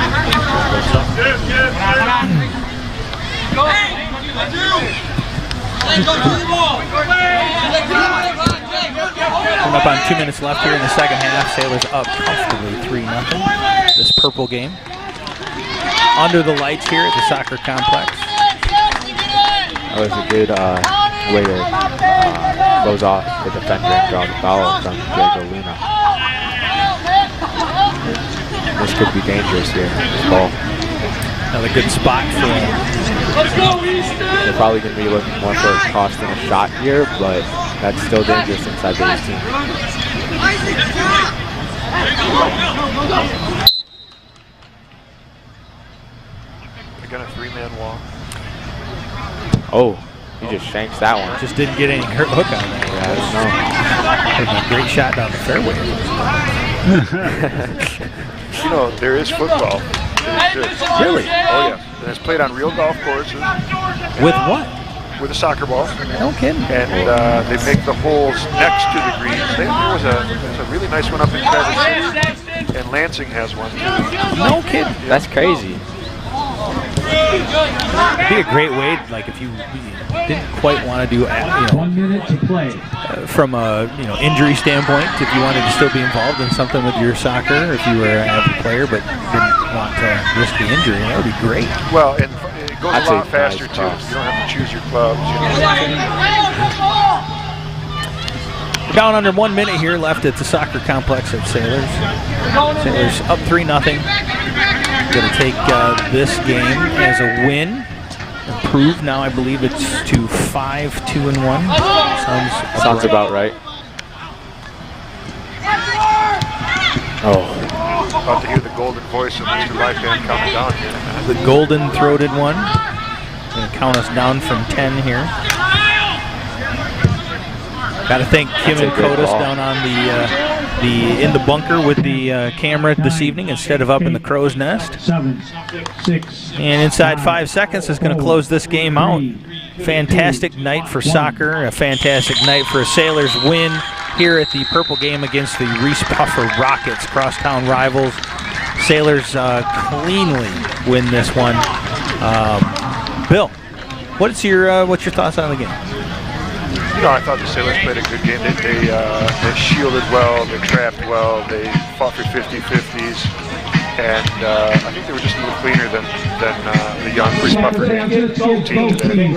Coming up on 2 minutes left here in the second half. Sailors up comfortably 3-0. This purple game. Under the lights here at the soccer complex. That was a good way to close off the defender and draw the foul from Diego Luna. This could be dangerous here, this ball. Another good spot for him. They're probably going to be looking more for a cross than a shot here, but that's still dangerous inside the 18. Again, a 3-man wall. Oh, he just shanks that one. Just didn't get any hook on that. Yeah, I don't know. A great shot down the fairway. You know, there is football. Really? Oh, yeah. And it's played on real golf courses. With what? With a soccer ball. No kidding. And they make the holes next to the greens. There was a really nice one up in Traverse City. And Lansing has one, too. No kidding. Yeah. That's crazy. It'd be a great way, like if you didn't quite want to do, 1 minute to play. From a injury standpoint, if you wanted to still be involved in something with your soccer, if you were an avid player but didn't want to risk the injury, that would be great. Well, and it goes a lot faster too. You don't have to choose your clubs. We're down under 1 minute here left at the soccer complex at Sailors. Sailors up 3-0. Going to take this game as a win. Improve now, I believe it's to 5-2-1. Sounds about right. Oh. About to hear the golden voice of Mr. Lifehand coming down here. The golden-throated one. Going to count us down from 10 here. Got to thank Kim and Kotis down on in the bunker with the camera this evening instead of up in the crow's nest. 7, 6. And inside 5 seconds is going to close this game out. Fantastic night for soccer, a fantastic night for a Sailors win here at the purple game against the Reeths Puffer Rockets, crosstown rivals. Sailors cleanly win this one. Bill, what's your thoughts on the game? I thought the Sailors played a good game. They shielded well, they trapped well, they fought for 50-50s, and I think they were just a little cleaner than the young Reeths Puffer team today.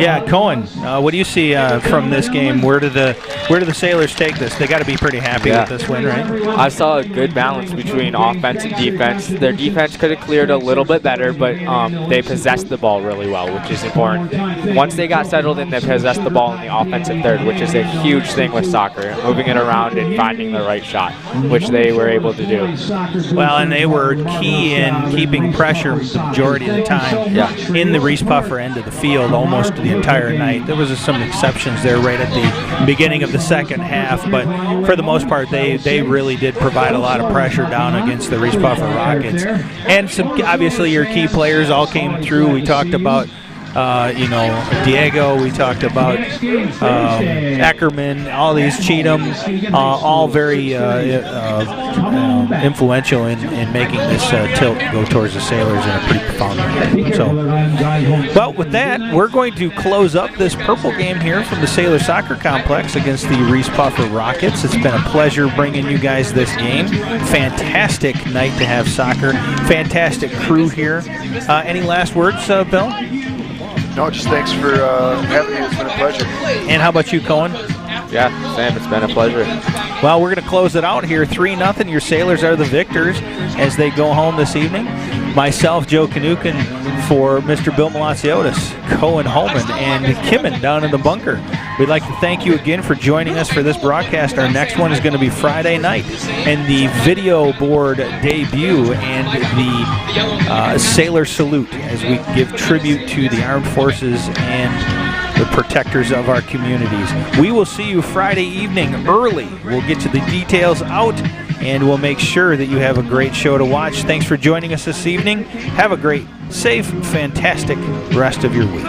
Yeah, Cohen, what do you see from this game? Where do the Sailors take this? They got to be pretty happy with this win, right? I saw a good balance between offense and defense. Their defense could have cleared a little bit better, but they possessed the ball really well, which is important. Once they got settled in, they possessed the ball in the offensive third, which is a huge thing with soccer, moving it around and finding the right shot, which they were able to do. Well, and they were key in keeping pressure the majority of the time in the Reeths Puffer end of the field almost the entire night. There was some exceptions there right at the beginning of the second half, but for the most part they really did provide a lot of pressure down against the Reeths Puffer Rockets. And obviously your key players all came through. We talked about Diego, we talked about Eckerman, all these Cheatham, all very influential in making this tilt go towards the Sailors in a pretty profound way. So, well, with that, we're going to close up this purple game here from the Sailor Soccer Complex against the Reeths Puffer Rockets. It's been a pleasure bringing you guys this game. Fantastic night to have soccer. Fantastic crew here. Any last words, Bill? No, just thanks for having me. It's been a pleasure. And how about you, Cohen? Yeah, Sam, it's been a pleasure. Well, we're going to close it out here. 3-0. Your Sailors are the victors as they go home this evening. Myself, Joe Kanukin, for Mr. Bill Malaciotis, Cohen Holman, and Kimmin down in the bunker. We'd like to thank you again for joining us for this broadcast. Our next one is going to be Friday night, and the video board debut and the Sailor Salute as we give tribute to the armed forces and the protectors of our communities. We will see you Friday evening early. We'll get to the details out, and we'll make sure that you have a great show to watch. Thanks for joining us this evening. Have a great, safe, fantastic rest of your week.